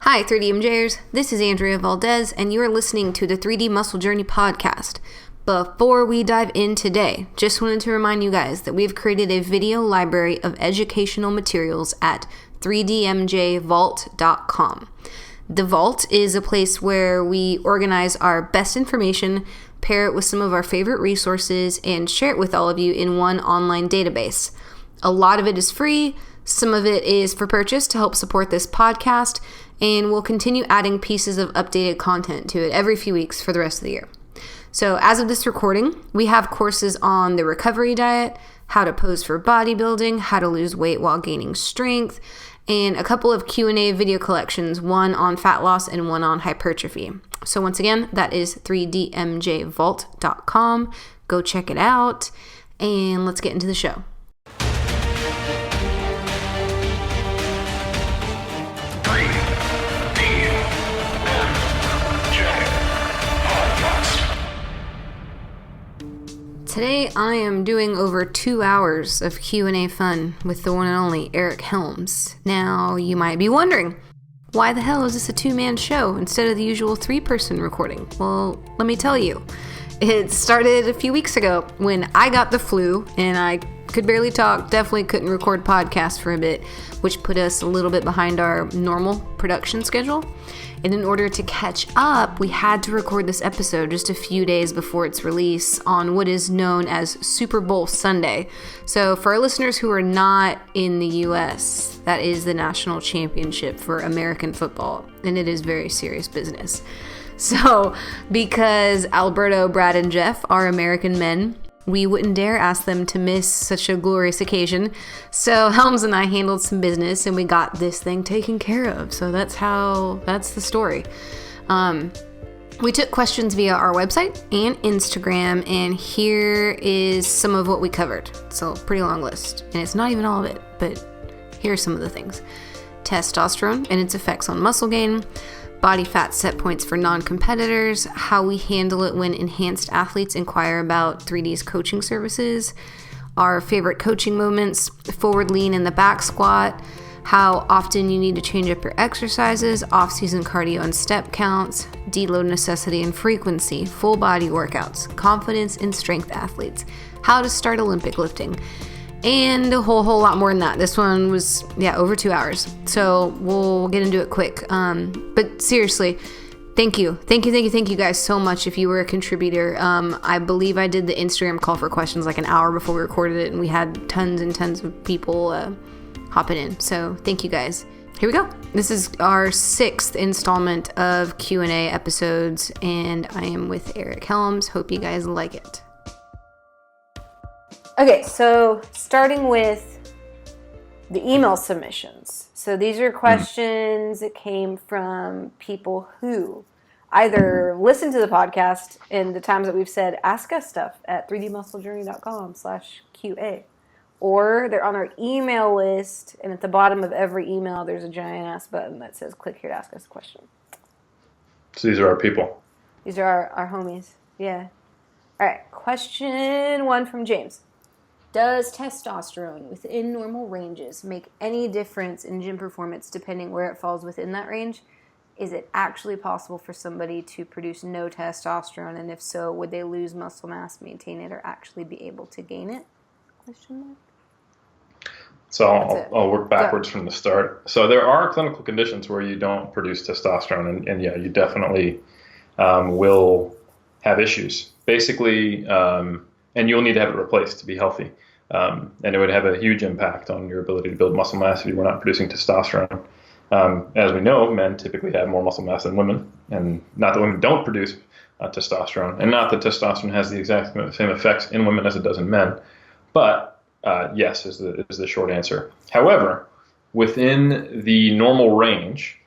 Hi, 3DMJers. This is Andrea Valdez, and you are listening to the 3D Muscle Journey podcast. Before we dive in today, just wanted to remind you guys that we've created a video library of educational materials at 3dmjvault.com. The Vault is a place where we organize our best information, pair it with some of our favorite resources, and share it with all of you in one online database. A lot of it is free, some of it is for purchase to help support this podcast, and we'll continue adding pieces of updated content to it every few weeks for the rest of the year. So as of this recording, we have courses on the recovery diet, how to pose for bodybuilding, how to lose weight while gaining strength, and a couple of Q&A video collections, one on fat loss and one on hypertrophy. So once again, that is 3dmjvault.com. Go check it out, and let's get into the show. Today I am doing over 2 hours of Q&A fun with the one and only Eric Helms. Now you might be wondering, why the hell is this a two-man show instead of the usual three-person recording? Well, let me tell you. It started a few weeks ago when I got the flu and I could barely talk, definitely couldn't record podcasts for a bit, which put us a little bit behind our normal production schedule. And in order to catch up, we had to record this episode just a few days before its release on what is known as Super Bowl Sunday. So for our listeners who are not in the US, that is the national championship for American football, and it is very serious business. So because Alberto, Brad, and Jeff are American men, we wouldn't dare ask them to miss such a glorious occasion. So Helms and I handled some business and we got this thing taken care of. So that's the story. We took questions via our website and Instagram, and here is some of what we covered. So pretty long list, and it's not even all of it, but here's some of the things. Testosterone and its effects on muscle gain, body fat set points for non-competitors, how we handle it when enhanced athletes inquire about 3D's coaching services, our favorite coaching moments, forward lean in the back squat, how often you need to change up your exercises, off-season cardio and step counts, deload necessity and frequency, full body workouts, confidence in strength athletes, how to start Olympic lifting, and a whole lot more than that. This one was, over 2 hours. So we'll get into it quick. But seriously, thank you guys so much if you were a contributor. I believe I did the Instagram call for questions like an hour before we recorded it, and we had tons and tons of people hopping in. So thank you guys. Here we go. This is our 6th installment of Q&A episodes, and I am with Eric Helms. Hope you guys like it. Okay, so starting with the email submissions. So these are questions that came from people who either listen to the podcast in the times that we've said, ask us stuff at 3dmusclejourney.com/QA. Or they're on our email list, and at the bottom of every email, there's a giant ass button that says, click here to ask us a question. So these are our people. These are our homies, yeah. All right, question 1 from James. Does testosterone within normal ranges make any difference in gym performance depending where it falls within that range? Is it actually possible for somebody to produce no testosterone? And if so, would they lose muscle mass, maintain it, or actually be able to gain it? Question mark. So I'll work backwards from the start. So there are clinical conditions where you don't produce testosterone, and yeah, you definitely will have issues. Basically, and you'll need to have it replaced to be healthy. And it would have a huge impact on your ability to build muscle mass if you were not producing testosterone. As we know, men typically have more muscle mass than women, and not that women don't produce testosterone, and not that testosterone has the exact same effects in women as it does in men. But yes is the short answer. However, within the normal range,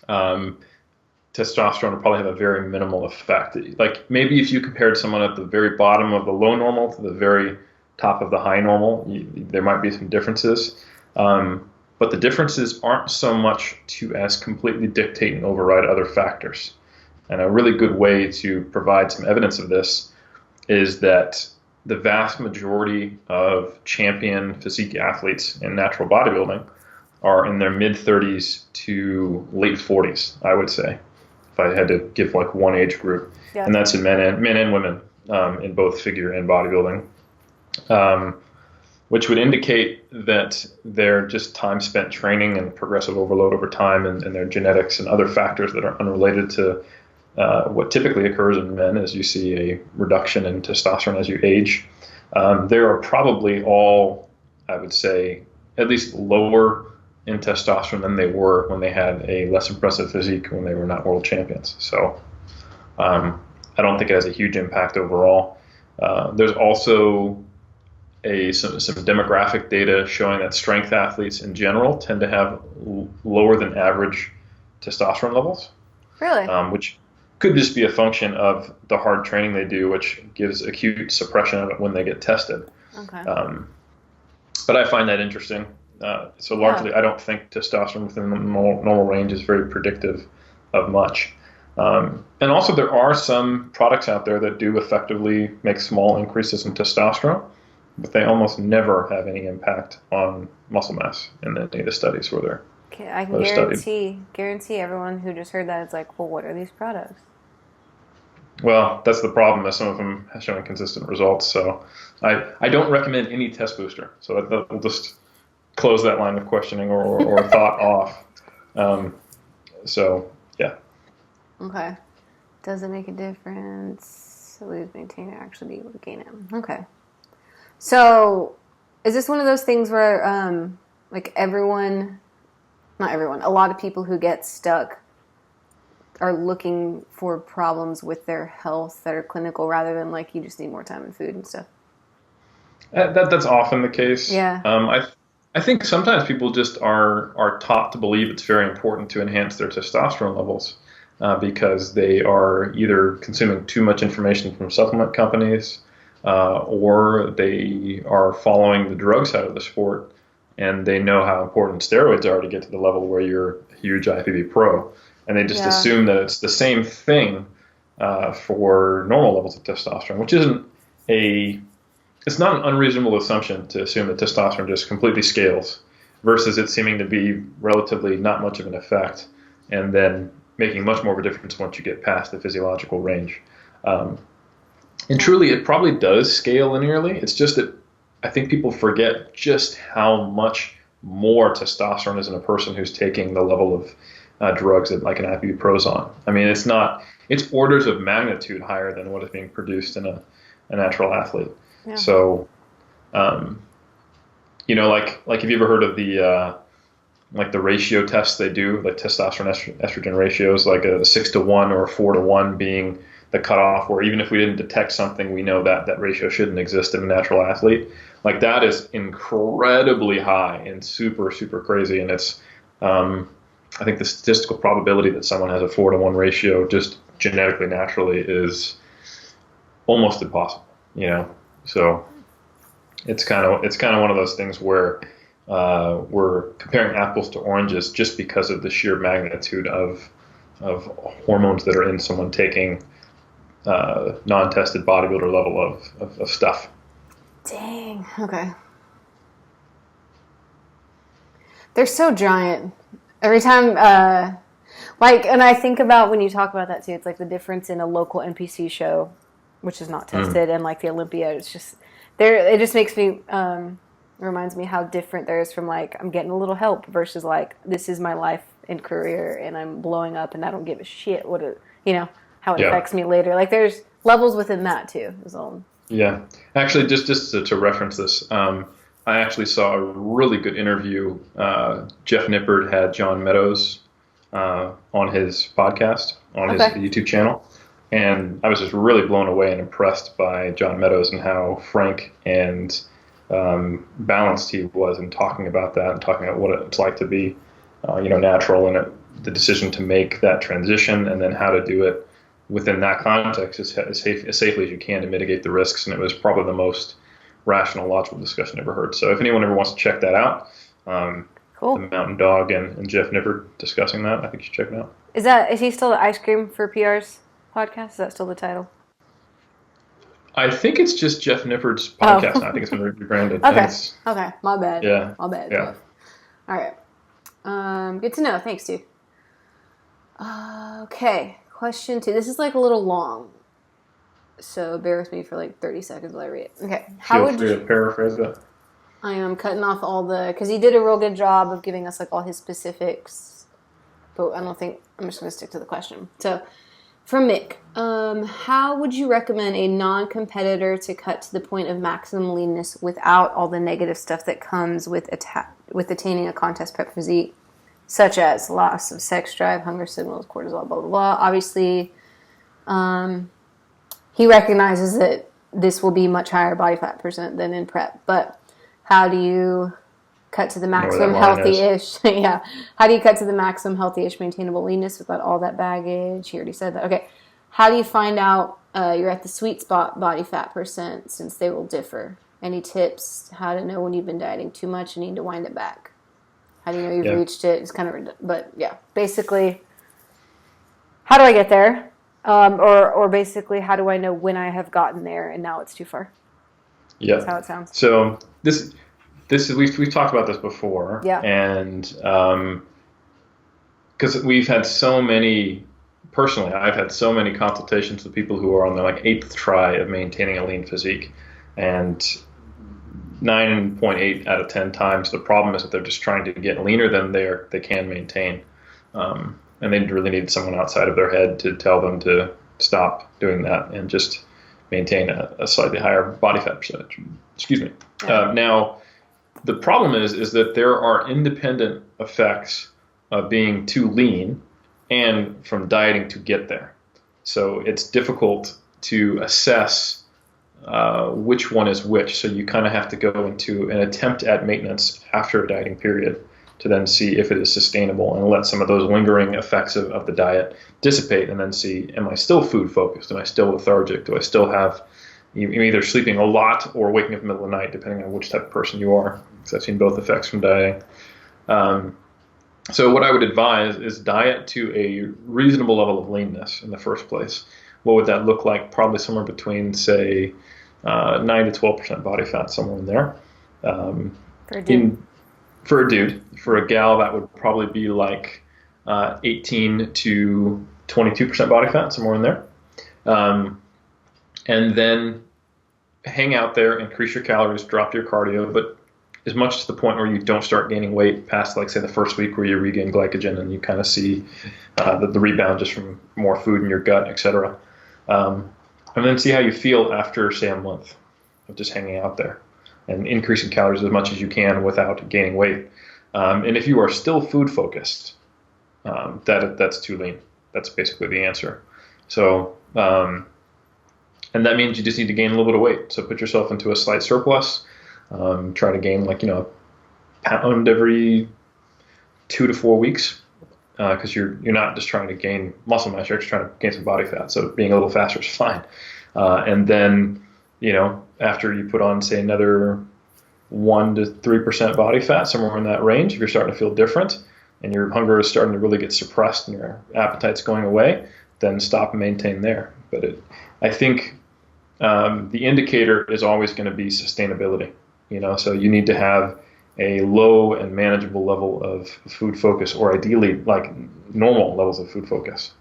testosterone will probably have a very minimal effect. Like maybe if you compared someone at the very bottom of the low normal to the very top of the high normal, there might be some differences. But the differences aren't so much to as completely dictate and override other factors. And a really good way to provide some evidence of this is that the vast majority of champion physique athletes in natural bodybuilding are in their mid-30s to late 40s, I would say, if I had to give like one age group. Yeah. And that's in men and women, in both figure and bodybuilding, which would indicate that their just time spent training and progressive overload over time and their genetics and other factors that are unrelated to what typically occurs in men as you see a reduction in testosterone as you age. They are probably all, I would say, at least lower in testosterone than they were when they had a less impressive physique when they were not world champions. So I don't think it has a huge impact overall. There's also some demographic data showing that strength athletes in general tend to have lower than average testosterone levels. Really? Which could just be a function of the hard training they do, which gives acute suppression of it when they get tested. Okay. But I find that interesting. So largely, I don't think testosterone within the normal range is very predictive of much. And also, there are some products out there that do effectively make small increases in testosterone, but they almost never have any impact on muscle mass in any of the studies where they're I can guarantee everyone who just heard that is like, well, what are these products? Well, that's the problem, is some of them have shown consistent results. So I don't recommend any test booster. So we'll just close that line of questioning or thought off. So, yeah. Okay. Does it make a difference? Lose, maintain, or actually be able to gain it? Okay. So is this one of those things where like not everyone, a lot of people who get stuck are looking for problems with their health that are clinical rather than like you just need more time and food and stuff? That's often the case. Yeah. I think sometimes people just are taught to believe it's very important to enhance their testosterone levels because they are either consuming too much information from supplement companies or they are following the drug side of the sport and they know how important steroids are to get to the level where you're a huge IFBB pro. And they just assume that it's the same thing for normal levels of testosterone, which it's not an unreasonable assumption to assume that testosterone just completely scales versus it seeming to be relatively not much of an effect and then making much more of a difference once you get past the physiological range. And truly, it probably does scale linearly. It's just that I think people forget just how much more testosterone is in a person who's taking the level of drugs that like an IFBB Pro's on. I mean, it's orders of magnitude higher than what is being produced in a natural athlete. Yeah. So, like have you ever heard of the ratio tests they do, like testosterone estrogen ratios, like a 6-to-1 or a 4-to-1 being the cutoff, where even if we didn't detect something, we know that ratio shouldn't exist in a natural athlete. Like that is incredibly high and super, super crazy. And it's, I think the statistical probability that someone has a 4-to-1 ratio just genetically, naturally is almost impossible, So it's kind of one of those things where we're comparing apples to oranges just because of the sheer magnitude of hormones that are in someone taking non-tested bodybuilder level of stuff. Dang. Okay. They're so giant. Every time, and I think about when you talk about that too, it's like the difference in a local NPC show, which is not tested, and like the Olympia, it's just there. It just makes me, reminds me how different there is from like, I'm getting a little help versus like, this is my life and career and I'm blowing up and I don't give a shit how it affects me later. Like there's levels within that too. Yeah. Actually, just to reference this, I actually saw a really good interview. Jeff Nippard had John Meadows on his podcast, on his YouTube channel. And I was just really blown away and impressed by John Meadows and how frank and balanced he was in talking about that and talking about what it's like to be, natural and the decision to make that transition and then how to do it within that context as safely as you can to mitigate the risks. And it was probably the most rational, logical discussion I've ever heard. So if anyone ever wants to check that out, cool. The Mountain Dog and Jeff Nippard discussing that, I think you should check it out. Is he still the Ice Cream for PR's podcast? Is that still the title? I think it's just Jeff Nippard's podcast. I think it's been rebranded. Okay. My bad. Yeah. My bad. Yeah. All right. Good to know. Thanks, dude. Okay, question 2. This is like a little long, so bear with me for like 30 seconds while I read it. Okay, Feel free to paraphrase it. I am cutting off all because he did a real good job of giving us like all his specifics, but I'm just going to stick to the question. So, from Mick, how would you recommend a non-competitor to cut to the point of maximum leanness without all the negative stuff that comes with attaining a contest prep physique, such as loss of sex drive, hunger signals, cortisol, blah, blah, blah? Obviously, he recognizes that this will be much higher body fat percent than in prep, but how do you cut to the maximum healthy-ish? Yeah. How do you cut to the maximum healthy-ish maintainable leanness without all that baggage? He already said that. Okay. How do you find out you're at the sweet spot body fat percent, since they will differ? Any tips how to know when you've been dieting too much and need to wind it back? How do you know you've reached it? It's kind of, but yeah, basically, how do I get there? Or basically, how do I know when I have gotten there and now it's too far? Yeah. That's how it sounds. So this is we've talked about this before. Yeah. And because we've had so many, personally, I've had so many consultations with people who are on their like 8th try of maintaining a lean physique, and 9.8 out of 10 times the problem is that they're just trying to get leaner than they can maintain, and they really need someone outside of their head to tell them to stop doing that and just maintain a slightly higher body fat percentage. Excuse me. Now, the problem is that there are independent effects of being too lean and from dieting to get there. So it's difficult to assess which one is which. So you kind of have to go into an attempt at maintenance after a dieting period to then see if it is sustainable and let some of those lingering effects of the diet dissipate, and then see, am I still food focused? Am I still lethargic? Do I still have, I'm either sleeping a lot or waking up in the middle of the night, depending on which type of person you are, because I've seen both effects from dieting. So what I would advise is diet to a reasonable level of leanness in the first place. What would that look like? Probably somewhere between, say, 9 to 12% body fat, somewhere in there. For a dude. For a gal, that would probably be like 18 to 22% body fat, somewhere in there. And then hang out there, increase your calories, drop your cardio, but as much to the point where you don't start gaining weight past, like, say, the first week where you regain glycogen and you kind of see the rebound just from more food in your gut, etc. And then see how you feel after, say, a month of just hanging out there and increasing calories as much as you can without gaining weight. And if you are still food focused, that's too lean. That's basically the answer. So, and that means you just need to gain a little bit of weight. So put yourself into a slight surplus. Try to gain a pound every 2 to 4 weeks, because you're not just trying to gain muscle mass, you're just trying to gain some body fat. So being a little faster is fine. And then, after you put on, say, another 1 to 3% body fat, somewhere in that range, if you're starting to feel different and your hunger is starting to really get suppressed and your appetite's going away, then stop and maintain there. But I think the indicator is always going to be sustainability. So you need to have a low and manageable level of food focus, or ideally like normal levels of food focus.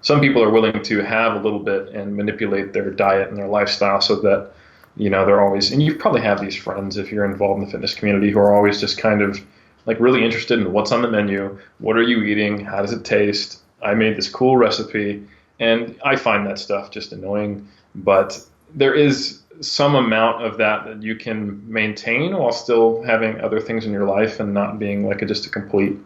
Some people are willing to have a little bit and manipulate their diet and their lifestyle so that, they're always, and you probably have these friends if you're involved in the fitness community who are always just kind of like really interested in what's on the menu, what are you eating, how does it taste, I made this cool recipe, and I find that stuff just annoying. But there is some amount of that you can maintain while still having other things in your life and not being like just a complete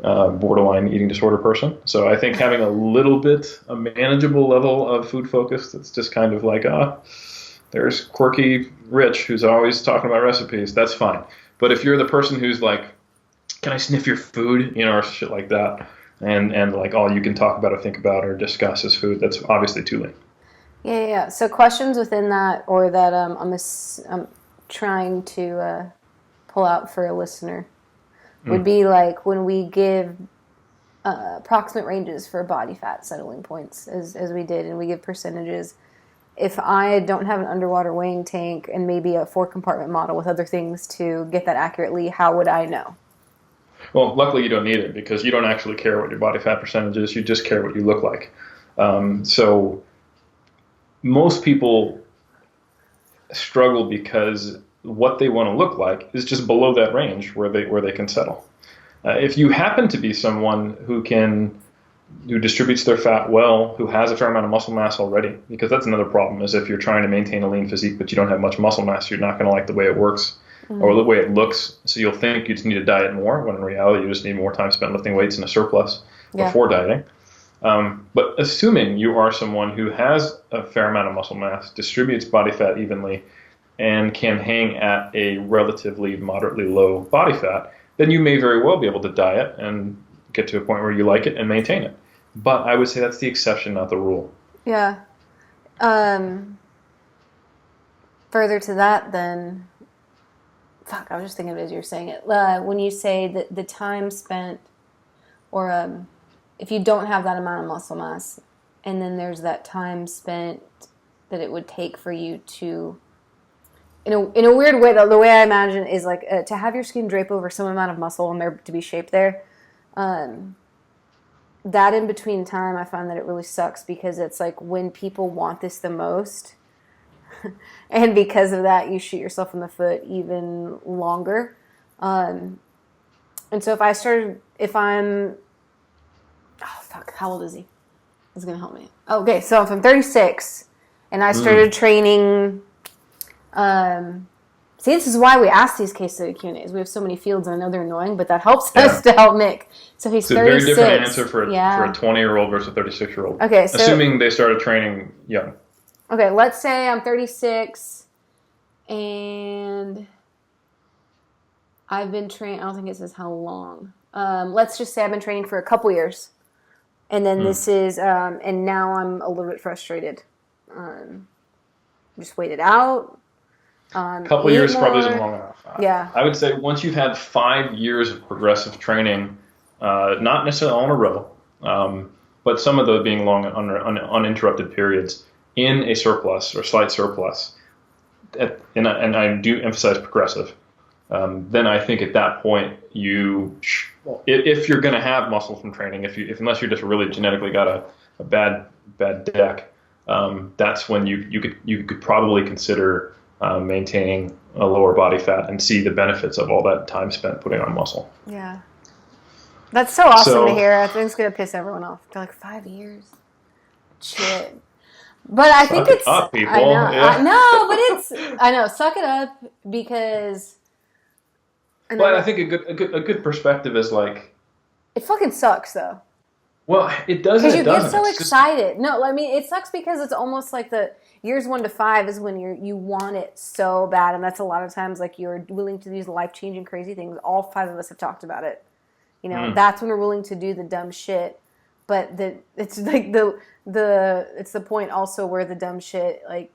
borderline eating disorder person. So I think having a manageable level of food focus that's just kind of like, there's quirky Rich who's always talking about recipes, that's fine. But if you're the person who's like, can I sniff your food, or shit like that, and like all you can talk about or think about or discuss is food, that's obviously too lean. Yeah. So questions within that, or that I'm trying to pull out for a listener, would be like when we give approximate ranges for body fat settling points, as we did, and we give percentages. If I don't have an underwater weighing tank and maybe a 4-compartment model with other things to get that accurately, how would I know? Well, luckily you don't need it because you don't actually care what your body fat percentage is. You just care what you look like. So most people struggle because what they want to look like is just below that range where they can settle. If you happen to be someone who distributes their fat well, who has a fair amount of muscle mass already, because that's another problem, is if you're trying to maintain a lean physique but you don't have much muscle mass, you're not going to like the way it works or the way it looks. So you'll think you just need to diet more, when in reality you just need more time spent lifting weights in a surplus before dieting. But assuming you are someone who has a fair amount of muscle mass, distributes body fat evenly, and can hang at a relatively moderately low body fat, then you may very well be able to diet and get to a point where you like it and maintain it. But I would say that's the exception, not the rule. Yeah. Further to that, then, I was just thinking of it as you were saying it. When you say that the time spent, or if you don't have that amount of muscle mass, and then there's that time spent that it would take for you to, in a weird way, the way I imagine it is like to have your skin drape over some amount of muscle and there to be shape there. That in between time, I find that it really sucks because it's like when people want this the most, and because of that, you shoot yourself in the foot even longer. And so how old is he? He's going to help me. Okay, so if I'm 36 and I started training, this is why we ask these case study Q&As. We have so many fields, and I know they're annoying, but that helps us to help Mick. So he's 36. It's a very different answer for a 20-year-old versus a 36-year-old. Okay, so assuming they started training young. Okay, let's say I'm 36, and I've been training. I don't think it says how long. Let's just say I've been training for a couple years, and then this is, and now I'm a little bit frustrated. Just wait it out. A couple years probably isn't long enough. Yeah. I would say once you've had 5 years of progressive training, not necessarily all in a row, but some of those being long uninterrupted periods in a surplus or slight surplus, and I do emphasize progressive, then I think at that point if you're going to have muscle from training, unless you're just really genetically got a bad deck, that's when you could probably consider maintaining a lower body fat and see the benefits of all that time spent putting on muscle. Yeah. That's so awesome to hear. I think it's going to piss everyone off. They're like, 5 years? Shit. But I think it's... Suck it up, people. I know. Yeah. I know. Suck it up because... I think a good perspective is like... It fucking sucks, though. Well, it doesn't. Because you get so excited. No, I mean, it sucks because it's almost like the years 1 to 5 is when you want it so bad, and that's a lot of times like you're willing to do these life-changing, crazy things. All 5 of us have talked about it. You know, that's when we're willing to do the dumb shit. But it's like it's the point also where the dumb shit like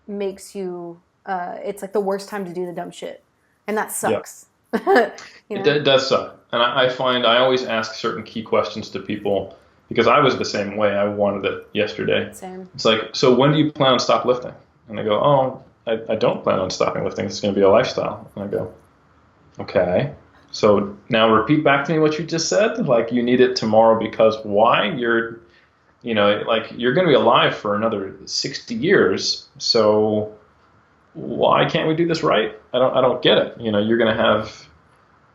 makes you. It's like the worst time to do the dumb shit, and that sucks. Yeah. It does suck. And I find I always ask certain key questions to people because I was the same way. I wanted it yesterday. Same. It's like, so when do you plan on stop lifting? And they go, I don't plan on stopping lifting. It's going to be a lifestyle. And I go, okay. So now repeat back to me what you just said. Like you need it tomorrow because why? You're going to be alive for another 60 years. So why can't we do this right? I don't get it. You're going to have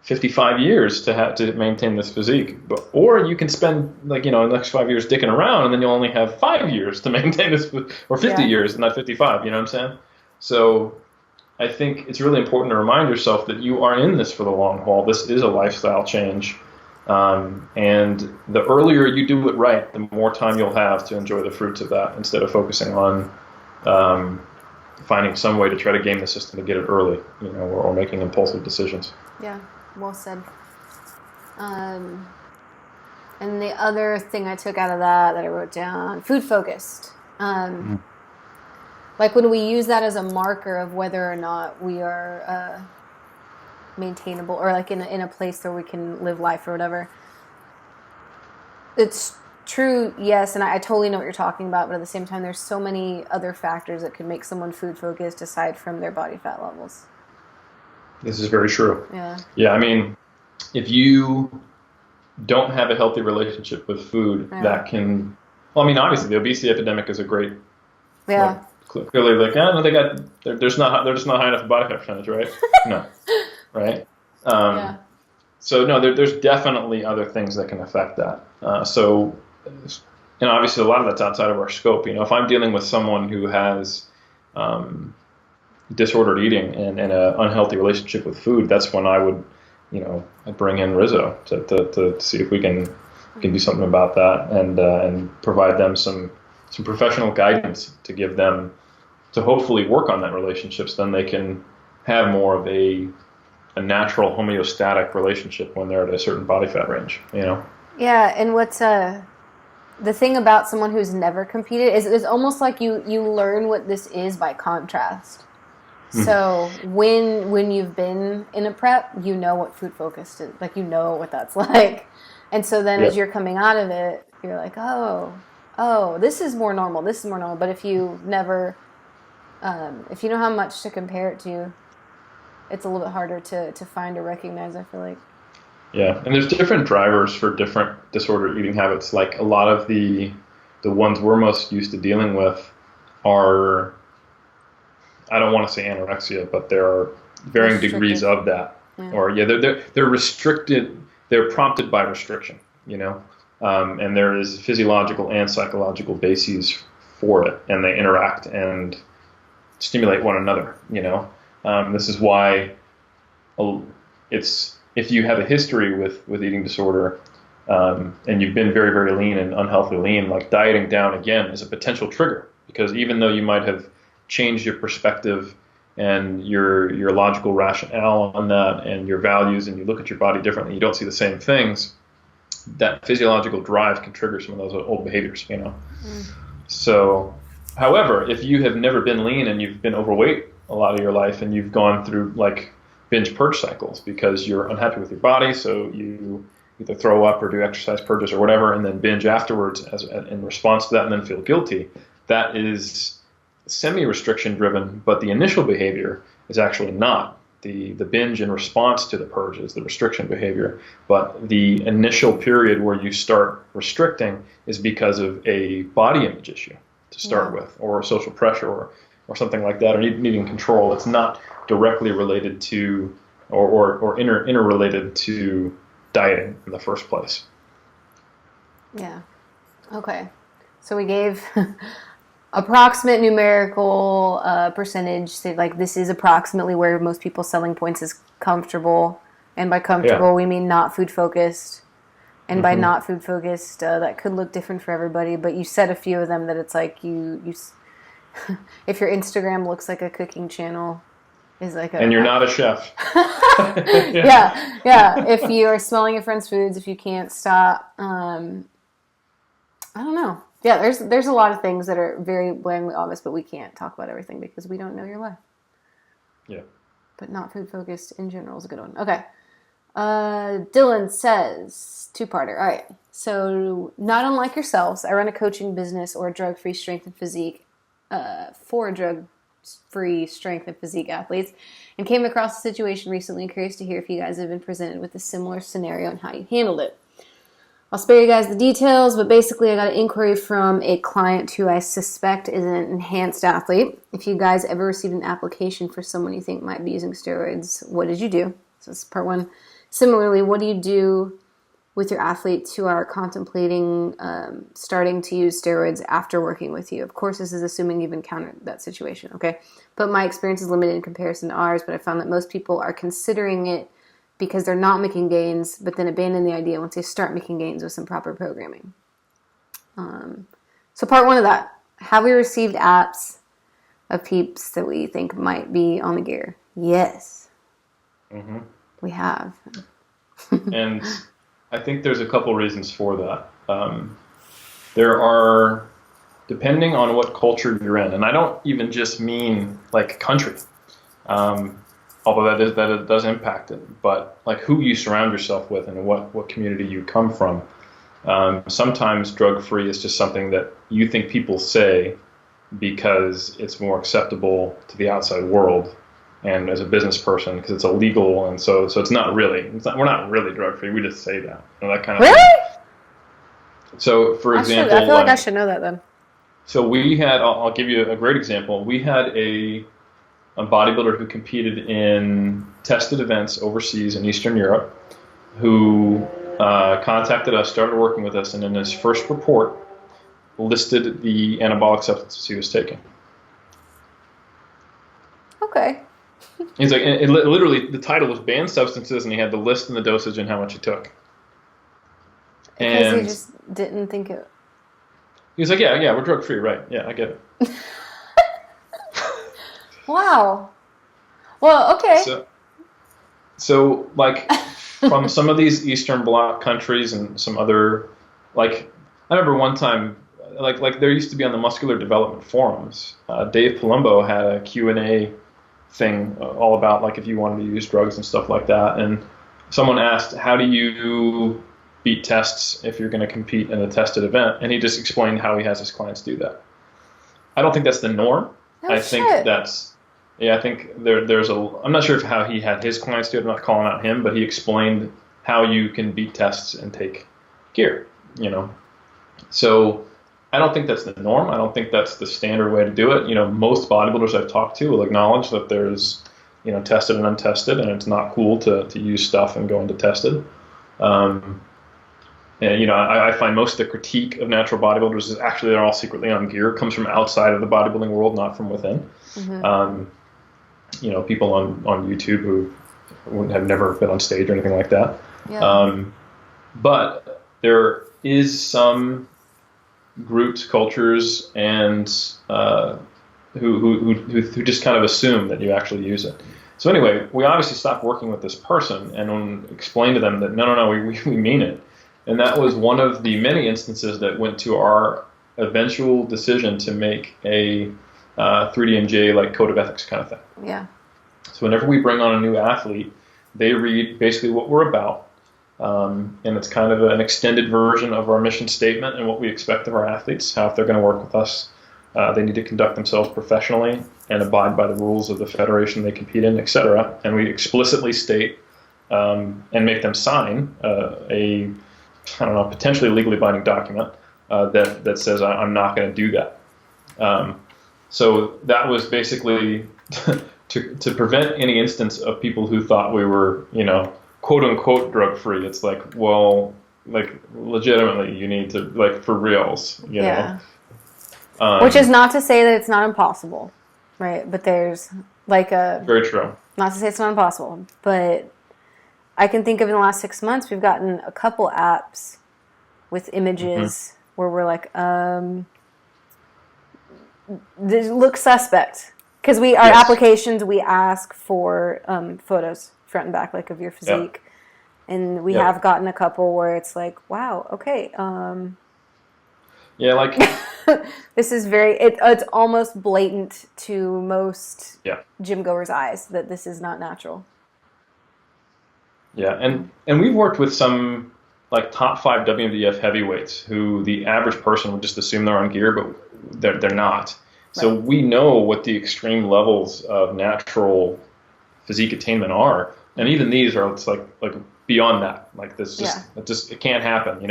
55 years to maintain this physique, or you can spend the next 5 years dicking around, and then you'll only have 5 years to maintain this, or 50 years, not 55. You know what I'm saying? So I think it's really important to remind yourself that you are in this for the long haul. This is a lifestyle change, and the earlier you do it right, the more time you'll have to enjoy the fruits of that, instead of focusing on finding some way to try to game the system to get it early, or making impulsive decisions. Yeah. Well said. And the other thing I took out of that I wrote down, food focused. Like when we use that as a marker of whether or not we are maintainable, or like in a place where we can live life or whatever. It's true, yes, and I totally know what you're talking about, but at the same time, there's so many other factors that could make someone food focused aside from their body fat levels. This is very true. Yeah. Yeah, I mean, if you don't have a healthy relationship with food, that can, well, I mean, obviously the obesity epidemic is a great, clearly like, no, they're just not high enough body fat percentage, right? No, right? So no, there's definitely other things that can affect that. And obviously a lot of that's outside of our scope. You know, if I'm dealing with someone who has disordered eating and an unhealthy relationship with food, that's when I would, I'd bring in Rizzo to see if we can do something about that and provide them some professional guidance to give them to hopefully work on that relationship, so then they can have more of a natural homeostatic relationship when they're at a certain body fat range, Yeah, and what's the thing about someone who's never competed is it's almost like you learn what this is by contrast. Mm-hmm. So when you've been in a prep, you know what food focused is, like, you know what that's like. And so then as you're coming out of it, you're like, oh, this is more normal. But if you never, if you don't have much to compare it to, it's a little bit harder to find or recognize, I feel like. Yeah, and there's different drivers for different disordered eating habits. Like a lot of the ones we're most used to dealing with are, I don't want to say anorexia, but there are varying degrees of that. Yeah. Or they're restricted. They're prompted by restriction, and there is physiological and psychological bases for it, and they interact and stimulate one another. This is why it's, if you have a history with eating disorder, and you've been very, very lean and unhealthily lean, like dieting down again is a potential trigger, because even though you might have changed your perspective and your logical rationale on that and your values, and you look at your body differently, you don't see the same things, that physiological drive can trigger some of those old behaviors, So, however, if you have never been lean and you've been overweight a lot of your life, and you've gone through like binge purge cycles because you're unhappy with your body, so you either throw up or do exercise purges or whatever, and then binge afterwards in response to that, and then feel guilty, that is semi-restriction driven, but the initial behavior is actually not. The binge in response to the purge is the restriction behavior, but the initial period where you start restricting is because of a body image issue to start with, or social pressure, or something like that, or needing control. It's not directly related to or interrelated to dieting in the first place. Yeah. Okay. So we gave approximate numerical percentage. Say like this is approximately where most people's selling points is comfortable, and by comfortable we mean not food focused. And by not food focused, that could look different for everybody. But you said a few of them that it's like you if your Instagram looks like a cooking channel, is like and you're not a chef. yeah. If you are smelling your friend's foods, if you can't stop, I don't know. Yeah, there's a lot of things that are very blatantly obvious, but we can't talk about everything because we don't know your life. Yeah. But not food focused in general is a good one. Okay. Dylan says, two-parter. All right. So, not unlike yourselves, I run a coaching business or a drug-free strength and physique for drug-free strength and physique athletes, and came across a situation recently. Curious to hear if you guys have been presented with a similar scenario and how you handled it. I'll spare you guys the details, but basically I got an inquiry from a client who I suspect is an enhanced athlete. If you guys ever received an application for someone you think might be using steroids, what did you do? So that's part one. Similarly, what do you do with your athletes who are contemplating starting to use steroids after working with you? Of course, this is assuming you've encountered that situation, okay? But my experience is limited in comparison to ours, but I found that most people are considering it because they're not making gains, but then abandon the idea once they start making gains with some proper programming. So part one of that, have we received apps of peeps that we think might be on the gear? Yes. Mm-hmm. We have. And I think there's a couple reasons for that. There are, depending on what culture you're in, and I don't even just mean like country, although that does impact it, but like who you surround yourself with and what community you come from. Sometimes drug-free is just something that you think people say because it's more acceptable to the outside world, and as a business person because it's illegal, and so it's not really. We're not really drug free. We just say that. That kind of really. thing. So, for example, I feel like I should know that then. So we had. I'll give you a great example. We had a bodybuilder who competed in tested events overseas in Eastern Europe, who contacted us, started working with us, and in his first report listed the anabolic substances he was taking. Okay. He's like, literally, the title was Banned Substances, and he had the list and the dosage and how much he took. Because he just didn't think it... He was like, yeah, we're drug-free, right. Yeah, I get it. Wow. Well, okay. So like, from some of these Eastern Bloc countries and some other, like, I remember one time, like there used to be on the muscular development forums, Dave Palumbo had a Q&A thing all about, like, if you wanted to use drugs and stuff like that. And someone asked, how do you beat tests if you're going to compete in a tested event? And he just explained how he has his clients do that. I don't think that's the norm. I think that's... Yeah, I think there's I'm not sure how he had his clients do it. I'm not calling out him, but he explained how you can beat tests and take gear, So I don't think that's the norm. I don't think that's the standard way to do it. Most bodybuilders I've talked to will acknowledge that there's, tested and untested, and it's not cool to use stuff and go into tested. And, I find most of the critique of natural bodybuilders is actually they're all secretly on gear. It comes from outside of the bodybuilding world, not from within. Mm-hmm. People on YouTube who have never been on stage or anything like that. Yeah. But there is some groups, cultures, and who just kind of assume that you actually use it. So anyway, we obviously stopped working with this person and explained to them that no, we mean it. And that was one of the many instances that went to our eventual decision to make a 3DMJ like code of ethics kind of thing. Yeah. So whenever we bring on a new athlete, they read basically what we're about, and it's kind of an extended version of our mission statement and what we expect of our athletes. How if they're going to work with us, they need to conduct themselves professionally and abide by the rules of the federation they compete in, etc. And we explicitly state and make them sign a potentially legally binding document that says I'm not going to do that. So that was basically to prevent any instance of people who thought we were, quote unquote drug free. It's like, well, like legitimately you need to, like, for reals, you know. Which is not to say that it's not impossible, right? But there's like a... Very true. Not to say it's not impossible, but I can think of in the last 6 months, we've gotten a couple apps with images where we're like, this looks suspect. Because our applications, we ask for photos front and back, like of your physique. Yeah. And we have gotten a couple where it's like, wow, okay. Yeah, like... this is it's almost blatant to most gym goers' eyes that this is not natural. Yeah, and we've worked with some like top 5 WMDF heavyweights who the average person would just assume they're on gear, but they're not. So we know what the extreme levels of natural physique attainment are, and even these are like beyond that. Like this, it can't happen,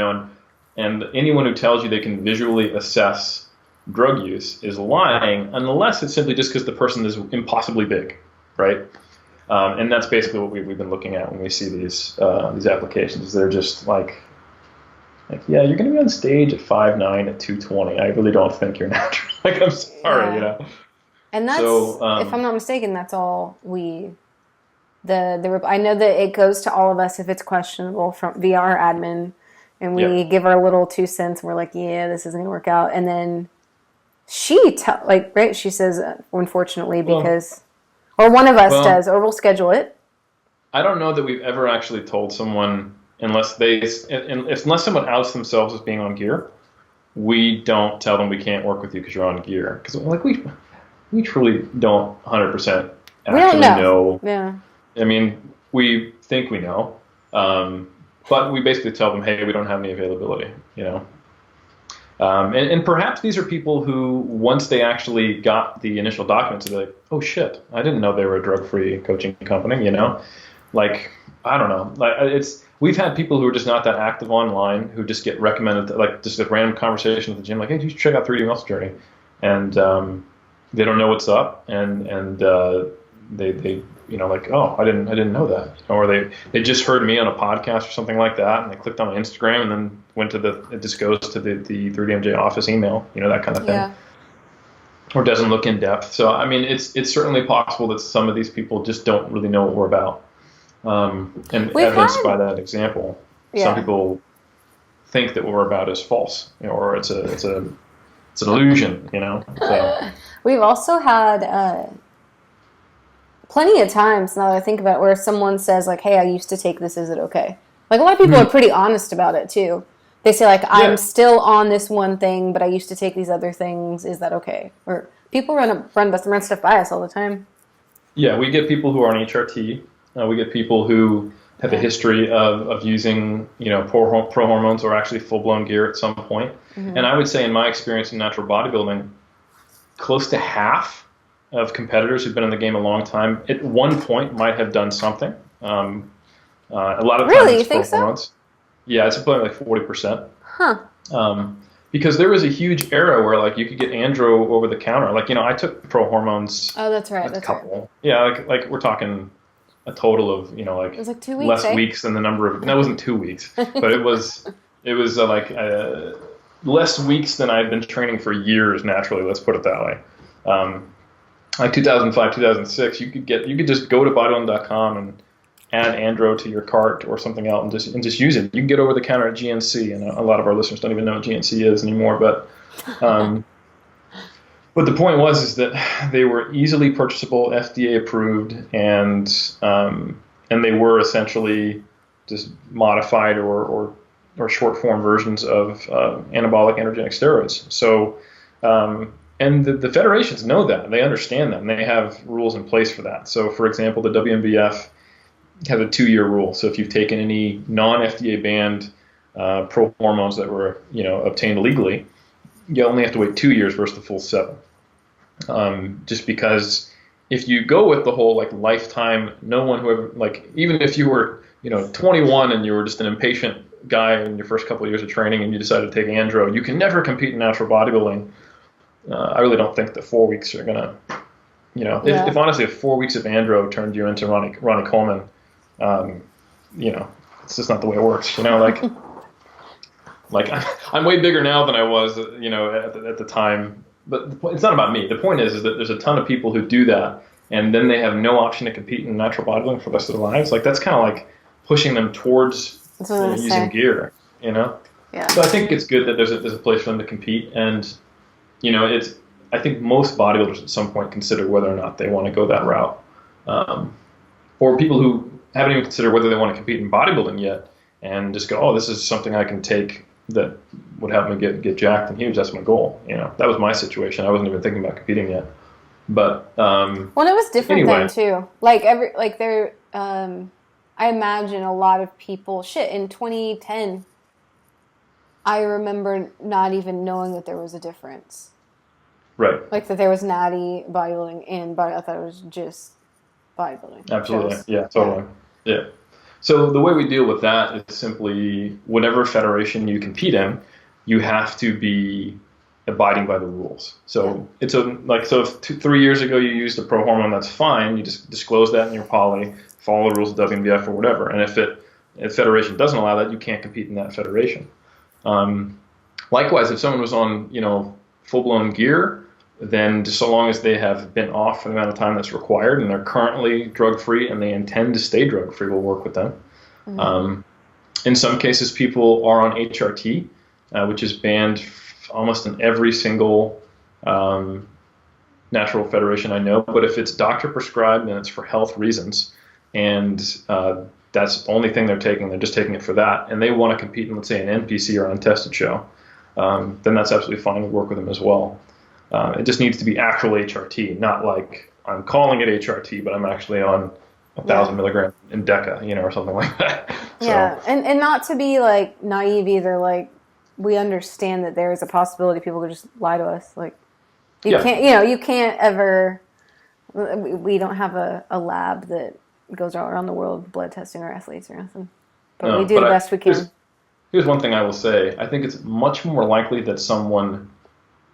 And anyone who tells you they can visually assess drug use is lying, unless it's simply just because the person is impossibly big, right? And that's basically what we've been looking at when we see these applications. They're just like, yeah, you're going to be on stage at 5'9" at 220. I really don't think you're natural. Like, I'm sorry, And that's, if I'm not mistaken, that's all I know that it goes to all of us if it's questionable via our admin, and we give our little 2 cents, and we're like, yeah, this isn't going to work out. And then she says, unfortunately, because, or one of us does, or we'll schedule it. I don't know that we've ever actually told someone, unless someone outs themselves as being on gear, we don't tell them we can't work with you because you're on gear. Because we truly don't 100% actually know. Yeah. I mean, we think we know, but we basically tell them, hey, we don't have any availability, And perhaps these are people who, once they actually got the initial documents, they're like, oh shit, I didn't know they were a drug-free coaching company, you know? Like, I don't know. We've had people who are just not that active online who just get recommended, like just a random conversation at the gym, like, hey, you should check out 3D Muscle Journey. And they don't know what's up, and they like, oh, I didn't know that, or they just heard me on a podcast or something like that, and they clicked on my Instagram and then went to it just goes to the 3DMJ office email, that kind of thing. Yeah. Or doesn't look in depth. So I mean, it's certainly possible that some of these people just don't really know what we're about, and evidenced by that example. Yeah. Some people think that what we're about is false, or it's an illusion, So. We've also had plenty of times, now that I think about it, where someone says, like, hey, I used to take this, is it okay? Like, a lot of people are pretty honest about it, too. They say, like, I'm still on this one thing, but I used to take these other things, is that okay? Or people run stuff by us all the time. Yeah, we get people who are on HRT. We get people who have a history of using, pro hormones or actually full-blown gear at some point. Mm-hmm. And I would say, in my experience in natural bodybuilding, close to half of competitors who've been in the game a long time at one point might have done something. A lot of times really, you it's think pro hormones. So? Yeah, it's probably like 40%. Huh. Because there was a huge era where like you could get andro over the counter. Like I took pro hormones. Oh, that's right. A couple. Right. Yeah, like we're talking a total of it was like 2 weeks. Less weeks than the number of. No, it wasn't 2 weeks, but it was less weeks than I'd been training for years naturally. Let's put it that way. Like 2005, 2006, you could just go to bodybuilding.com and add andro to your cart or something else and just use it. You can get over the counter at GNC, and a lot of our listeners don't even know what GNC is anymore. But but the point is that they were easily purchasable, FDA approved, and they were essentially just modified or short form versions of anabolic androgenic steroids. So. And the federations know that. They understand that, and they have rules in place for that. So, for example, the WMBF has a 2-year rule. So if you've taken any non-FDA banned pro hormones that were obtained legally, you only have to wait 2 years versus the full 7. Just because if you go with the whole like lifetime, no one who ever even if you were 21 and you were just an impatient guy in your first couple of years of training and you decided to take andro, you can never compete in natural bodybuilding. I really don't think the 4 weeks are gonna, if honestly, if 4 weeks of andro turned you into Ronnie Coleman, it's just not the way it works. Like I'm way bigger now than I was, at the time. But it's not about me. The point is that there's a ton of people who do that, and then they have no option to compete in natural bodybuilding for the rest of their lives. Like that's kind of like pushing them towards using gear. Yeah. So I think it's good that there's a place for them to compete, and I think most bodybuilders at some point consider whether or not they want to go that route. Or people who haven't even considered whether they want to compete in bodybuilding yet and just go, oh, this is something I can take that would help me get jacked and huge. That's my goal. That was my situation. I wasn't even thinking about competing yet. But well, it was different then too. I imagine a lot of people in 2010 I remember not even knowing that there was a difference. Right. Like that there was natty bodybuilding and I thought it was just bodybuilding. Absolutely. Yeah, totally. Yeah. So the way we deal with that is simply whatever federation you compete in, you have to be abiding by the rules. So it's if 3 years ago you used a pro hormone, that's fine. You just disclose that in your poly, follow the rules of WMBF or whatever. And if federation doesn't allow that, you can't compete in that federation. Likewise, if someone was on, full-blown gear, then just so long as they have been off for the amount of time that's required and they're currently drug-free and they intend to stay drug-free, we'll work with them. Mm-hmm. In some cases, people are on HRT, which is banned almost in every single natural federation I know. But if it's doctor prescribed and it's for health reasons, and that's the only thing they're taking, they're just taking it for that, and they want to compete in, let's say, an NPC or untested show, then that's absolutely fine. We work with them as well. It just needs to be actual HRT, not like I'm calling it HRT, but I'm actually on 1,000 milligrams in DECA, or something like that. Yeah, and not to be like naive either. Like we understand that there is a possibility people could just lie to us. Like, you can't ever, we don't have a lab that goes around the world blood testing our athletes or nothing. But we do the best we can. Here's one thing I will say. I think it's much more likely that someone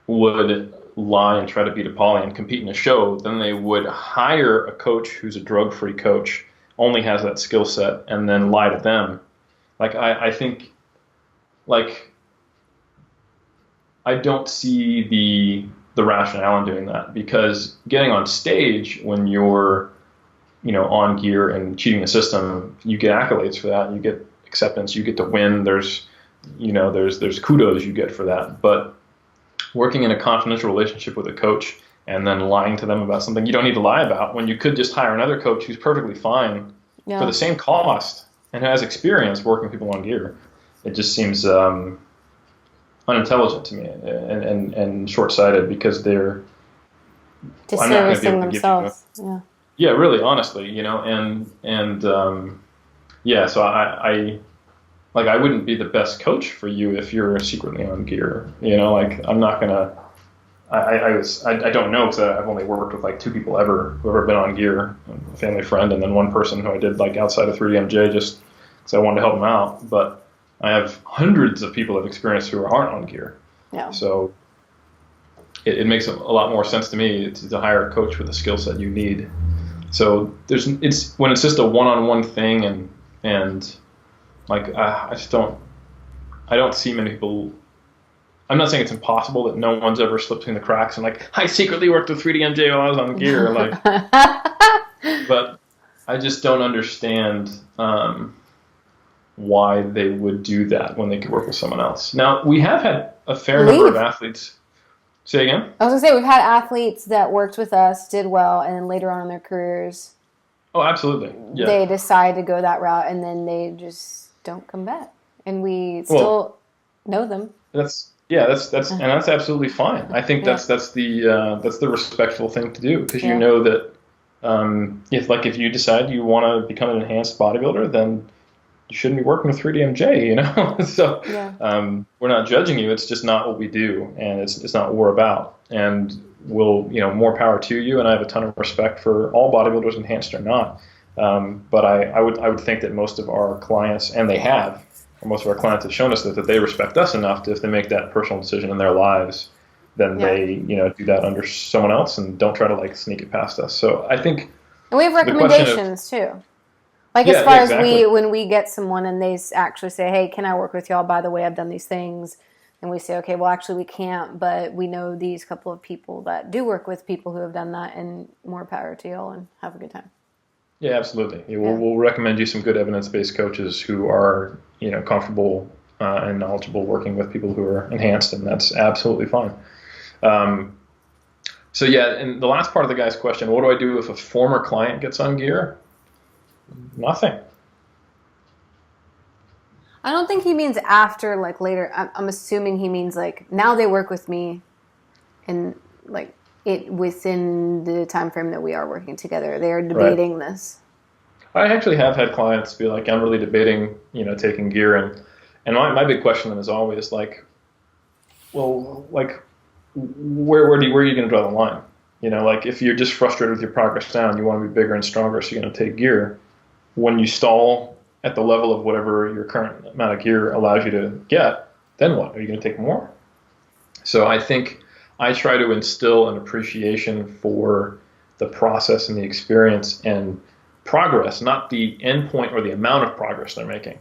would lie and try to beat a poly and compete in a show than they would hire a coach who's a drug-free coach, only has that skill set, and then lie to them. Like, I think, like, I don't see the rationale in doing that, because getting on stage when you're, on gear and cheating the system, you get accolades for that, you get acceptance, you get to win, there's kudos you get for that. But working in a confidential relationship with a coach and then lying to them about something you don't need to lie about, when you could just hire another coach who's perfectly fine for the same cost and has experience working people on gear, it just seems unintelligent to me and short-sighted, because they're disservicing themselves. Yeah, really, honestly, so I wouldn't be the best coach for you if you're secretly on gear. I'm not gonna. I don't know, because I've only worked with like 2 people ever who have ever been on gear, a family friend, and then one person who I did like outside of 3DMJ just because I wanted to help them out. But I have hundreds of people of experience who aren't on gear. Yeah. So it makes a lot more sense to me to hire a coach with the skill set you need. So when it's just a one-on-one thing and like I don't see many people. I'm not saying it's impossible that no one's ever slipped between the cracks and like, I secretly worked with 3DMJ while I was on gear, like, but I just don't understand why they would do that when they could work with someone else. Now, we have had a fair number of athletes. Say again? I was going to say, we've had athletes that worked with us, did well, and then later on in their careers, oh, absolutely, yeah, they decide to go that route, and then they just don't come back, and we still know them. That's absolutely fine. I think that's the respectful thing to do, because you know that if you decide you want to become an enhanced bodybuilder, then you shouldn't be working with 3DMJ, So we're not judging you. It's just not what we do, and it's not what we're about. And we'll, more power to you. And I have a ton of respect for all bodybuilders, enhanced or not. But I would think that most of our clients, and they have, or most of our clients have shown us that they respect us enough to, if they make that personal decision in their lives, then they, do that under someone else and don't try to like sneak it past us. So I think, and we have recommendations too. Like as far as when we get someone and they actually say, hey, can I work with y'all? By the way, I've done these things. And we say, okay, well, actually we can't, but we know these couple of people that do work with people who have done that, and more power to y'all, and have a good time. Yeah, absolutely. We'll recommend you some good evidence-based coaches who are, comfortable and knowledgeable working with people who are enhanced, and that's absolutely fine. So yeah, and the last part of the guy's question, what do I do if a former client gets on gear? Nothing. I don't think he means after, like later. I'm assuming he means like now they work with me, and like it within the time frame that we are working together. They are debating this. I actually have had clients be like, I'm really debating, taking gear, and my big question then is always like, well, like where are you going to draw the line? Like if you're just frustrated with your progress now and you want to be bigger and stronger, so you're going to take gear. When you stall at the level of whatever your current amount of gear allows you to get, then what? Are you going to take more? So I think I try to instill an appreciation for the process and the experience and progress, not the end point or the amount of progress they're making.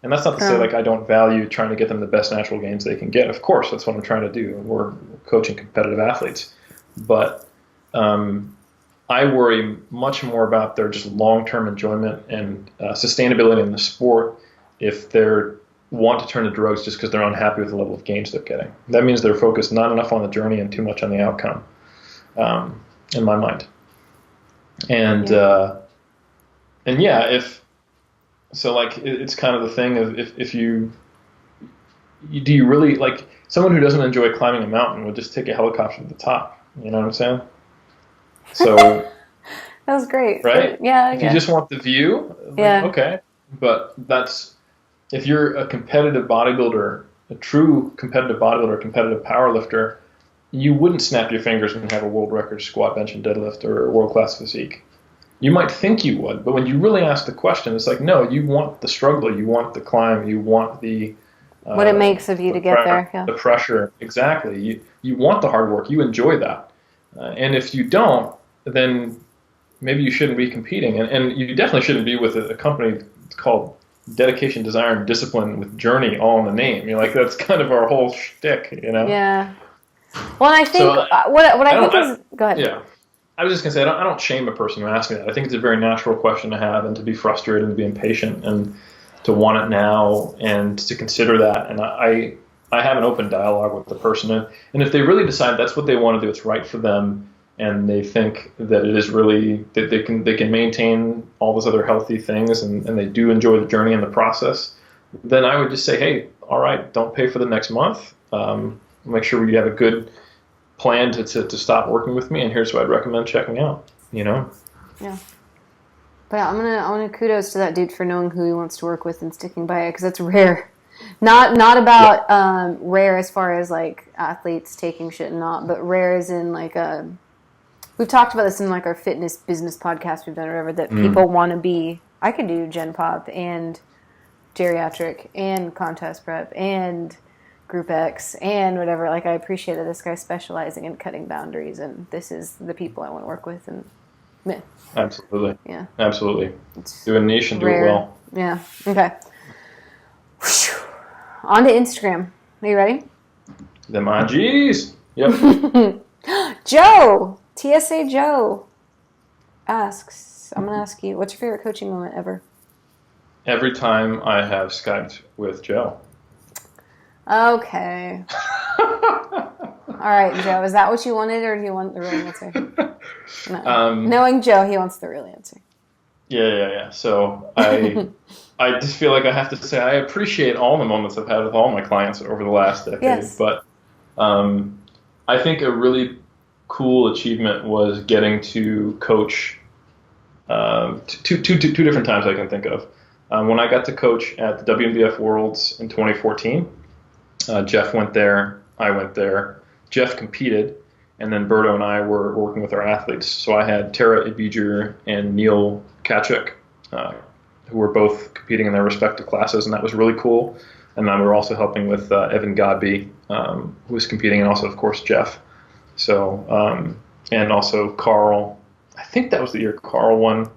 And that's not to say like I don't value trying to get them the best natural gains they can get. Of course, that's what I'm trying to do. We're coaching competitive athletes. But I worry much more about their just long-term enjoyment and sustainability in the sport if they want to turn to drugs just because they're unhappy with the level of gains they're getting. That means they're focused not enough on the journey and too much on the outcome, in my mind. And it's kind of the thing of if you do you really like someone who doesn't enjoy climbing a mountain would just take a helicopter to the top. You know what I'm saying? So that was great, right? Yeah. If you just want the view, okay. But if you're a competitive bodybuilder a true competitive bodybuilder, or competitive powerlifter, you wouldn't snap your fingers and have a world record squat, bench, and deadlift, or a world-class physique. You might think you would, but when you really ask the question, it's like, no, you want the struggle, you want the climb, you want the what it makes of you to get there. Yeah. The pressure, exactly. You want the hard work. You enjoy that. And if you don't, then maybe you shouldn't be competing. And you definitely shouldn't be with a company called Dedication, Desire, and Discipline with Journey all in the name. You're like, that's kind of our whole shtick, you know? Yeah. Well, I think what I think is... Go ahead. Yeah. I was just going to say, I don't shame a person who asks me that. I think it's a very natural question to have, and to be frustrated and to be impatient and to want it now and to consider that. And I have an open dialogue with the person. And if they really decide that's what they want to do, it's right for them, and they think that it is really, that they can maintain all those other healthy things, and they do enjoy the journey and the process, then I would just say, hey, all right, don't pay for the next month. Make sure you have a good plan to stop working with me, and here's what I'd recommend checking out, you know? Yeah. But I want to kudos to that dude for knowing who he wants to work with and sticking by it, because that's rare. Not about rare as far as like athletes taking shit and not, but rare as in like we've talked about this in like our fitness business podcast we've done or whatever, that people want to be, I can do Gen Pop and geriatric and contest prep and Group X and whatever. Like, I appreciate that this guy's specializing in cutting boundaries, and this is the people I want to work with. And meh. Absolutely. Yeah. Absolutely. Do a niche and rare. Do it well. Yeah. Okay. On to Instagram. Are you ready? The Magis. Yep. Joe, TSA Joe asks, I'm going to ask you, what's your favorite coaching moment ever? Every time I have Skyped with Joe. Okay. All right, Joe, is that what you wanted, or do you want the real answer? No. Knowing Joe, he wants the real answer. Yeah. So I just feel like I have to say I appreciate all the moments I've had with all my clients over the last decade. Yes. But I think a really cool achievement was getting to coach two different times I can think of. When I got to coach at the WNBF Worlds in 2014, Jeff went there, I went there. Jeff competed, and then Berto and I were working with our athletes. So I had Tara Ibijer and Neil Kachuk, who were both competing in their respective classes, and that was really cool. And then we were also helping with Evan Godby, who was competing, and also, of course, Jeff. So, and also Carl. I think that was the year Carl won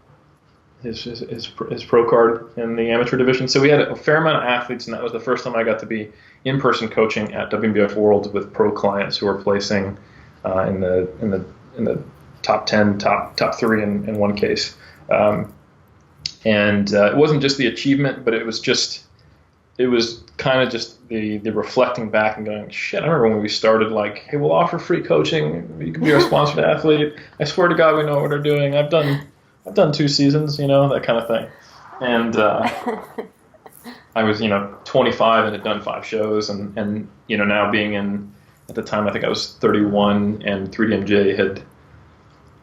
his pro card in the amateur division. So we had a fair amount of athletes, and that was the first time I got to be in-person coaching at WNBF Worlds with pro clients who were placing in the top 10, top 3 in one case. And it wasn't just the achievement, but it was kind of just the reflecting back and going, shit, I remember when we started, like, hey, we'll offer free coaching. You can be our sponsored athlete. I swear to God, we know what we're doing. I've done 2 seasons, that kind of thing. And I was, 25 and had done 5 shows, and now being in, at the time, I think I was 31, and 3DMJ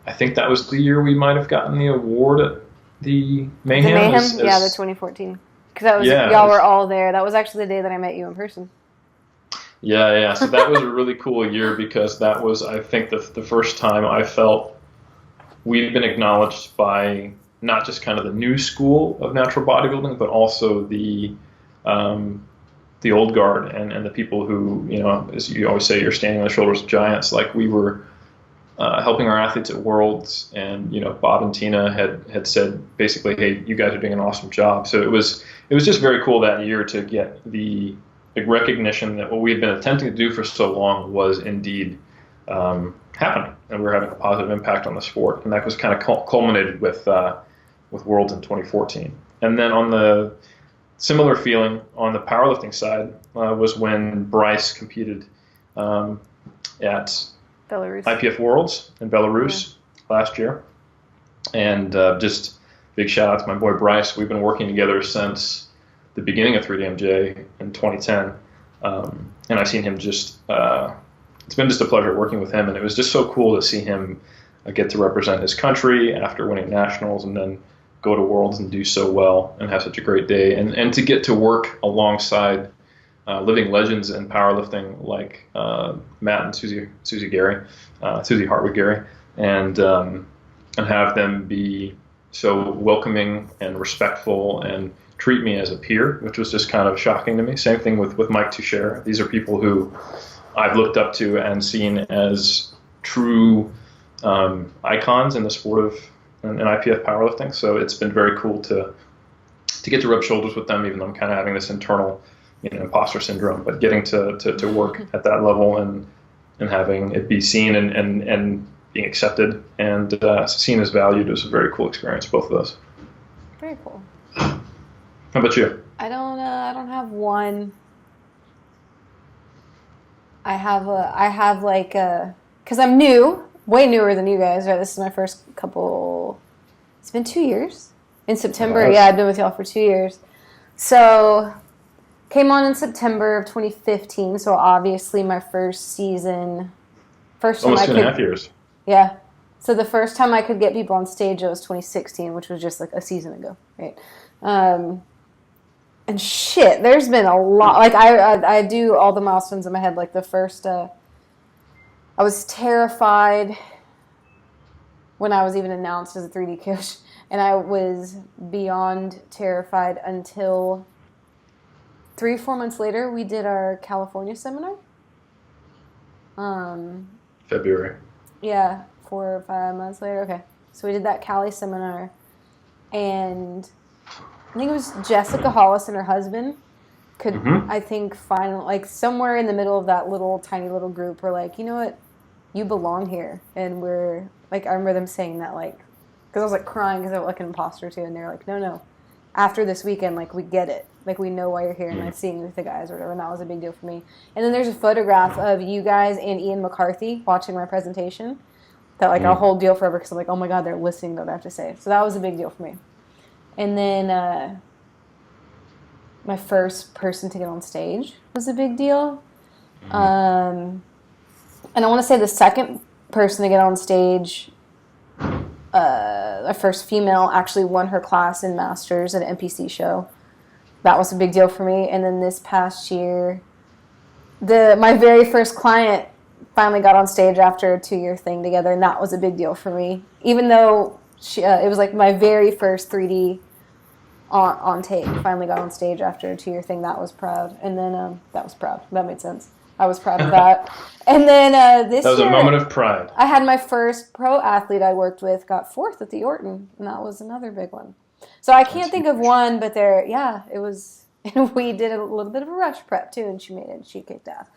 I think that was the year we might have gotten the award at the Mayhem. The Mayhem? Yeah, the 2014. Because y'all were all there. That was actually the day that I met you in person. Yeah. So that was a really cool year, because that was, I think, the first time I felt we'd been acknowledged by not just kind of the new school of natural bodybuilding, but also the old guard and the people who, as you always say, you're standing on the shoulders of giants. Like, we were helping our athletes at Worlds, and Bob and Tina had said basically, hey, you guys are doing an awesome job. So it was just very cool that year to get the recognition that what we had been attempting to do for so long was indeed happening, and we were having a positive impact on the sport. And that was kind of culminated with Worlds in 2014. And then on the similar feeling on the powerlifting side was when Bryce competed at Belarus. IPF Worlds in Belarus last year. And just big shout out to my boy Bryce. We've been working together since the beginning of 3DMJ in 2010. And I've seen him just, it's been just a pleasure working with him. And it was just so cool to see him get to represent his country after winning nationals, and then go to Worlds and do so well and have such a great day. And to get to work alongside living legends in powerlifting like Matt and Susie Hartwig Gary, and have them be so welcoming and respectful and treat me as a peer, which was just kind of shocking to me. Same thing with Mike Toucher. These are people who I've looked up to and seen as true icons in the sport of in IPF powerlifting. So it's been very cool to get to rub shoulders with them, even though I'm kind of having this internal, imposter syndrome. But getting to work at that level and having it be seen and being accepted and seen as valued was a very cool experience. Both of those. Very cool. How about you? I don't have one. I have like because I'm new, way newer than you guys, right? This is my first couple. It's been 2 years. In September, Nice. Yeah, I've been with y'all for 2 years. So came on in September of 2015. So obviously my first season, first time Almost 2.5 years. Yeah. So the first time I could get people on stage, it was 2016, which was just like a season ago, right? And shit, there's been a lot. Like I do all the milestones in my head. Like the first, I was terrified when I was even announced as a 3D coach, and I was beyond terrified until 3 or 4 months later. We did our California seminar. February. Yeah, 4 or 5 months later. Okay, so we did that Cali seminar, and I think it was Jessica Hollis and her husband could, I think, finally, like somewhere in the middle of that little tiny little group, were like, you know what, you belong here. And we're like, I remember them saying that, like, because I was like crying because I felt like an imposter too. And they're like, no, after this weekend, like, we get it. Like, we know why you're here and like seeing with the guys or whatever. And that was a big deal for me. And then there's a photograph of you guys and Ian McCarthy watching my presentation that, like, I'll hold deal forever because I'm like, oh my God, they're listening to what I have to say. So that was a big deal for me. And then my first person to get on stage was a big deal. And I want to say the second person to get on stage, the first female, actually won her class in Masters at an NPC show. That was a big deal for me. And then this past year, my very first client finally got on stage after a 2-year thing together, and that was a big deal for me. Even though it was like my very first 3D on tape, finally got on stage after a 2-year thing. That was proud. And then that was proud. That made sense. I was proud of that. And then this year, that was a moment of pride. I had my first pro athlete I worked with got 4th at the Orton, and that was another big one. So I can't think of one, but it was. And we did a little bit of a rush prep too, and she made it. And she kicked ass.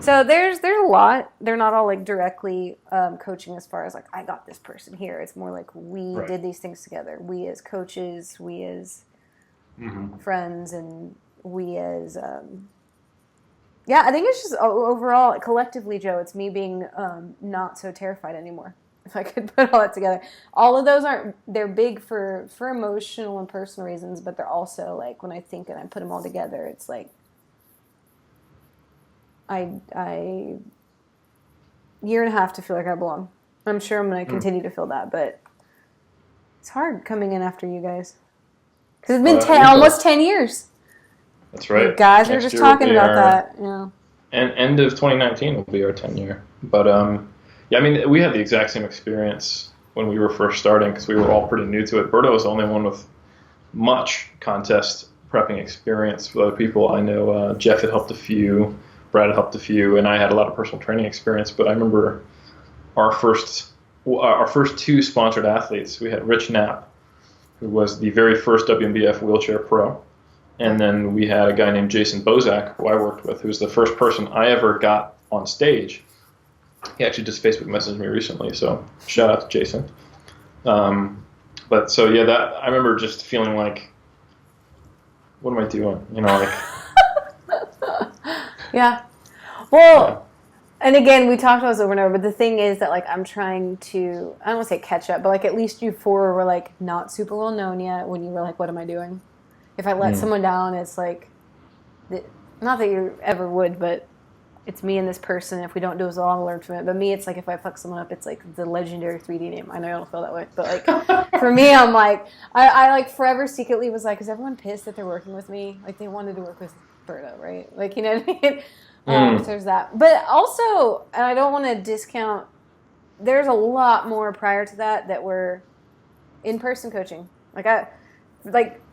So there's a lot. They're not all like directly coaching as far as like I got this person here. It's more like we did these things together. We as coaches, we as friends, and we as I think it's just overall collectively, Joe. It's me being not so terrified anymore. If I could put all that together, all of those they're big for emotional and personal reasons, but they're also like when I think and I put them all together, it's like I year and a half to feel like I belong. I'm sure I'm going to continue to feel that, but it's hard coming in after you guys because it's been almost 10 years. That's right. You guys are just talking about that. Yeah. And end of 2019 will be our 10 year. But I mean, we had the exact same experience when we were first starting because we were all pretty new to it. Berto was the only one with much contest prepping experience with other people. I know Jeff had helped a few, Brad had helped a few, and I had a lot of personal training experience. But I remember our first 2 sponsored athletes. We had Rich Knapp, who was the very first WNBF wheelchair pro. And then we had a guy named Jason Bozak, who I worked with, who was the first person I ever got on stage. He actually just Facebook messaged me recently, so shout out to Jason. But so yeah, that I remember just feeling like, what am I doing? Yeah. Well, and again, we talked about this over and over, but the thing is that like I'm trying to, I don't want to say catch up, but like at least you 4 were like not super well known yet when you were like, what am I doing? If I let someone down, it's like, not that you ever would, but it's me and this person. If we don't do as well, I'll learn from it. But me, it's like if I fuck someone up, it's like the legendary 3D name. I know you don't feel that way, but like for me, I'm like, I like forever secretly was like, is everyone pissed that they're working with me? Like they wanted to work with Birdo, right? Like, you know what I mean? There's that. But also, and I don't want to discount, there's a lot more prior to that were in-person coaching.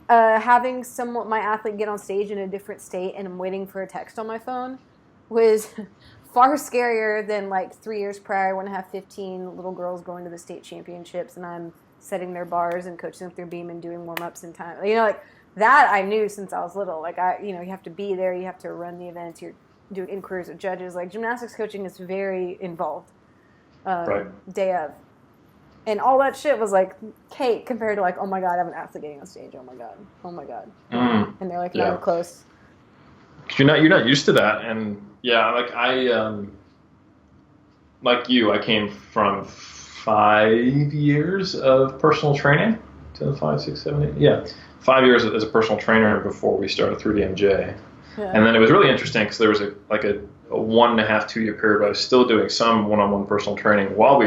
Having my athlete get on stage in a different state and I'm waiting for a text on my phone was far scarier than like 3 years prior when I have 15 little girls going to the state championships and I'm setting their bars and coaching up their beam and doing warm-ups in time. You know, like that I knew since I was little. Like you have to be there, you have to run the events, you're doing inquiries with judges. Like gymnastics coaching is very involved. Day of. And all that shit was like cake compared to like, oh my God, I have an athlete getting on stage. Oh my God. And they're like, no, close. You're not used to that. And yeah, like like you, I came from 5 years of personal training. 5, 6, 7, 8. Yeah. 5 years as a personal trainer before we started 3DMJ. Yeah. And then it was really interesting because there was a 1.5, 2 year period where I was still doing some one-on-one personal training while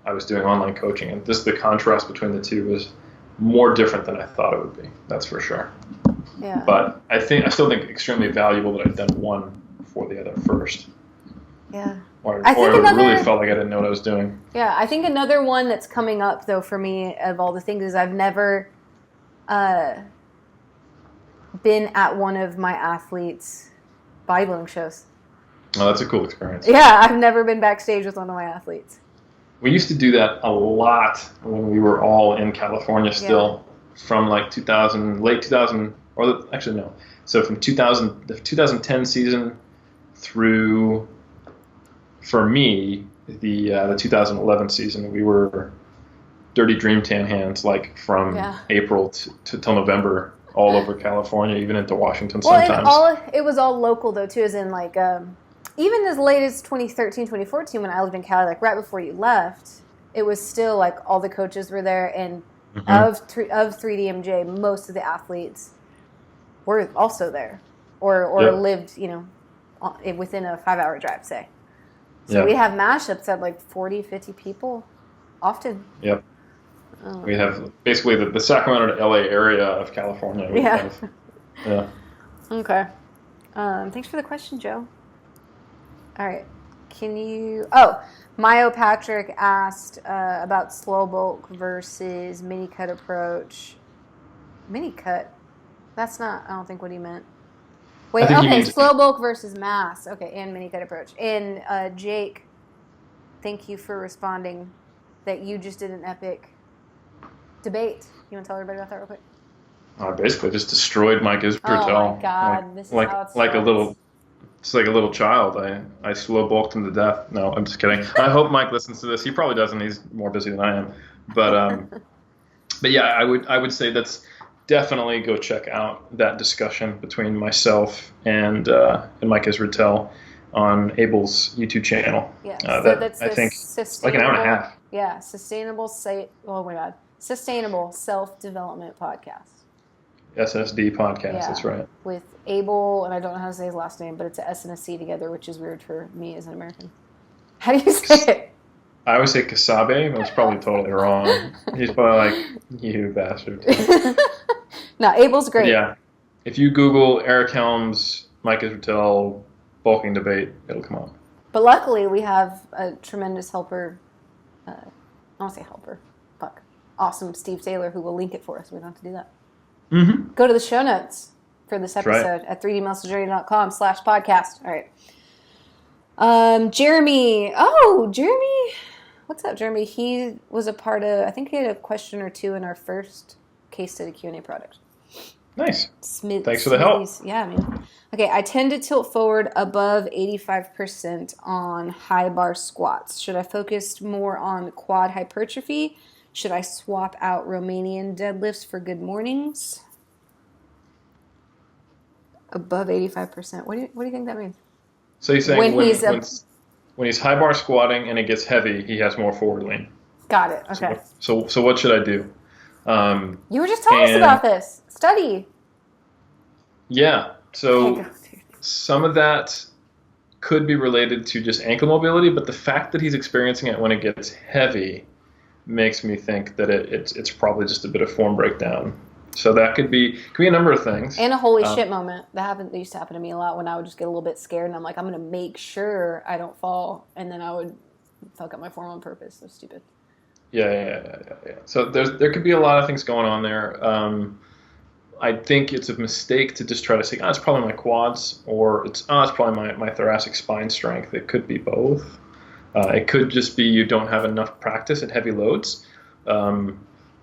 I was doing online coaching, and the contrast between the two was more different than I thought it would be. That's for sure. Yeah. But I still think extremely valuable that I'd done one before the other first. Yeah. Or I really felt like I didn't know what I was doing. Yeah, I think another one that's coming up though for me of all the things is I've never been at one of my athletes' bodybuilding shows. Oh, that's a cool experience. Yeah, I've never been backstage with one of my athletes. We used to do that a lot when we were all in California still, from like 2000, late 2000, so from 2000, the 2010 season through, for me, the 2011 season, we were dirty dream tan hands, like from April till November, all over California, even into Washington sometimes. It was all local though too, as in like, even as late as 2013, 2014, when I lived in Cali, like right before you left, it was still like all the coaches were there, and of 3DMJ, most of the athletes were also there, or lived, within a 5-hour drive, say. So we have mashups at like 40, 50 people, often. Yep. We have basically the Sacramento to LA area of California. Yeah. Okay. Thanks for the question, Joe. All right. Mayo Patrick asked about slow bulk versus mini cut approach. Mini cut? That's not, I don't think what he meant. Wait, okay, slow bulk versus mass. Okay, and mini cut approach. And Jake, thank you for responding that you just did an epic debate. You want to tell everybody about that real quick? I basically just destroyed Mike Israel. Oh my God, this is how it starts. It's like a little child. I slow bulked him to death. No, I'm just kidding. I hope Mike listens to this. He probably doesn't. He's more busy than I am. But yeah, I would say that's definitely go check out that discussion between myself and Mike Israel on Abel's YouTube channel. Yeah, so that's I think like an hour and a half. Yeah, Sustainable Self-Development Podcast. SSD podcast, that's right. With Abel, and I don't know how to say his last name, but it's an S and a C together, which is weird for me as an American. How do you say it? I always say Kasabe, but it's probably totally wrong. He's probably like, you bastard. No, Abel's great. But yeah. If you Google Eric Helms, Mike Israel, bulking debate, it'll come up. But luckily, we have a tremendous helper. I don't say helper. Fuck. Awesome Steve Taylor, who will link it for us. We don't have to do that. Mm-hmm. Go to the show notes for this episode at 3dmusclejourney.com/podcast. All right. Jeremy. Oh, Jeremy. What's up, Jeremy? He was a part of, I think he had a question or two in our first case study Q&A product. Nice. Thanks for the help. Yeah, man. Okay, I tend to tilt forward above 85% on high bar squats. Should I focus more on quad hypertrophy? Should I swap out Romanian deadlifts for good mornings? Above 85%. What do you think that means? So you're saying when he's high bar squatting and it gets heavy, he has more forward lean. Got it. Okay. So what should I do? You were just telling us about this. Study. Yeah. So some of that could be related to just ankle mobility, but the fact that he's experiencing it when it gets heavy makes me think that it's probably just a bit of form breakdown. So that could be a number of things. And a holy shit moment. That used to happen to me a lot when I would just get a little bit scared and I'm like, I'm going to make sure I don't fall. And then I would fuck up my form on purpose. So stupid. Yeah. So there could be a lot of things going on there. I think it's a mistake to just try to say, it's probably my quads, or it's probably my thoracic spine strength. It could be both. It could just be you don't have enough practice at heavy loads.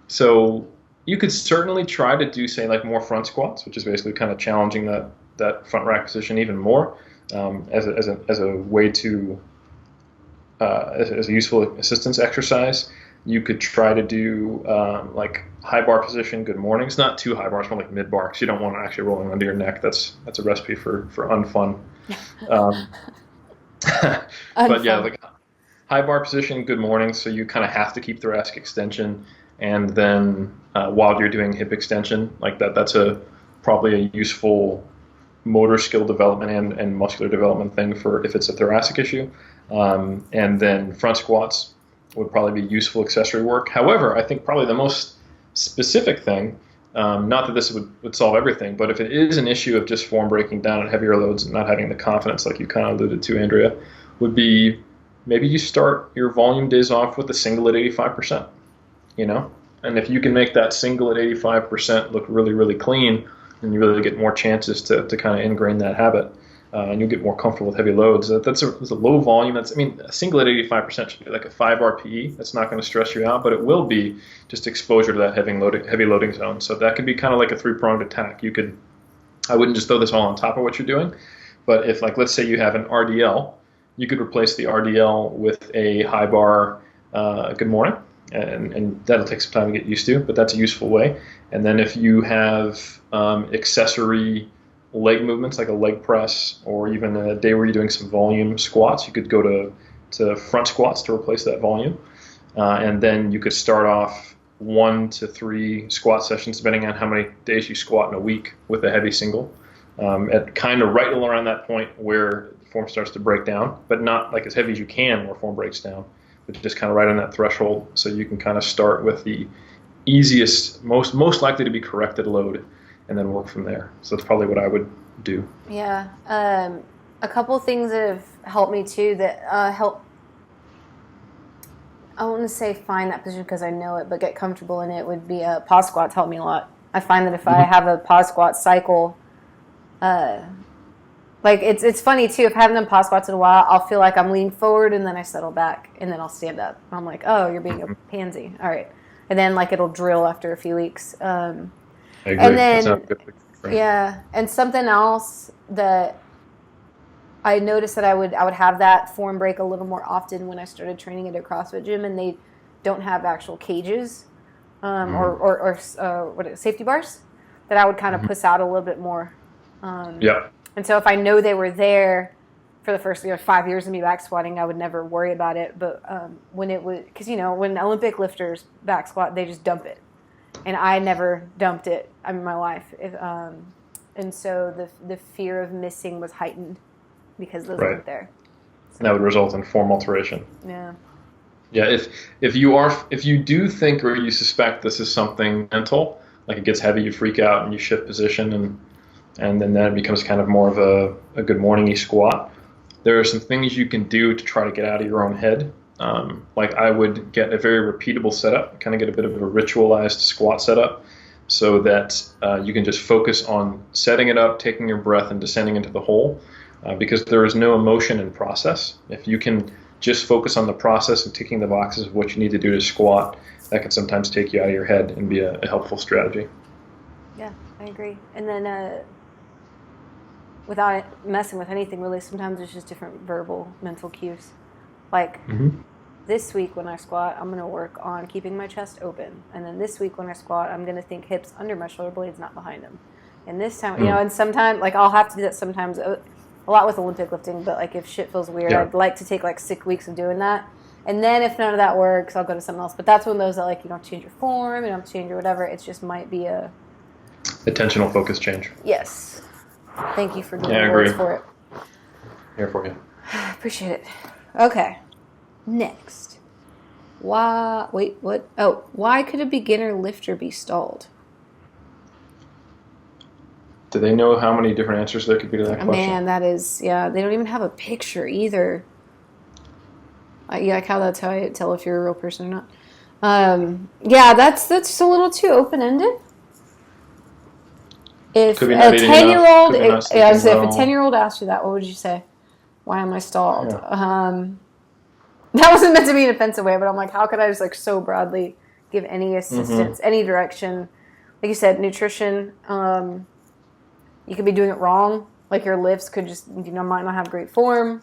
So you could certainly try to do, say, like more front squats, which is basically kind of challenging that front rack position even more as a way to as a useful assistance exercise. You could try to do like high bar position, good mornings. Not too high bars, more like mid bar, because you don't want to actually rolling under your neck. That's a recipe for unfun. But yeah, like high bar position, good mornings. So you kind of have to keep thoracic extension, and then while you're doing hip extension, like that's probably a useful motor skill development and muscular development thing for if it's a thoracic issue. And then front squats would probably be useful accessory work. However, I think probably the most specific thing, not that this would solve everything, but if it is an issue of just form breaking down at heavier loads and not having the confidence, like you kind of alluded to, Andrea, would be maybe you start your volume days off with a single at 85%, And if you can make that single at 85% look really, really clean, then you really get more chances to kind of ingrain that habit. And you'll get more comfortable with heavy loads. That's a low volume. A single at 85% should be like a 5 RPE. That's not going to stress you out, but it will be just exposure to that heavy loading zone. So that could be kind of like a 3-pronged attack. I wouldn't just throw this all on top of what you're doing, but if, like, let's say you have an RDL, you could replace the RDL with a high bar good morning, and that'll take some time to get used to, but that's a useful way. And then if you have accessory leg movements like a leg press, or even a day where you're doing some volume squats, you could go to front squats to replace that volume. And then you could start off 1 to 3 squat sessions, depending on how many days you squat in a week, with a heavy single, at kind of right around that point where the form starts to break down, but not like as heavy as you can where form breaks down, but just kind of right on that threshold, so you can kind of start with the easiest, most likely to be corrected load, and then work from there. So that's probably what I would do. Yeah. A couple things that have helped me too that help, I want to say find that position because I know it, but get comfortable in it, would be pause squats help me a lot. I find that if I have a pause squat cycle, like it's funny too, if I haven't done pause squats in a while, I'll feel like I'm leaning forward and then I settle back and then I'll stand up. I'm like, oh, you're being a pansy. All right. And then like it'll drill after a few weeks. I agree. And then, that good. yeah, and something else that I noticed that I would have that form break a little more often when I started training at a CrossFit gym, and they don't have actual cages or safety bars, that I would kind of puss out a little bit more. Yeah. And so if I know they were there for the first 5 years of me back squatting, I would never worry about it. But when it was, because when Olympic lifters back squat, they just dump it. And I never dumped it in my life. And so the fear of missing was heightened because those weren't there. So. And that would result in form alteration. Yeah. Yeah, if you do think or you suspect this is something mental, like it gets heavy, you freak out and you shift position, and then it becomes kind of more of a good morning-y squat. There are some things you can do to try to get out of your own head. Like I would get a very repeatable setup, kind of get a bit of a ritualized squat setup, so that you can just focus on setting it up, taking your breath, and descending into the hole, because there is no emotion in process. If you can just focus on the process and ticking the boxes of what you need to do to squat, that can sometimes take you out of your head and be a helpful strategy. Yeah, I agree. And then without messing with anything really, sometimes it's just different verbal mental cues. Like this week when I squat, I'm going to work on keeping my chest open. And then this week when I squat, I'm going to think hips under my shoulder blades, not behind them. And this time, and sometimes, like I'll have to do that sometimes, a lot with Olympic lifting, but like if shit feels weird, I'd like to take like 6 weeks of doing that. And then if none of that works, I'll go to something else. But that's one of those that like you don't change your form, you don't change your whatever. It just might be a attentional focus change. Yes. Thank you for doing the words for it. Here for you. Appreciate it. Okay. Next. Why could a beginner lifter be stalled? Do they know how many different answers there could be to that question? Man, that is, yeah. They don't even have a picture either. Yeah, like how that's how I tell if you're a real person or not. Yeah, that's just a little too open-ended. If a 10-year-old, if a 10-year-old asked you that, what would you say? Why am I stalled? Yeah. That wasn't meant to be an offensive way, but I'm like, how could I just like so broadly give any assistance, any direction? Like you said, nutrition. You could be doing it wrong. Like your lifts could just, might not have great form.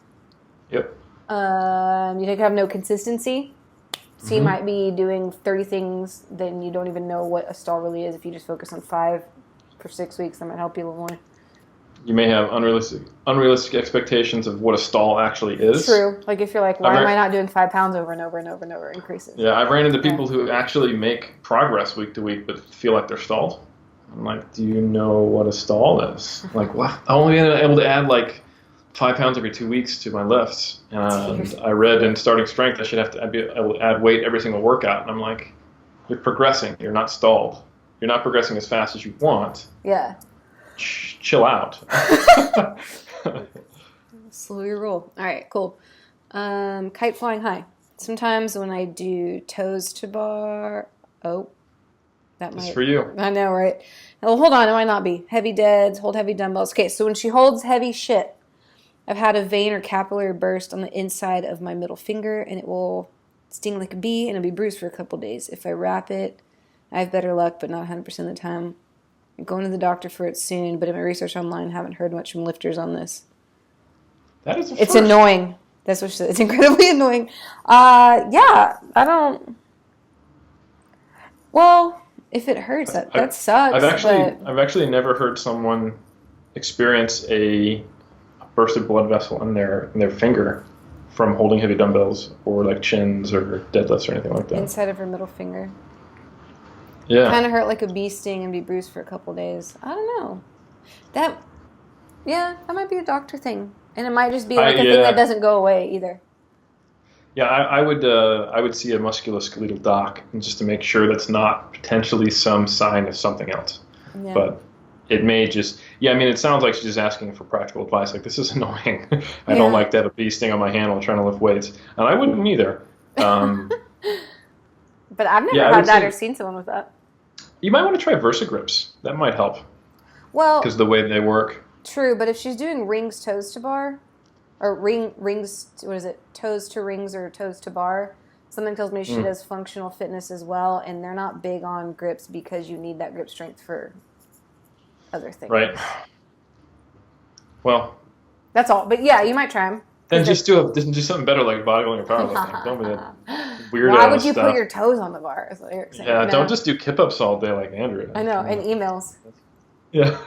Yep. You could have no consistency. So you might be doing 30 things, then you don't even know what a stall really is. If you just focus on 5 for 6 weeks, that might help you a little more. You may have unrealistic expectations of what a stall actually is. True. Like if you're like, why am I not doing 5 pounds over and over and over and over increases? Yeah, I've ran into people who actually make progress week to week but feel like they're stalled. I'm like, do you know what a stall is? Like, wow, I've only been able to add like 5 pounds every 2 weeks to my lifts. And I read in Starting Strength I should have to be able to add weight every single workout. And I'm like, you're progressing. You're not stalled. You're not progressing as fast as you want. Yeah. Chill out. Slow your roll. All right, cool. Kite flying high. Sometimes when I do toes to bar, that might. It's for you. I know, right? Well, hold on, it might not be. Heavy deads, hold heavy dumbbells. Okay, so when she holds heavy shit, I've had a vein or capillary burst on the inside of my middle finger, and it will sting like a bee, and it'll be bruised for a couple days. If I wrap it, I have better luck, but not 100% of the time. I'm going to the doctor for it soon, but in my research online, I haven't heard much from lifters on this. That is It's annoying. That's what she said. It's incredibly annoying. Yeah, I don't... Well, if it hurts, that sucks. I've actually never heard someone experience a bursted blood vessel in their finger from holding heavy dumbbells or like chins or deadlifts or anything like that. Inside of her middle finger. Yeah. Kind of hurt like a bee sting and be bruised for a couple days. I don't know. That might be a doctor thing. And it might just be like a thing that doesn't go away either. Yeah, I would see a musculoskeletal doc just to make sure that's not potentially some sign of something else. Yeah. But it may just, it sounds like she's just asking for practical advice. Like, this is annoying. I don't like to have a bee sting on my hand while trying to lift weights. And I wouldn't either. But I've never had that or seen someone with that. You might want to try VersaGrips. That might help. Well, because the way they work. True, but if she's doing rings toes to bar, or rings, what is it? Toes to rings or toes to bar. Something tells me she does functional fitness as well, and they're not big on grips because you need that grip strength for other things. Right. Well. That's all. But yeah, you might try them. Then just do something better like bodybuilding or powerlifting. Don't be that weirdo. Why would you put your toes on the bar? Is what Eric's saying. Yeah, don't just do kip-ups all day like Andrea. I know, and emails. Yeah.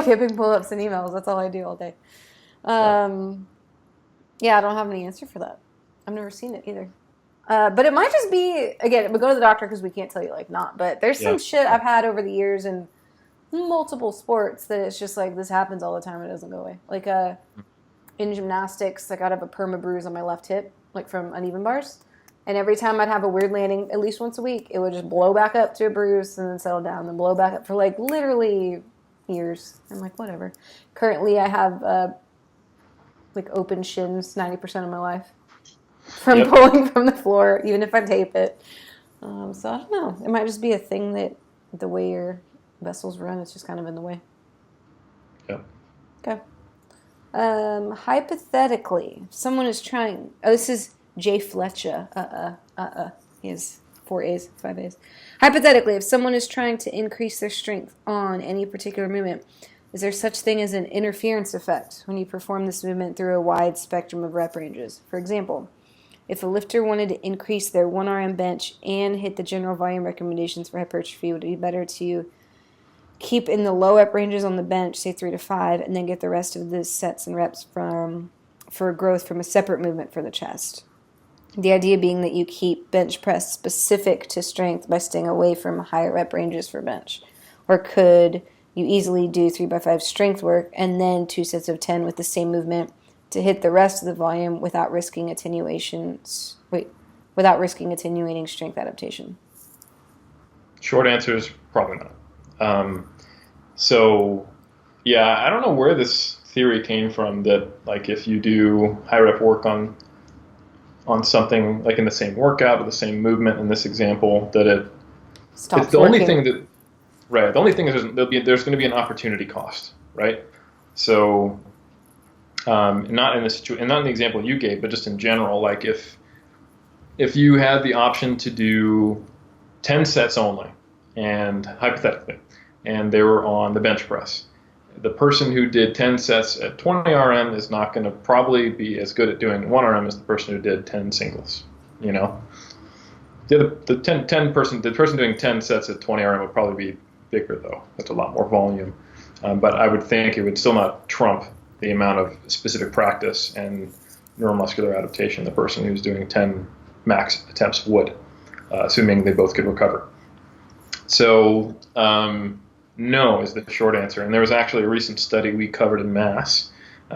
Kipping pull-ups and emails. That's all I do all day. Yeah, I don't have any answer for that. I've never seen it either. But it might just be, again, but go to the doctor because we can't tell you like not. But there's some shit I've had over the years in multiple sports that it's just like this happens all the time. It doesn't go away. Like in gymnastics, like I'd have a perma bruise on my left hip, like from uneven bars. And every time I'd have a weird landing, at least once a week, it would just blow back up to a bruise and then settle down, then blow back up for like literally years. I'm like, whatever. Currently, I have like open shins 90% of my life from pulling from the floor, even if I tape it. So I don't know. It might just be a thing that the way your vessels run, it's just kind of in the way. Yeah. Okay. Hypothetically, if someone is trying... Oh, this is Jay Fletcher. He has 4 A's, 5 A's. Hypothetically, if someone is trying to increase their strength on any particular movement, is there such thing as an interference effect when you perform this movement through a wide spectrum of rep ranges? For example, if a lifter wanted to increase their 1RM bench and hit the general volume recommendations for hypertrophy, would it be better to keep in the low rep ranges on the bench, say 3 to 5, and then get the rest of the sets and reps for growth from a separate movement for the chest? The idea being that you keep bench press specific to strength by staying away from higher rep ranges for bench. Or could you easily do 3x5 strength work and then 2 sets of 10 with the same movement to hit the rest of the volume without risking attenuating strength adaptation? Short answer is probably not. So Yeah, I don't know where this theory came from that like if you do high rep work on something like in the same workout or the same movement in this example that it's Stops the only working. thing that right. The only thing is there's going to be an opportunity cost, right? So not in the situation, not in the example you gave, but just in general, like if you had the option to do 10 sets only, and hypothetically, and they were on the bench press, the person who did 10 sets at 20 RM is not going to probably be as good at doing 1 RM as the person who did 10 singles. You know, the person doing 10 sets at 20 RM would probably be bigger though. That's a lot more volume, but I would think it would still not trump the amount of specific practice and neuromuscular adaptation the person who's doing 10 max attempts would, assuming they both could recover. So no is the short answer. And there was actually a recent study we covered in Mass.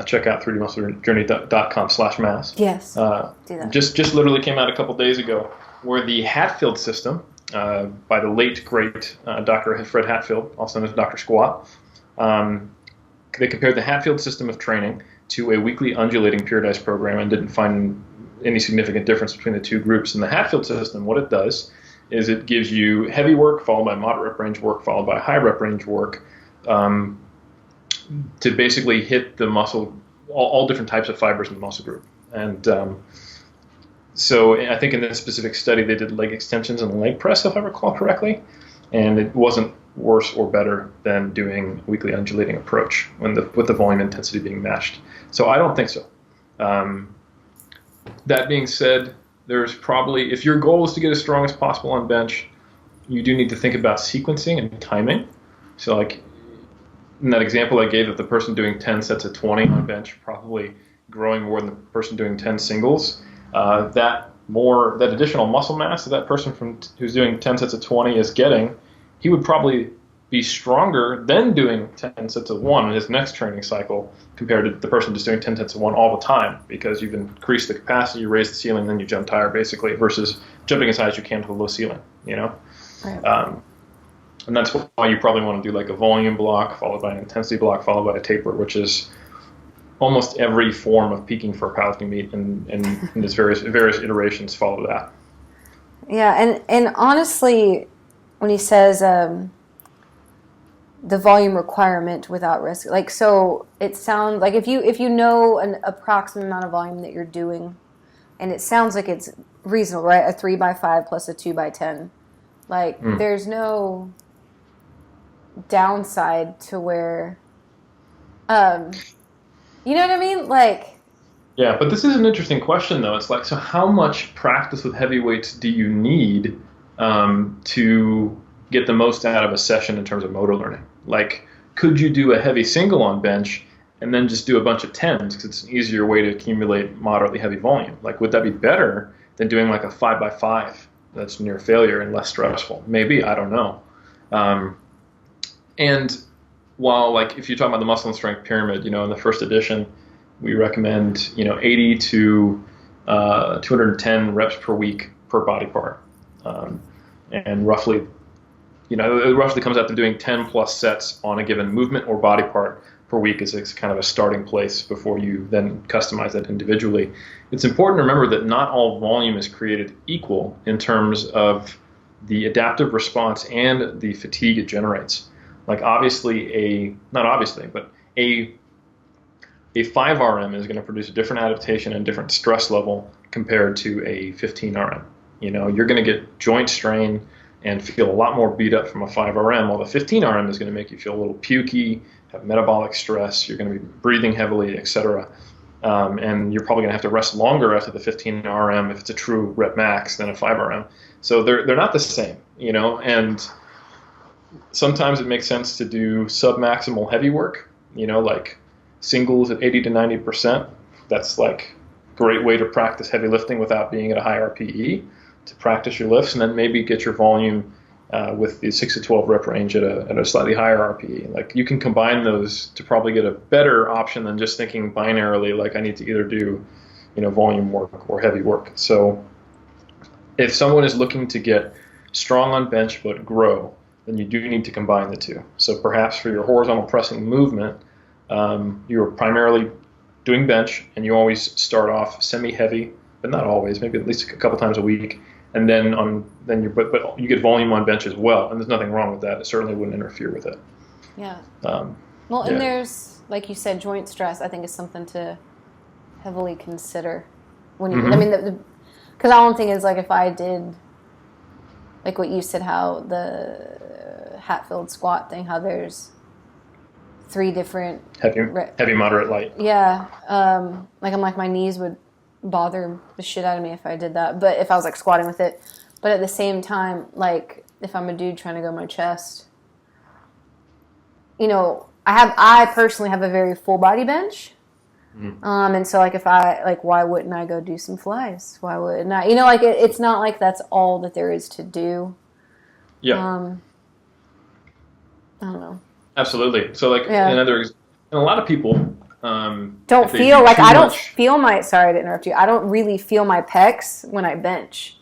Check out 3dmusclejourney.com/mass. Yes. Do that. Just literally came out a couple days ago, where the Hatfield system by the late great Dr. Fred Hatfield, also known as Dr. Squat. They compared the Hatfield system of training to a weekly undulating periodized program and didn't find any significant difference between the two groups. In the Hatfield system, what it does is it gives you heavy work followed by moderate rep range work followed by high rep range work to basically hit the muscle, all different types of fibers in the muscle group. And so I think in this specific study they did leg extensions and leg press, if I recall correctly, and it wasn't worse or better than doing a weekly undulating approach with the volume intensity being matched. So I don't think so. That being said, there's probably, if your goal is to get as strong as possible on bench, you do need to think about sequencing and timing. So like in that example I gave of the person doing 10 sets of 20 on bench, probably growing more than the person doing 10 singles, that additional muscle mass that that person who's doing 10 sets of 20 is getting, he would probably be stronger than doing 10 sets of 1 in his next training cycle compared to the person just doing 10 sets of 1 all the time, because you've increased the capacity, you raise the ceiling, then you jump higher basically, versus jumping as high as you can to the low ceiling, you know? Right. And that's why you probably want to do like a volume block followed by an intensity block followed by a taper, which is almost every form of peaking for a powerlifting meet, and its various iterations follow that. Yeah, and honestly, when he says the volume requirement without risk, like, so it sounds like if you know an approximate amount of volume that you're doing, and it sounds like it's reasonable, right? A 3x5 plus a 2x10, like there's no downside to where, you know what I mean? Like, yeah, but this is an interesting question though. It's like, so how much practice with heavy weights do you need to get the most out of a session in terms of motor learning? Like, could you do a heavy single on bench and then just do a bunch of 10s because it's an easier way to accumulate moderately heavy volume? Like, would that be better than doing like a 5x5 that's near failure and less stressful? Maybe, I don't know. And while, like, if you're talking about the muscle and strength pyramid, you know, in the first edition, we recommend, 80 to 210 reps per week per body part. And roughly, it roughly comes out to doing 10 plus sets on a given movement or body part per week is kind of a starting place before you then customize that individually. It's important to remember that not all volume is created equal in terms of the adaptive response and the fatigue it generates. Like, obviously a 5 RM is going to produce a different adaptation and different stress level compared to a 15 RM. You're going to get joint strain and feel a lot more beat up from a 5 RM, while the 15 RM is going to make you feel a little pukey, have metabolic stress, you're going to be breathing heavily, etc. And you're probably going to have to rest longer after the 15 RM if it's a true rep max than a 5 RM. So they're not the same, and sometimes it makes sense to do sub-maximal heavy work, like singles at 80 to 90%. That's like a great way to practice heavy lifting without being at a high RPE, to practice your lifts, and then maybe get your volume with the 6 to 12 rep range at a slightly higher RPE. Like, you can combine those to probably get a better option than just thinking binarily, like I need to either do, volume work or heavy work. So if someone is looking to get strong on bench but grow, then you do need to combine the two. So perhaps for your horizontal pressing movement, you're primarily doing bench, and you always start off semi-heavy, but not always, maybe at least a couple times a week, and then but you get volume on bench as well, and there's nothing wrong with that. It certainly wouldn't interfere with it. Yeah. And there's, like you said, joint stress, I think, is something to heavily consider when you. I mean, because the only thing is, like, if I did, like what you said, how the Hatfield squat thing, how there's 3 different heavy, moderate, light. Yeah. Like, I'm like, my knees would bother the shit out of me if I did that, but if I was like squatting with it. But at the same time, like, if I'm a dude trying to go my chest, you know, I personally have a very full body bench. And so, like, if I, like, why wouldn't I go do some flies? Why wouldn't I? You know, like, it's not like that's all that there is to do. Yeah. I don't know. Absolutely. So, like, and a lot of people don't feel like, I don't feel my, sorry to interrupt you, I don't really feel my pecs when I bench.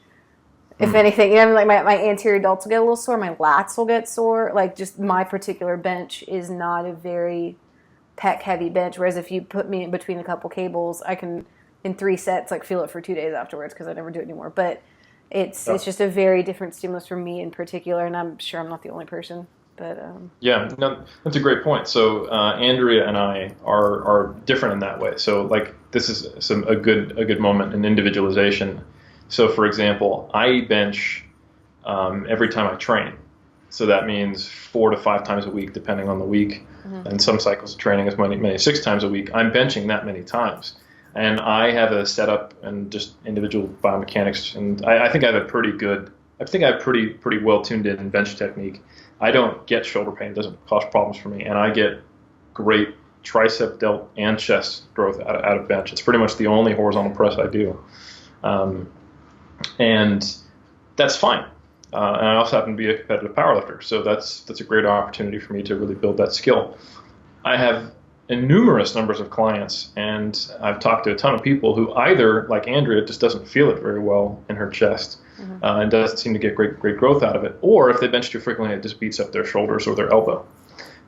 If anything, you know, like my anterior delts will get a little sore, my lats will get sore. Like, just my particular bench is not a very pec heavy bench. Whereas if you put me in between a couple cables, I can, in 3 sets, like, feel it for 2 days afterwards because I never do it anymore. But it's just a very different stimulus for me in particular, and I'm sure I'm not the only person. But yeah, no, that's a great point. So Andrea and I are different in that way. So, like, this is a good moment in individualization. So, for example, I bench every time I train. So that means 4 to 5 times a week, depending on the week. And some cycles of training as many as 6 times a week. I'm benching that many times. And I have a setup and just individual biomechanics. And I think I have pretty well tuned in bench technique. I don't get shoulder pain. It doesn't cause problems for me. And I get great tricep, delt, and chest growth out of bench. It's pretty much the only horizontal press I do. And that's fine. And I also happen to be a competitive powerlifter, so that's a great opportunity for me to really build that skill. I have numerous numbers of clients, and I've talked to a ton of people who either, like Andrea, just doesn't feel it very well in her chest and doesn't seem to get great growth out of it, or if they bench too frequently, it just beats up their shoulders or their elbow.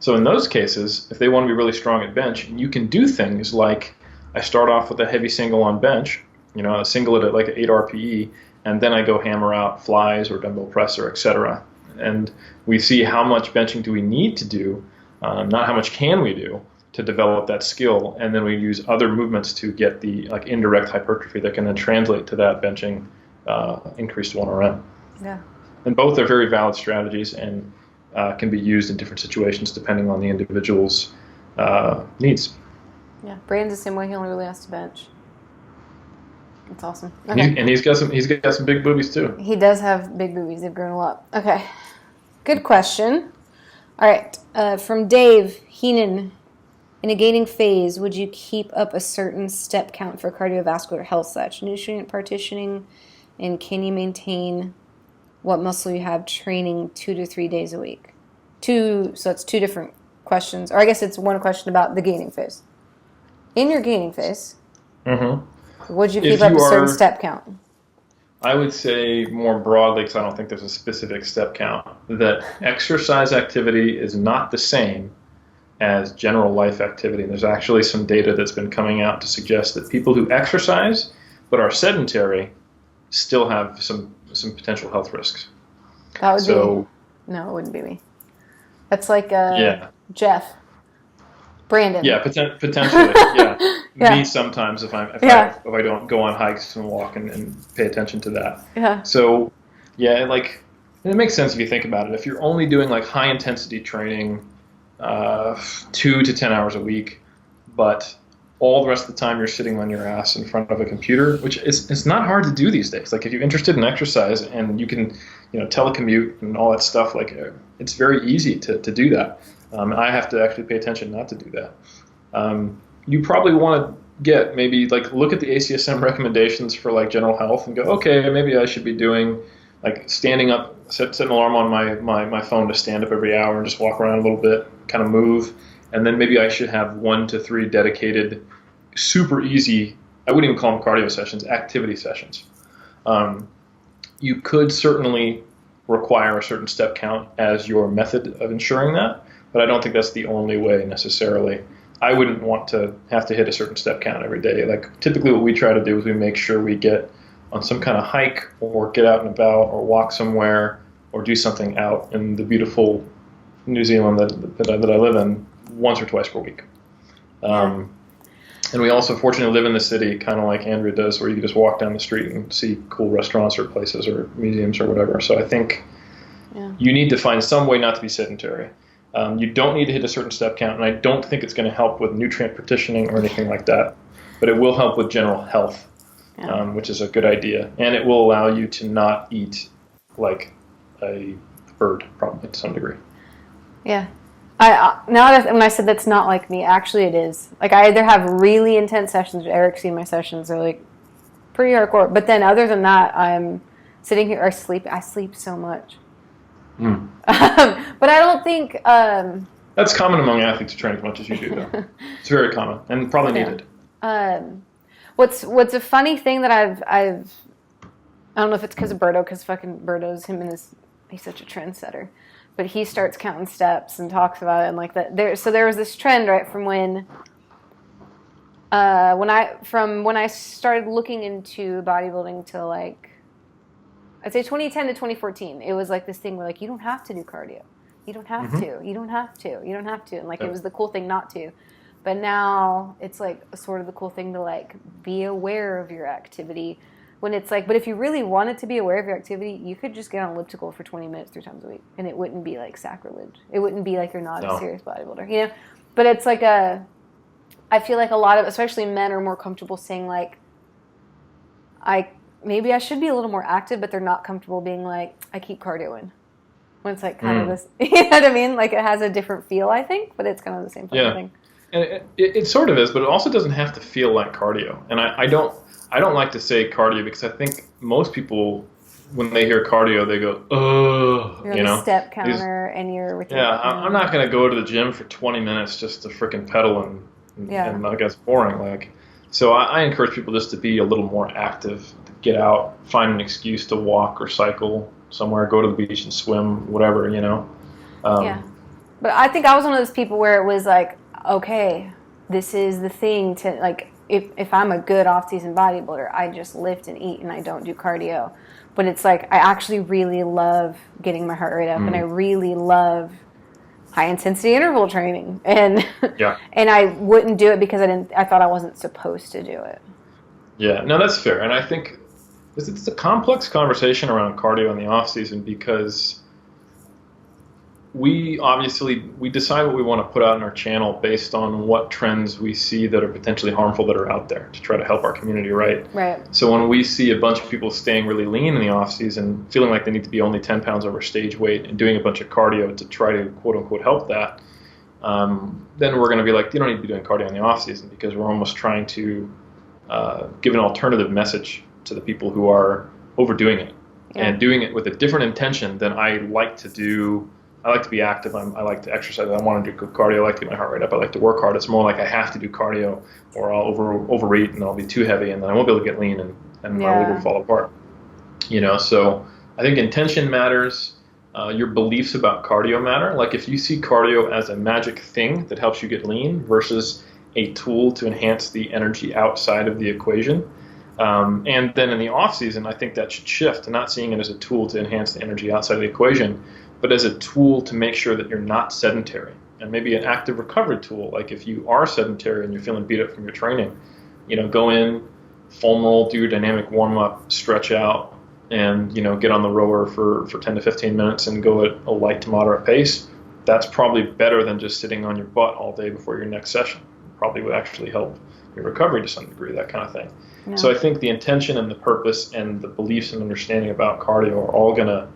So in those cases, if they want to be really strong at bench, you can do things like, I start off with a heavy single on bench, you know, a single at like an 8 RPE, and then I go hammer out flies or dumbbell presser, etc. And we see how much benching do we need to do, not how much can we do to develop that skill, and then we use other movements to get the, like, indirect hypertrophy that can then translate to that benching increased 1RM. Yeah. And both are very valid strategies and can be used in different situations depending on the individual's needs. Yeah, Brandon's the same way. He only really has to bench. That's awesome. Okay. And he's got some big boobies too. He does have big boobies. They've grown a lot. Okay. Good question. All right. From Dave Heenan. In a gaining phase, would you keep up a certain step count for cardiovascular health, such nutrient partitioning, and can you maintain what muscle you have training 2 to 3 days a week? So it's 2 different questions. Or I guess it's one question about the gaining phase. In your gaining phase, would you keep up a certain step count? I would say more broadly, because I don't think there's a specific step count, that exercise activity is not the same as general life activity. And there's actually some data that's been coming out to suggest that people who exercise but are sedentary still have some potential health risks. That would be... No, it wouldn't be me. That's like Jeff. Brandon. Yeah, potentially. Yeah. Me sometimes if I don't go on hikes and walk and pay attention to that. Yeah. So, yeah, like, it makes sense if you think about it. If you're only doing, like, high intensity training 2 to 10 hours a week, but all the rest of the time you're sitting on your ass in front of a computer, which it's not hard to do these days. Like, if you're interested in exercise and you can, you know, telecommute and all that stuff, like, it's very easy to do that. I have to actually pay attention not to do that. You probably want to get maybe, like, look at the ACSM recommendations for, like, general health and go, okay, maybe I should be doing, like, standing up, set an alarm on my phone to stand up every hour and just walk around a little bit, kind of move. And then maybe I should have 1 to 3 dedicated, super easy, I wouldn't even call them cardio sessions, activity sessions. You could certainly require a certain step count as your method of ensuring that, but I don't think that's the only way necessarily. I wouldn't want to have to hit a certain step count every day. Like typically what we try to do is we make sure we get on some kind of hike or get out and about or walk somewhere or do something out in the beautiful New Zealand that I live in once or twice per week. And we also fortunately live in the city, kind of like Andrea does, where you can just walk down the street and see cool restaurants or places or museums or whatever. So I think you need to find some way not to be sedentary. You don't need to hit a certain step count, and I don't think it's going to help with nutrient partitioning or anything like that, but it will help with general health, which is a good idea. And it will allow you to not eat like a bird, probably to some degree. Yeah. When I said that's not like me, actually it is. Like I either have really intense sessions, Eric's seen my sessions, are like pretty hardcore, but then other than that, I'm sitting here, I sleep so much. But I don't think... that's common among athletes to train as much as you do, though. It's very common and probably needed. What's a funny thing that I've I don't know if it's because of Berto, because fucking Berto's he's such a trendsetter. But he starts counting steps and talks about it and like that. So there was this trend, right, from when I started looking into bodybuilding to like, I'd say 2010 to 2014. It was like this thing where like you don't have to do cardio, you don't have to, you don't have to, and like it was the cool thing not to. But now it's like sort of the cool thing to like be aware of your activity. When it's like, but if you really wanted to be aware of your activity, you could just get on elliptical for 20 minutes 3 times a week, and it wouldn't be like sacrilege. It wouldn't be like you're not a serious bodybuilder, you know? But it's like I feel like a lot of, especially men, are more comfortable saying like, maybe I should be a little more active, but they're not comfortable being like, I keep cardio in. When it's like kind of this, you know what I mean? Like it has a different feel, I think, but it's kind of the same thing. And it sort of is, but it also doesn't have to feel like cardio. And I don't like to say cardio because I think most people, when they hear cardio, they go, ugh. You're on the step counter and you're with I'm not going to go to the gym for 20 minutes just to frickin' pedal and I guess boring. Like, so I encourage people just to be a little more active, to get out, find an excuse to walk or cycle somewhere, go to the beach and swim, whatever, you know. But I think I was one of those people where it was like, okay, this is the thing to like, if I'm a good off-season bodybuilder, I just lift and eat and I don't do cardio. But it's like I actually really love getting my heart rate up, and I really love high-intensity interval training. And and I wouldn't do it because I thought I wasn't supposed to do it. Yeah, no, that's fair. And I think it's a complex conversation around cardio in the off-season because we decide what we want to put out in our channel based on what trends we see that are potentially harmful that are out there to try to help our community, right? Right. So when we see a bunch of people staying really lean in the off season, feeling like they need to be only 10 pounds over stage weight and doing a bunch of cardio to try to quote unquote help that, then we're going to be like, you don't need to be doing cardio in the off season because we're almost trying to give an alternative message to the people who are overdoing it and doing it with a different intention than I like to do. I like to be active. I like to exercise. I want to do cardio. I like to get my heart rate up. I like to work hard. It's more like I have to do cardio or I'll overeat and I'll be too heavy and then I won't be able to get lean and my leg will fall apart. You know, so I think intention matters. Your beliefs about cardio matter. Like if you see cardio as a magic thing that helps you get lean versus a tool to enhance the energy outside of the equation. And then in the off season, I think that should shift to not seeing it as a tool to enhance the energy outside of the equation, but as a tool to make sure that you're not sedentary, and maybe an active recovery tool. Like if you are sedentary and you're feeling beat up from your training, you know, go in, foam roll, do your dynamic warm up, stretch out, and, you know, get on the rower for 10 to 15 minutes and go at a light to moderate pace. That's probably better than just sitting on your butt all day before your next session. Probably would actually help your recovery to some degree, that kind of thing. Yeah. So I think the intention and the purpose and the beliefs and understanding about cardio are all going to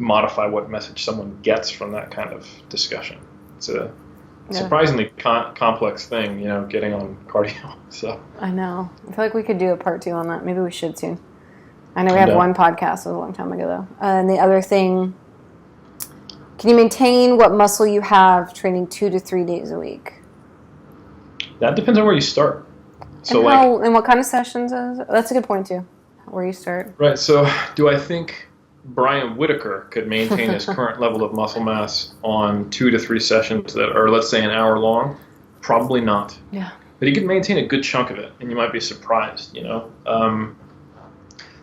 modify what message someone gets from that kind of discussion. It's a surprisingly complex thing, you know, getting on cardio. So I know. I feel like we could do a part 2 on that. Maybe we should soon. I know we have one podcast. It was a long time ago, though. And the other thing, can you maintain what muscle you have training 2 to 3 days a week? That depends on where you start. So and what kind of sessions is it? That's a good point, too, where you start. Right. So do I think Brian Whitaker could maintain his current level of muscle mass on 2 to 3 sessions that are, let's say, an hour long? Probably not. Yeah. But he could maintain a good chunk of it, and you might be surprised,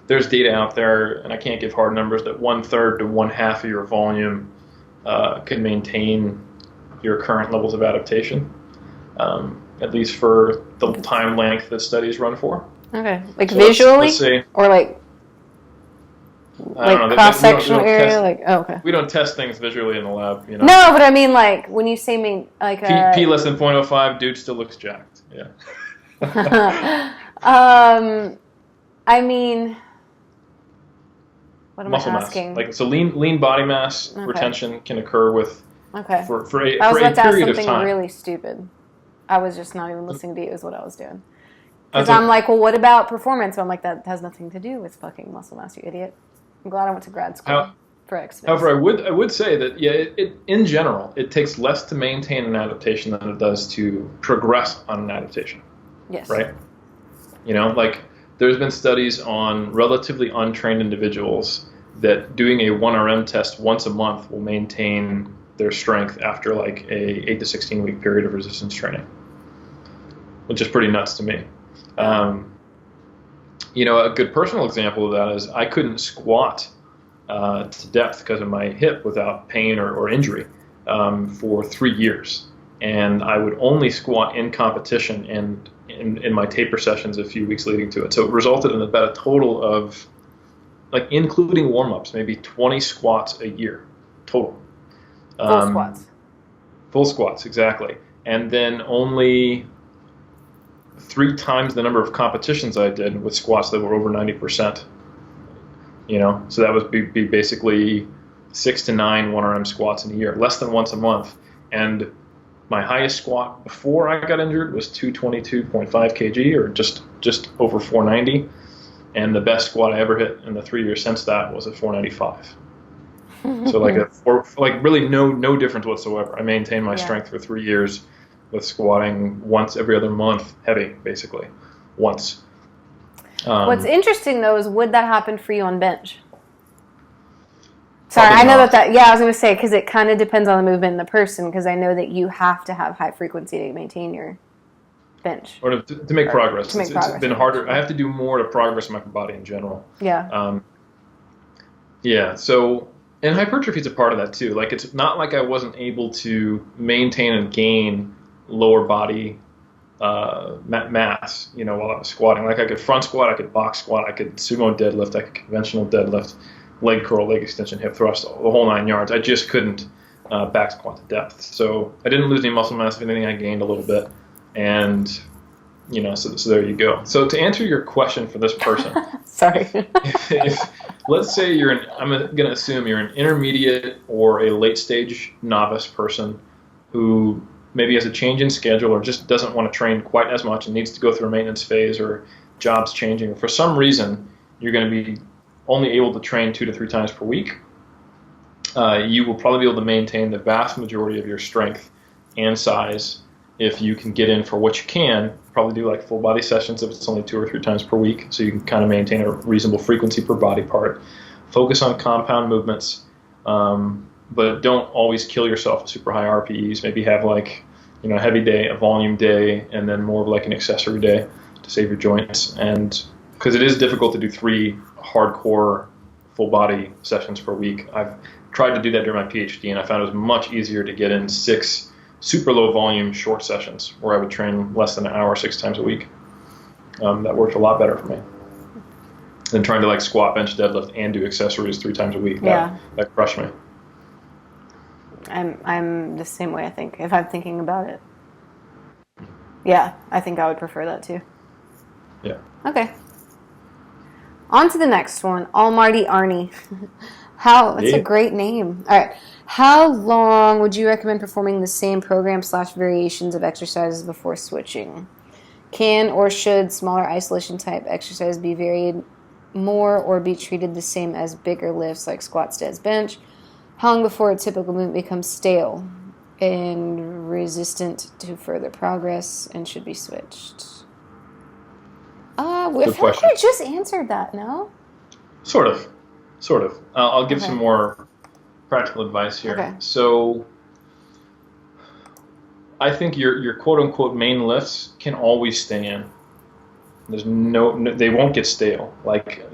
There's data out there, and I can't give hard numbers, that 1/3 to 1/2 of your volume can maintain your current levels of adaptation, at least for the time length that studies run for. Okay. Like so visually? Let's say, or like cross-sectional area? Okay. We don't test things visually in the lab, No, but I mean, like, when you say P less than 0.05, dude still looks jacked. Yeah. I mean... What am muscle I asking? Mass. So lean body mass retention can occur with for a period of time. I was about to ask something really stupid. I was just not even listening to you is what I was doing. Because I'm like, well, what about performance? So I'm like, that has nothing to do with fucking muscle mass, you idiot. I'm glad I went to grad school for exercise. However, I would say that, it in general, it takes less to maintain an adaptation than it does to progress on an adaptation. Yes. Right? There's been studies on relatively untrained individuals that doing a 1RM test once a month will maintain their strength after like a 8 to 16 week period of resistance training, which is pretty nuts to me. A good personal example of that is I couldn't squat to depth because of my hip without pain or injury for 3 years. And I would only squat in competition and in my taper sessions a few weeks leading to it. So it resulted in about a total of, like, including warm-ups, maybe 20 squats a year total. Full squats. Full squats, exactly. And then only 3 times the number of competitions I did with squats that were over 90%. So that would be basically 6 to 9 1RM squats in a year, less than once a month. And my highest squat before I got injured was 222.5 kg, or just over 490. And the best squat I ever hit in the 3 years since that was a 495. So really no difference whatsoever. I maintained my strength for 3 years with squatting once every other month, heavy, basically, once. What's interesting, though, is would that happen for you on bench? Sorry, I know that I was going to say, because it kind of depends on the movement in the person, because I know that you have to have high frequency to maintain your bench. Or to make progress. It's been harder. I have to do more to progress my body in general. Yeah. So, and hypertrophy is a part of that too. Like, it's not like I wasn't able to maintain and gain lower body mass, while I was squatting. Like, I could front squat, I could box squat, I could sumo deadlift, I could conventional deadlift, leg curl, leg extension, hip thrust, the whole 9 yards. I just couldn't back squat to depth. So I didn't lose any muscle mass. If anything, I gained a little bit. And, so there you go. So to answer your question for this person. Sorry. if let's say I'm going to assume you're an intermediate or a late stage novice person who maybe has a change in schedule or just doesn't want to train quite as much and needs to go through a maintenance phase, or job's changing. For some reason, you're going to be only able to train 2 to 3 times per week. You will probably be able to maintain the vast majority of your strength and size if you can get in for what you can. Probably do like full body sessions if it's only 2 or 3 times per week, so you can kind of maintain a reasonable frequency per body part. Focus on compound movements, but don't always kill yourself with super high RPEs. Maybe have like, a heavy day, a volume day, and then more of like an accessory day to save your joints. And because it is difficult to do 3 hardcore full body sessions per week. I've tried to do that during my PhD, and I found it was much easier to get in 6 super low volume short sessions where I would train less than an hour 6 times a week. That worked a lot better for me than trying to like squat, bench, deadlift, and do accessories 3 times a week. That crushed me. I'm the same way, I think, if I'm thinking about it. Yeah, I think I would prefer that too. Yeah. Okay. On to the next one. Almighty Arnie. That's a great name. All right. How long would you recommend performing the same program / variations of exercises before switching? Can or should smaller isolation type exercise be varied more or be treated the same as bigger lifts like squats, deads, bench? How long before a typical movement becomes stale and resistant to further progress and should be switched? I feel like I just answered that, no? Sort of. Sort of. I'll give some more practical advice here. Okay. So I think your quote unquote main lifts can always stay in. There's they won't get stale. Like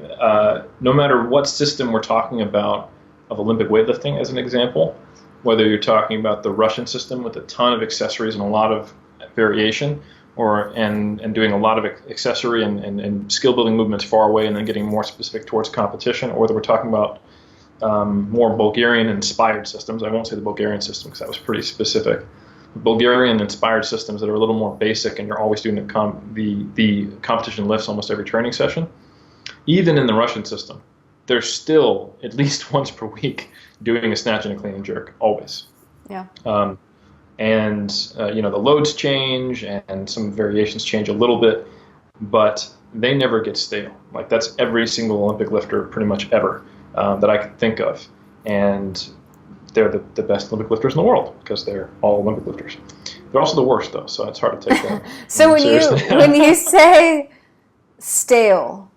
no matter what system we're talking about of Olympic weightlifting, as an example, whether you're talking about the Russian system with a ton of accessories and a lot of variation, and doing a lot of accessory and skill building movements far away, and then getting more specific towards competition, or whether we're talking about more Bulgarian inspired systems. I won't say the Bulgarian system because that was pretty specific. Bulgarian inspired systems that are a little more basic, and you're always doing the competition lifts almost every training session. Even in the Russian system, they're still at least once per week doing a snatch and a clean and jerk, always. Yeah. The loads change and some variations change a little bit, but they never get stale. Like that's every single Olympic lifter pretty much ever that I can think of. And they're the best Olympic lifters in the world because they're all Olympic lifters. They're also the worst though, so it's hard to take that. So when you say stale,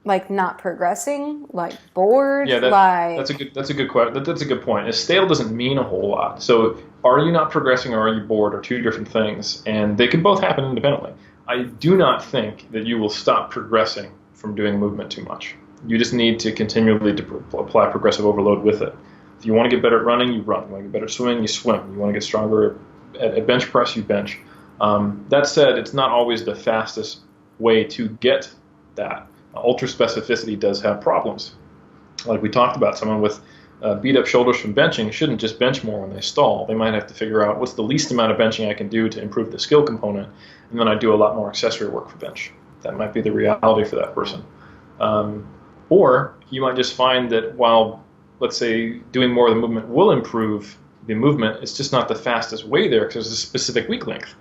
like not progressing, like bored, yeah, that's a good question. That's a good point. Stale doesn't mean a whole lot. So are you not progressing or are you bored are two different things, and they can both happen independently. I do not think that you will stop progressing from doing movement too much. You just need to continually apply progressive overload with it. If you want to get better at running, you run. You want to get better at swimming, you swim. You want to get stronger at bench press, you bench. That said, it's not always the fastest way to get that. Ultra specificity does have problems. Like we talked about, someone with beat up shoulders from benching shouldn't just bench more when they stall. They might have to figure out what's the least amount of benching I can do to improve the skill component, and then I do a lot more accessory work for bench. That might be the reality for that person. Or you might just find that while, let's say, doing more of the movement will improve the movement, it's just not the fastest way there because there's a specific weak length.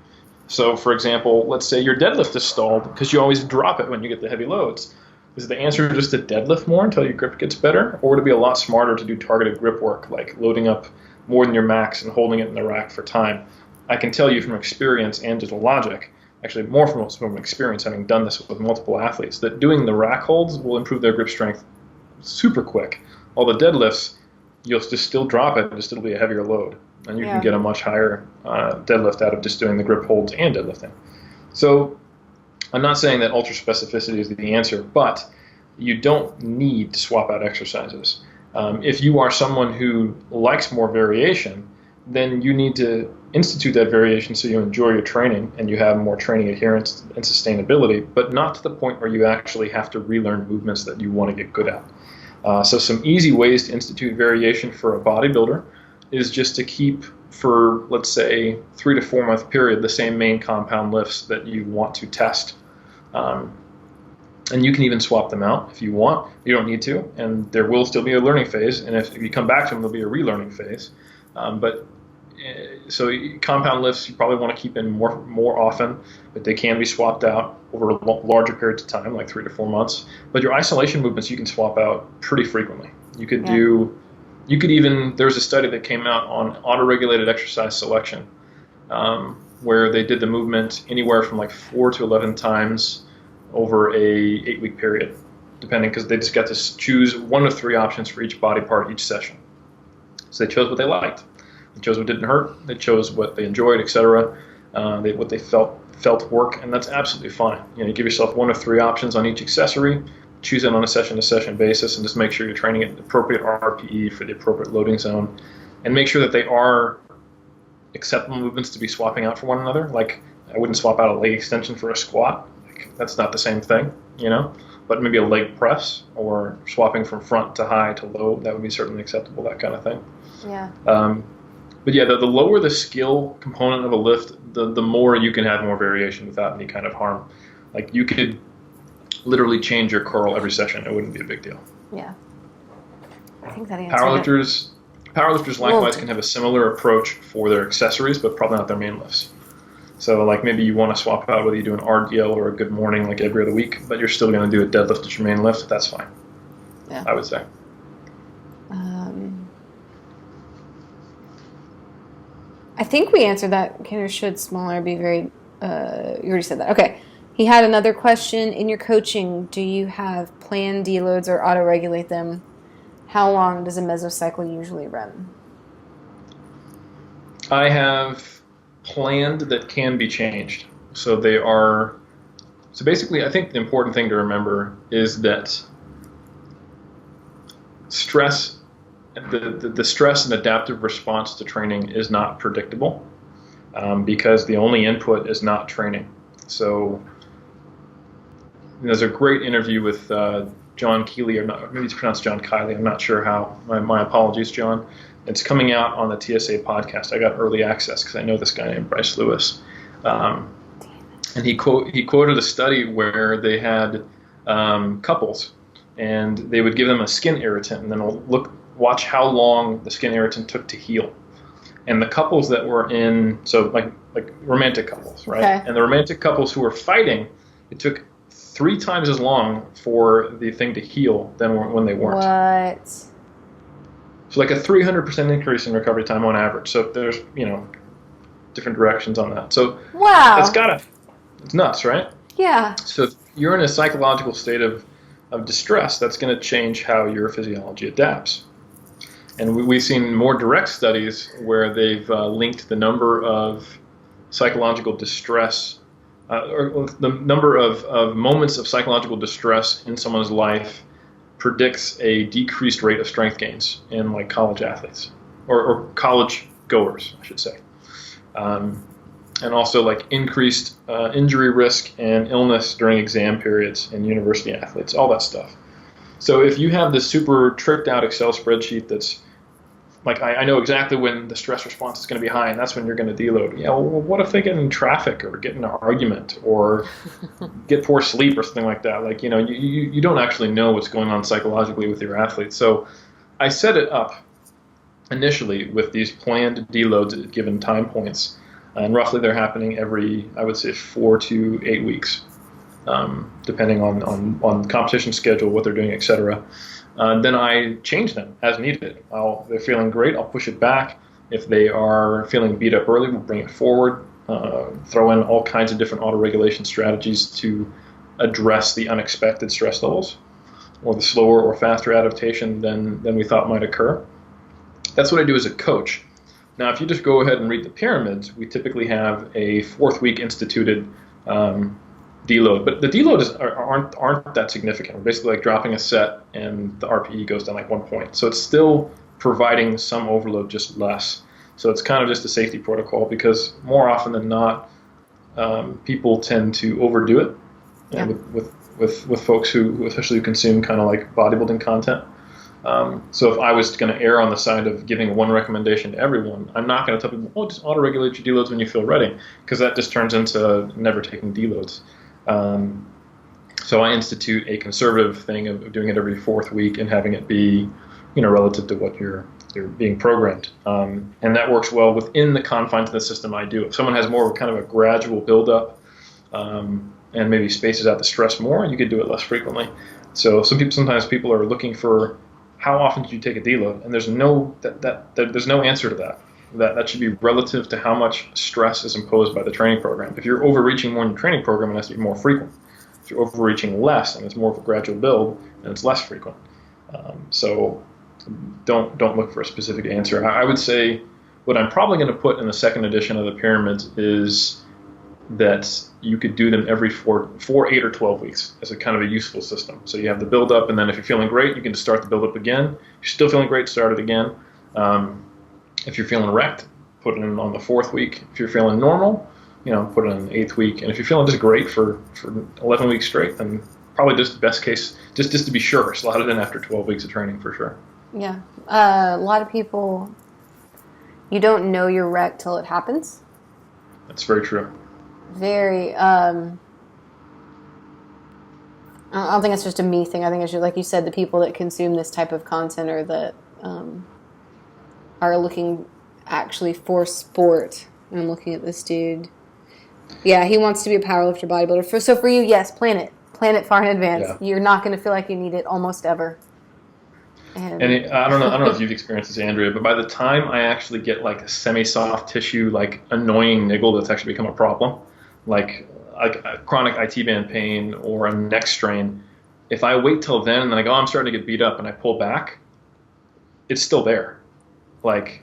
So, for example, let's say your deadlift is stalled because you always drop it when you get the heavy loads. Is the answer just to deadlift more until your grip gets better? Or would it be a lot smarter to do targeted grip work, like loading up more than your max and holding it in the rack for time? I can tell you from experience and just logic, actually more from experience, having done this with multiple athletes, that doing the rack holds will improve their grip strength super quick. All the deadlifts, you'll just still drop it, it'll be a heavier load. And you can get a much higher deadlift out of just doing the grip holds and deadlifting. So I'm not saying that ultra specificity is the answer, but you don't need to swap out exercises. If you are someone who likes more variation, then you need to institute that variation so you enjoy your training and you have more training adherence and sustainability, but not to the point where you actually have to relearn movements that you want to get good at. So some easy ways to institute variation for a bodybuilder is just to keep, for let's say 3 to 4 month period, the same main compound lifts that you want to test. And you can even swap them out if you want. You don't need to, and there will still be a learning phase, and if you come back to them, there'll be a relearning phase. So compound lifts you probably want to keep in more often, but they can be swapped out over larger periods of time, like 3 to 4 months. But your isolation movements you can swap out pretty frequently. You could there's a study that came out on autoregulated exercise selection, where they did the movement anywhere from like 4 to 11 times over a 8-week period, depending, because they just got to choose 1 of 3 options for each body part each session. So they chose what they liked. They chose what didn't hurt. They chose what they enjoyed, etc. What they felt work, and that's absolutely fine. You give yourself 1 of 3 options on each accessory. Choose it on a session-to-session basis, and just make sure you're training at the appropriate RPE for the appropriate loading zone, and make sure that they are acceptable movements to be swapping out for one another. Like, I wouldn't swap out a leg extension for a squat. That's not the same thing, but maybe a leg press or swapping from front to high to low, that would be certainly acceptable, that kind of thing. Yeah. But yeah, the lower the skill component of a lift, the more you can have more variation without any kind of harm. Like, you could literally change your curl every session. It wouldn't be a big deal. Yeah. I think that answers Powerlifters likewise can have a similar approach for their accessories, but probably not their main lifts. So like maybe you want to swap out whether you do an RDL or a good morning like every other week, but you're still going to do a deadlift as your main lift. That's fine. Yeah. I would say. I think we answered that. Can or should smaller be very... you already said that. Okay. He had another question. In your coaching, do you have planned deloads or auto-regulate them? How long does a mesocycle usually run? I have planned that can be changed. So they are. So basically, I think the important thing to remember is that stress, the stress and adaptive response to training is not predictable because the only input is not training. So there's a great interview with John Keeley, or not, maybe it's pronounced John Kiley. I'm not sure how. My apologies, John. It's coming out on the TSA podcast. I got early access because I know this guy named Bryce Lewis. And he quoted a study where they had couples, and they would give them a skin irritant, and then watch how long the skin irritant took to heal. And the couples that were in, so like romantic couples, right? Okay. And the romantic couples who were fighting, it took 3 times as long for the thing to heal than when they weren't. What? So like a 300% increase in recovery time on average. So there's, different directions on that. So wow, it's nuts, right? Yeah. So if you're in a psychological state of distress, that's going to change how your physiology adapts. And we've seen more direct studies where they've linked the number of psychological distress, or the number of moments of psychological distress in someone's life predicts a decreased rate of strength gains in like college athletes or college goers, I should say. And also like increased injury risk and illness during exam periods in university athletes, all that stuff. So if you have this super tricked out Excel spreadsheet that's like, I know exactly when the stress response is going to be high, and that's when you're going to deload. Yeah, well, what if they get in traffic or get in an argument or get poor sleep or something like that? Like, you don't actually know what's going on psychologically with your athletes. So I set it up initially with these planned deloads at given time points. And roughly they're happening every, I would say, 4 to 8 weeks, depending on competition schedule, what they're doing, etc. Then I change them as needed. If they're feeling great, I'll push it back. If they are feeling beat up early, we'll bring it forward. Throw in all kinds of different auto-regulation strategies to address the unexpected stress levels or the slower or faster adaptation than we thought might occur. That's what I do as a coach. Now, if you just go ahead and read the pyramids, we typically have a 4th week instituted deload, but the deload aren't that significant. We're basically like dropping a set, and the RPE goes down like 1 point. So it's still providing some overload, just less. So it's kind of just a safety protocol because more often than not, people tend to overdo it. Yeah. With folks who especially consume kind of like bodybuilding content. So if I was going to err on the side of giving one recommendation to everyone, I'm not going to tell people, just auto-regulate your deloads when you feel ready, because that just turns into never taking deloads. So I institute a conservative thing of doing it every 4th week and having it be, relative to what you're being programmed. And that works well within the confines of the system I do. If someone has more of kind of a gradual buildup and maybe spaces out the stress more, you could do it less frequently. So sometimes people are looking for how often do you take a deload, and there's no answer to that. That should be relative to how much stress is imposed by the training program. If you're overreaching more in your training program, it has to be more frequent. If you're overreaching less and it's more of a gradual build, then it's less frequent. So don't look for a specific answer. I would say what I'm probably going to put in the 2nd edition of the pyramids is that you could do them every 4, 8, or 12 weeks as a kind of a useful system. So you have the build up, and then if you're feeling great, you can just start the build up again. If you're still feeling great, start it again. If you're feeling wrecked, put it in on the 4th week. If you're feeling normal, put it in the 8th week. And if you're feeling just great for 11 weeks straight, then probably just best case, just to be sure, slot it in after 12 weeks of training for sure. Yeah. A lot of people, you don't know you're wrecked till it happens. That's very true. Very, I don't think it's just a me thing. I think it's just, like you said, the people that consume this type of content or that are looking actually for sport. And I'm looking at this dude. Yeah, he wants to be a powerlifter bodybuilder. So for you, yes, plan it far in advance. Yeah. You're not going to feel like you need it almost ever. And I don't know if you've experienced this, Andrea, but by the time I actually get like a semi-soft tissue, like annoying niggle that's actually become a problem, like like a chronic IT band pain or a neck strain, if I wait till then and then I go, oh, I'm starting to get beat up, and I pull back, it's still there. Like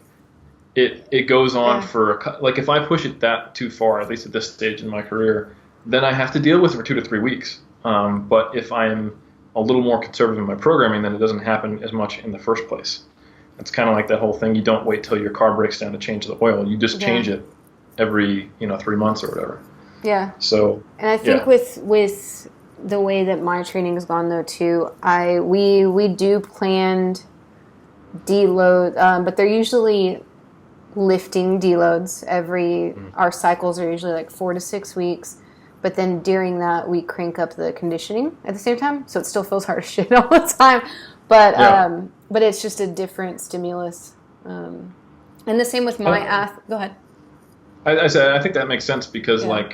it goes on for like if I push it that too far, at least at this stage in my career, then I have to deal with it for 2 to 3 weeks. But if I'm a little more conservative in my programming, then it doesn't happen as much in the first place. It's kind of like that whole thing. You don't wait till your car breaks down to change the oil. You just change it every 3 months or whatever. Yeah. So. And I think with the way that my training has gone though too, we do planned deload, but they're usually lifting deloads our cycles are usually like 4 to 6 weeks, but then during that we crank up the conditioning at the same time, so it still feels hard as shit all the time, but it's just a different stimulus, and the same with my go ahead. I think that makes sense because like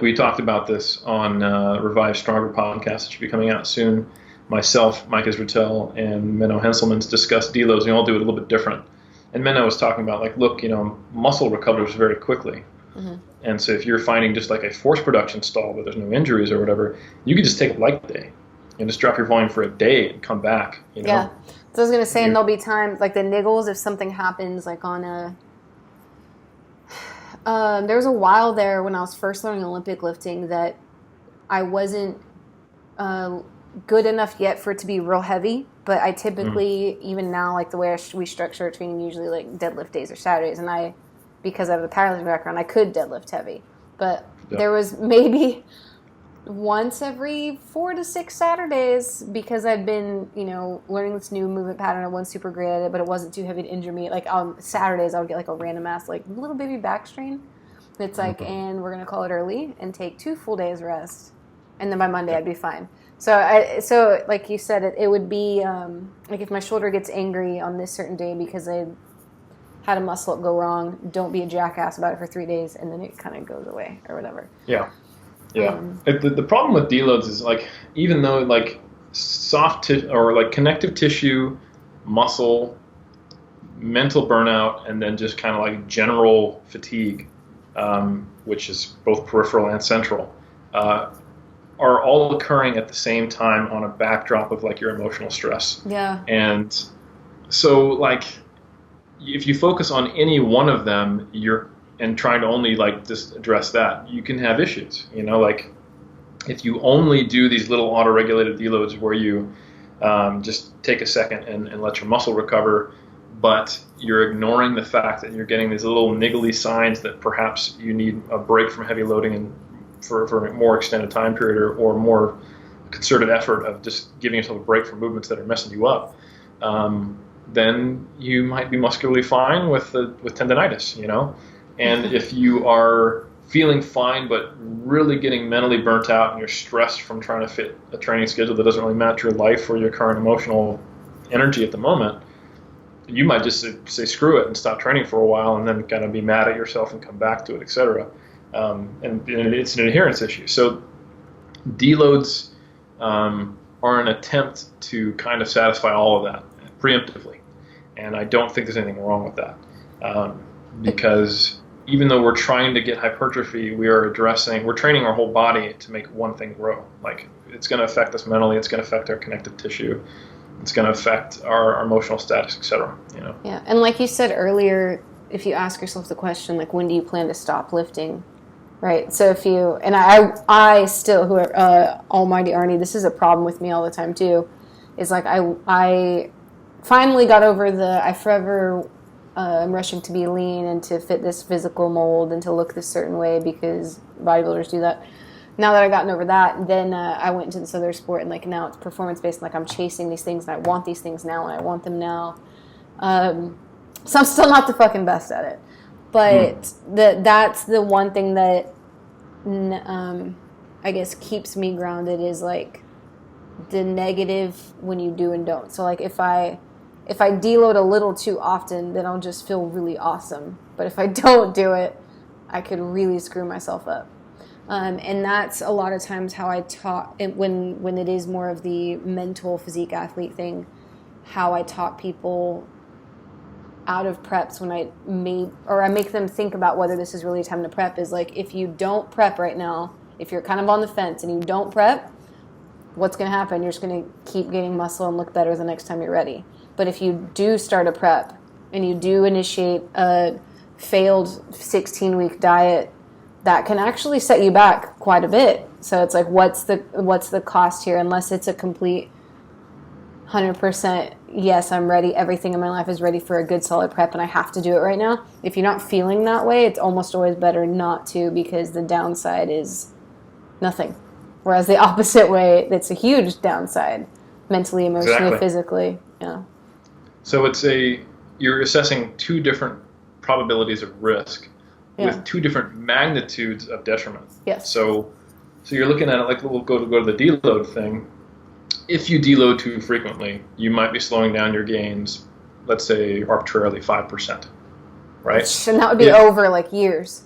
we talked about this on Revive Stronger podcast that should be coming out soon. Myself, Mike Israetel, and Menno Henselmans discussed deloads. We all do it a little bit different. And Menno was talking about, like, look, muscle recovers very quickly. Mm-hmm. And so if you're finding just like a force production stall where there's no injuries or whatever, you could just take a light day and just drop your volume for a day and come back. Yeah. So I was going to say, and there'll be times, like the niggles, if something happens, like on there was a while there when I was first learning Olympic lifting that I wasn't good enough yet for it to be real heavy, but I typically, even now, like the way we structure our training, usually like deadlift days or Saturdays, and because I have a powerlifting background, I could deadlift heavy, but there was maybe once every 4 to 6 Saturdays, because I'd been, learning this new movement pattern. I wasn't super great at it, but it wasn't too heavy to injure me. Like on Saturdays, I would get like a random ass, like little baby back strain. It's like, and we're going to call it early and take 2 full days rest. And then by Monday, I'd be fine. So like you said, it would be like if my shoulder gets angry on this certain day because I had a muscle up go wrong, don't be a jackass about it for 3 days, and then it kind of goes away or whatever. Yeah. Yeah. The problem with deloads is, like, even though like soft or like connective tissue, muscle, mental burnout, and then just kind of like general fatigue, which is both peripheral and central, are all occurring at the same time on a backdrop of like your emotional stress. Yeah. And so like if you focus on any one of them, and trying to only like just address that, you can have issues. Like if you only do these little auto-regulated deloads where you just take a second and let your muscle recover, but you're ignoring the fact that you're getting these little niggly signs that perhaps you need a break from heavy loading and for a more extended time period or more concerted effort of just giving yourself a break from movements that are messing you up, then you might be muscularly fine with tendinitis, And if you are feeling fine but really getting mentally burnt out and you're stressed from trying to fit a training schedule that doesn't really match your life or your current emotional energy at the moment, you might just say screw it and stop training for a while and then kind of be mad at yourself and come back to it, etc. And it's an adherence issue. So deloads are an attempt to kind of satisfy all of that preemptively. And I don't think there's anything wrong with that, because even though we're trying to get hypertrophy, we're training our whole body to make one thing grow. Like, it's going to affect us mentally, it's going to affect our connective tissue, it's going to affect our emotional status, etc. Yeah, and like you said earlier, if you ask yourself the question, like, when do you plan to stop lifting? Right. So if you, and I still, almighty Arnie, this is a problem with me all the time too, is like I finally got over I forever am rushing to be lean and to fit this physical mold and to look this certain way because bodybuilders do that. Now that I've gotten over that, then I went into this other sport, and like now it's performance based. Like, I'm chasing these things and I want these things now and I want them now. So I'm still not the fucking best at it. But that's the one thing that I guess keeps me grounded is like the negative when you do and don't. So like if I deload a little too often, then I'll just feel really awesome. But if I don't do it, I could really screw myself up. And that's a lot of times how I talk when it is more of the mental physique athlete thing, how I talk people out of preps when I make them think about whether this is really time to prep is like, if you don't prep right now, if you're kind of on the fence and you don't prep, what's going to happen? You're just going to keep gaining muscle and look better the next time you're ready. But if you do start a prep and you do initiate a failed 16-week diet, that can actually set you back quite a bit. So it's like, what's the cost here? Unless it's a complete 100%, yes, I'm ready. Everything in my life is ready for a good solid prep and I have to do it right now. If you're not feeling that way, it's almost always better not to, because the downside is nothing. Whereas the opposite way, it's a huge downside, mentally, emotionally, physically. Yeah. So you're assessing two different probabilities of risk with two different magnitudes of detriment. Yes. So you're looking at it like, we'll go to the deload thing. If you deload too frequently, you might be slowing down your gains, let's say arbitrarily 5%, right? And that would be over like years.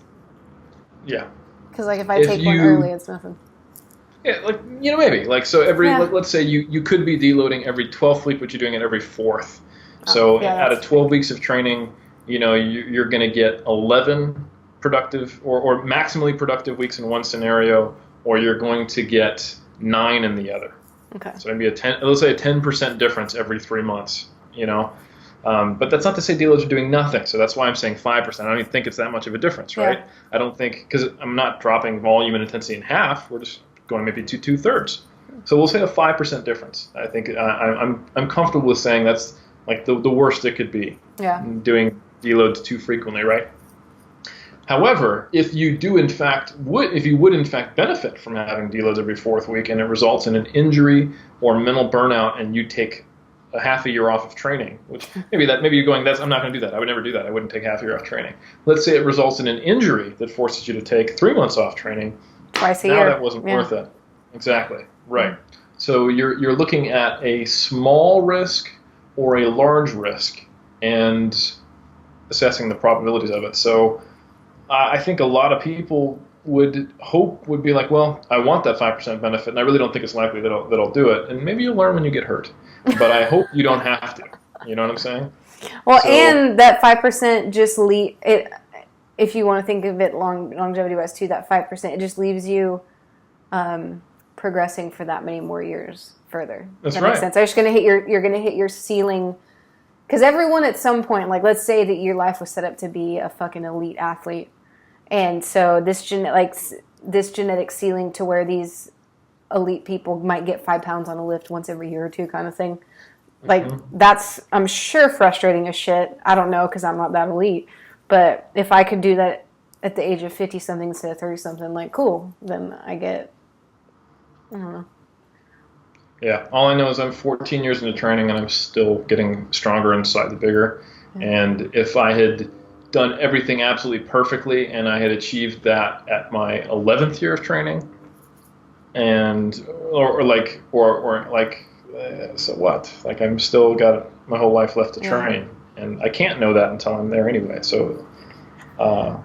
Yeah. Because like if I take one early, it's nothing. Yeah, like, maybe. Like, so let's say you could be deloading every 12th week, but you're doing it every 4th. So out of 12 weeks of training, you're going to get 11 productive or maximally productive weeks in one scenario, or you're going to get 9 in the other. Okay. So maybe let's say a 10% difference every 3 months, But that's not to say deloads are doing nothing. So that's why I'm saying 5%. I don't even think it's that much of a difference, right? Yeah. I don't think, because I'm not dropping volume and intensity in half. We're just going maybe to 2/3. So we'll say a 5% difference. I think I'm comfortable with saying that's like the worst it could be. Yeah. Doing deloads too frequently, right? However, if you would in fact benefit from having deloads every 4th week, and it results in an injury or mental burnout, and you take a half a year off of training, which maybe you're going, I'm not going to do that. I would never do that. I wouldn't take half a year off training. Let's say it results in an injury that forces you to take 3 months off training. Twice a year. Now that wasn't worth it. Exactly. Right. So you're looking at a small risk or a large risk and assessing the probabilities of it. So I think a lot of people would be like, well, I want that 5% benefit, and I really don't think it's likely that I'll do it. And maybe you'll learn when you get hurt. But I hope you don't have to. You know what I'm saying? Well, and that 5% just if you want to think of it longevity-wise too, that 5%, it just leaves you progressing for that many more years further. That's that right. Makes sense. You're going to hit your ceiling. Because everyone at some point, like let's say that your life was set up to be a fucking elite athlete. And so this genetic ceiling to where these elite people might get 5 pounds on a lift once every year or two kind of thing. Like that's, I'm sure, frustrating as shit. I don't know because I'm not that elite. But if I could do that at the age of 50-something instead of 30-something, like cool, then I don't know. Yeah, all I know is I'm 14 years into training and I'm still getting stronger and slightly bigger. Mm-hmm. And if I had done everything absolutely perfectly and I had achieved that at my 11th year of training, so what? Like I'm still got my whole life left to train, and I can't know that until I'm there anyway. So, and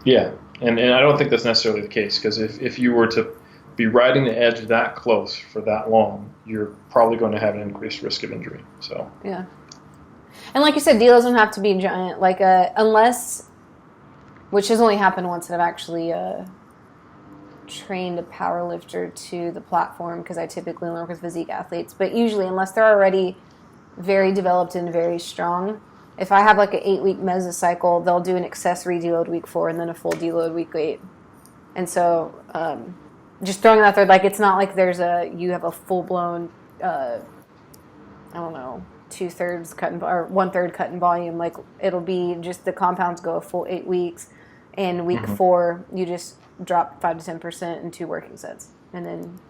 I don't think that's necessarily the case, because if you were to be riding the edge that close for that long, you're probably going to have an increased risk of injury. So yeah, and like you said, deloads don't have to be giant. Like unless, which has only happened once that I've actually trained a power lifter to the platform, because I typically only work with physique athletes. But usually, unless they're already very developed and very strong, if I have like an 8-week mesocycle, they'll do an accessory deload week 4 and then a full deload week 8. And so, just throwing that there, like it's not like you have a full blown, 2/3 cut or 1/3 cut in volume. Like it'll be just the compounds go a full 8 weeks, and week 4 you just drop 5 to 10% in 2 working sets, and then.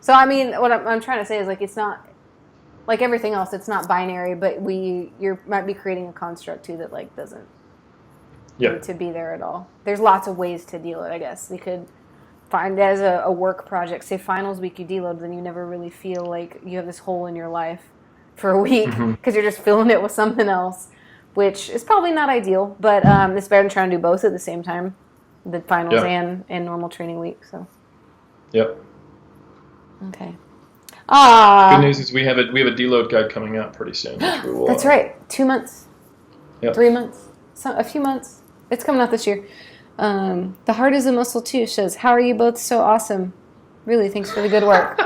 So I mean, what I'm trying to say is like it's not like everything else. It's not binary, but you might be creating a construct too that like doesn't need to be there at all. There's lots of ways to deal it. I guess you could find as a work project. Say finals week you deload, then you never really feel like you have this hole in your life for a week because you're just filling it with something else, which is probably not ideal. But it's better than trying to do both at the same time, the finals and normal training week. So. Yep. Okay. Good news is we have a deload guide coming out pretty soon. Which we will, That's right. 2 months. Yep. 3 months. A few months. It's coming out this year. The heart is a muscle too says, how are you both so awesome? Really, thanks for the good work.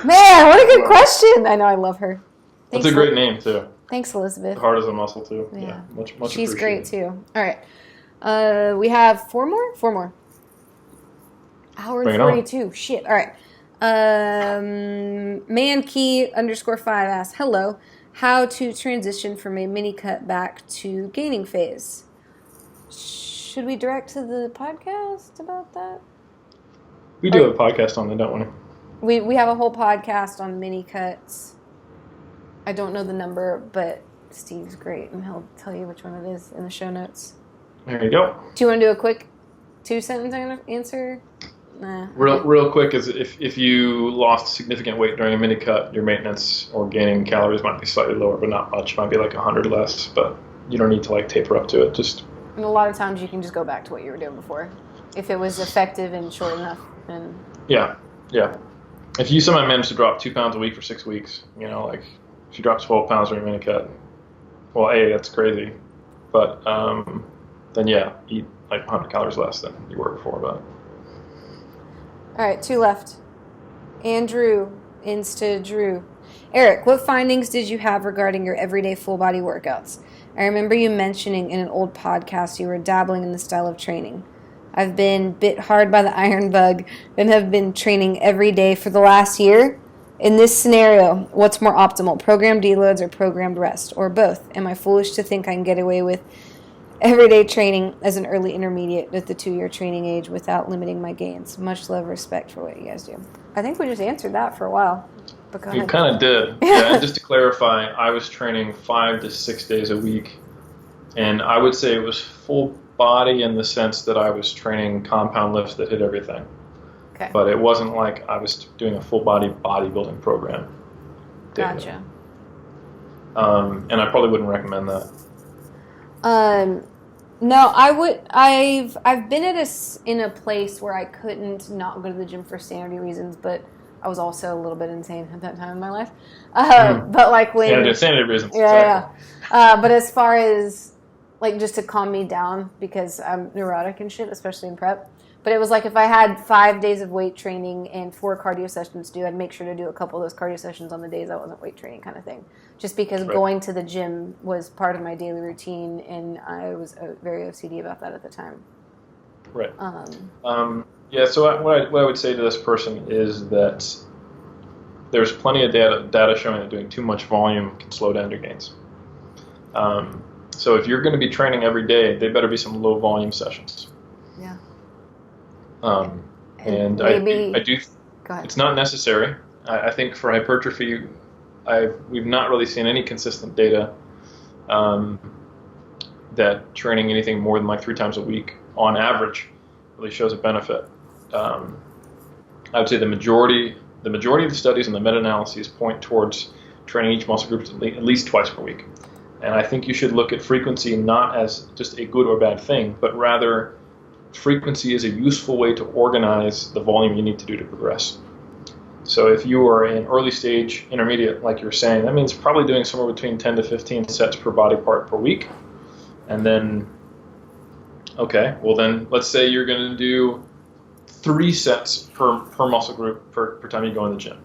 Man, what a good question. I know, I love her. That's a great name, too. Thanks, Elizabeth. The heart is a muscle, too. Yeah, much She's appreciated. great, too. All right. We have 4 more? 4 more. Hour and 42. Shit. All right. Mankey_5 asks, hello, how to transition from a mini cut back to gaining phase? Should we direct to the podcast about that? We do have a podcast on it, don't we? We have a whole podcast on mini cuts. I don't know the number, but Steve's great, and he'll tell you which one it is in the show notes. There you go. Do you want to do a quick 2-sentence answer? Nah. Real quick is if you lost significant weight during a mini cut, your maintenance or gaining calories might be slightly lower, but not much. Might be like 100 less, but you don't need to like taper up to it. And a lot of times you can just go back to what you were doing before, if it was effective and short enough. And yeah. If you somehow manage to drop 2 pounds a week for 6 weeks, like if you drop 12 pounds during a mini cut, well, that's crazy. But then eat like 100 calories less than you were before. But all right, 2 left. Andrew, Drew. Eric, what findings did you have regarding your everyday full body workouts? I remember you mentioning in an old podcast you were dabbling in the style of training. I've been bit hard by the iron bug and have been training every day for the last year. In this scenario, what's more optimal, programmed deloads or programmed rest, or both? Am I foolish to think I can get away with everyday training as an early intermediate at the 2-year training age without limiting my gains? Much love, respect for what you guys do. I think we just answered that for a while. You kind of did. Yeah, and just to clarify, I was training 5 to 6 days a week, and I would say it was full body in the sense that I was training compound lifts that hit everything. Okay. But it wasn't like I was doing a full body bodybuilding program. Gotcha. And I probably wouldn't recommend that. No, I would. I've been in a place where I couldn't not go to the gym for sanity reasons, but I was also a little bit insane at that time in my life. But like when insanity reasons. Yeah. But as far as like just to calm me down because I'm neurotic and shit, especially in prep. But it was like if I had 5 days of weight training and 4 cardio sessions to do, I'd make sure to do a couple of those cardio sessions on the days I wasn't weight training, kind of thing. Just because going to the gym was part of my daily routine, and I was very OCD about that at the time. Right. So what I would say to this person is that there's plenty of data showing that doing too much volume can slow down your gains. So if you're going to be training every day, they better be some low volume sessions. Yeah. And maybe, I do. Go ahead. It's not necessary. I think for hypertrophy, we've not really seen any consistent data that training anything more than like 3 times a week on average really shows a benefit. I would say the majority of the studies and the meta-analyses point towards training each muscle group at least twice per week. And I think you should look at frequency not as just a good or bad thing, but rather frequency is a useful way to organize the volume you need to do to progress. So if you are in early stage intermediate, like you're saying, that means probably doing somewhere between 10 to 15 sets per body part per week. And then, then let's say you're going to do 3 sets per muscle group per time you go in the gym.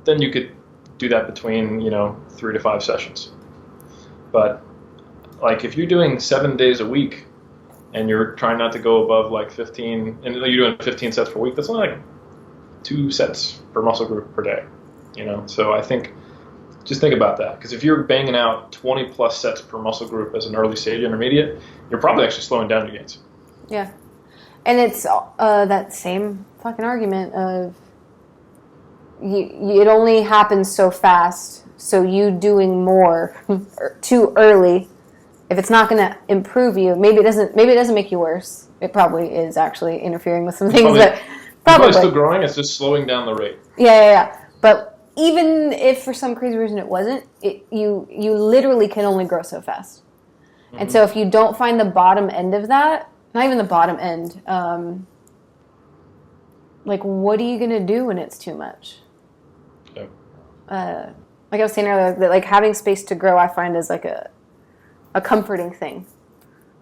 Then you could do that between 3 to 5 sessions. But like if you're doing 7 days a week and you're trying not to go above like 15, and you're doing 15 sets per week, that's only like 2 sets per muscle group per day. So I think just think about that, because if you're banging out 20 plus sets per muscle group as an early stage intermediate, you're probably actually slowing down your gains. Yeah. And it's that same fucking argument of it only happens so fast, so you doing more too early, if it's not going to improve you, maybe it doesn't make you worse. It probably is actually interfering with some things, but probably still growing. It's just slowing down the rate. Yeah. But even if for some crazy reason it wasn't, you literally can only grow so fast. Mm-hmm. And so if you don't find the bottom end of that, not even the bottom end, like what are you going to do when it's too much? Yeah. Like I was saying earlier, that like having space to grow, I find is like a a comforting thing.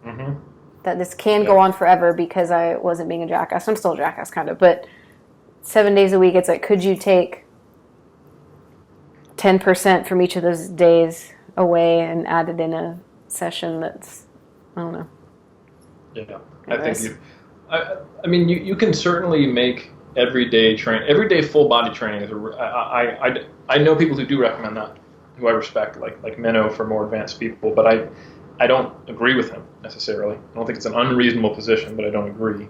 Mm-hmm. That this can go on forever because I wasn't being a jackass. I'm still a jackass, kind of, but 7 days a week, it's like, could you take 10% from each of those days away and add it in a session that's, I don't know. Yeah, I think you can certainly make everyday full body training. I know people who do recommend that, who I respect, like Menno for more advanced people, but I don't agree with him necessarily. I don't think it's an unreasonable position, but I don't agree.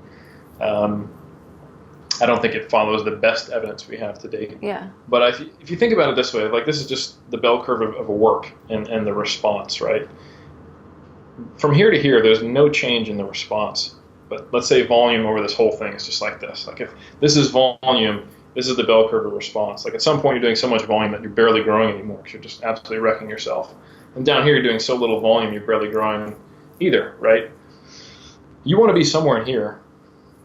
I don't think it follows the best evidence we have to date. Yeah. But if you think about it this way, like this is just the bell curve of a work and the response, right? From here to here, there's no change in the response. But let's say volume over this whole thing is just like this. Like if this is volume, this is the bell curve of response. Like at some point you're doing so much volume that you're barely growing anymore because you're just absolutely wrecking yourself. And down here you're doing so little volume you're barely growing either, right? You want to be somewhere in here,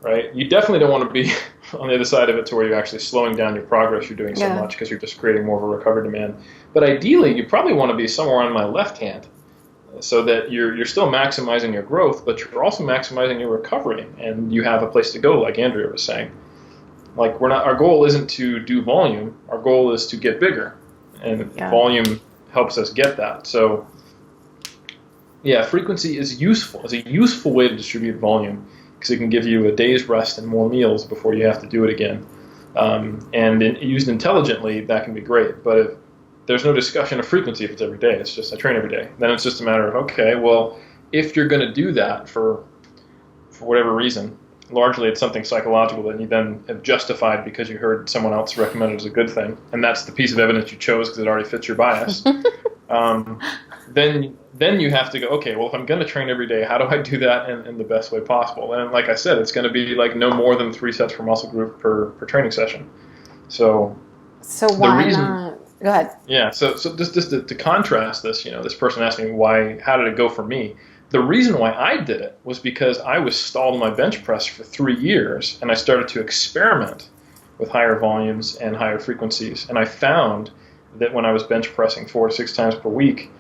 right? You definitely don't want to be on the other side of it to where you're actually slowing down your progress you're doing so much because you're just creating more of a recovery demand. But ideally, you probably want to be somewhere on my left hand so that you're still maximizing your growth, but you're also maximizing your recovery, and you have a place to go, like Andrea was saying. Like our goal isn't to do volume, our goal is to get bigger, and volume helps us get that. So yeah, frequency is useful. It's a useful way to distribute volume because it can give you a day's rest and more meals before you have to do it again. Used intelligently, that can be great. But if there's no discussion of frequency if it's every day, it's just I train every day. Then it's just a matter of, okay, well, if you're going to do that for whatever reason, largely it's something psychological that you then have justified because you heard someone else recommend it as a good thing, and that's the piece of evidence you chose because it already fits your bias. Then you have to go, okay, well, if I'm going to train every day, how do I do that in the best way possible? And like I said, it's going to be like no more than 3 sets per muscle group per training session. So why not? Go ahead. Yeah, so just to contrast this, this person asked me how did it go for me? The reason why I did it was because I was stalled on my bench press for 3 years, and I started to experiment with higher volumes and higher frequencies. And I found that when I was bench pressing 4 to 6 times per week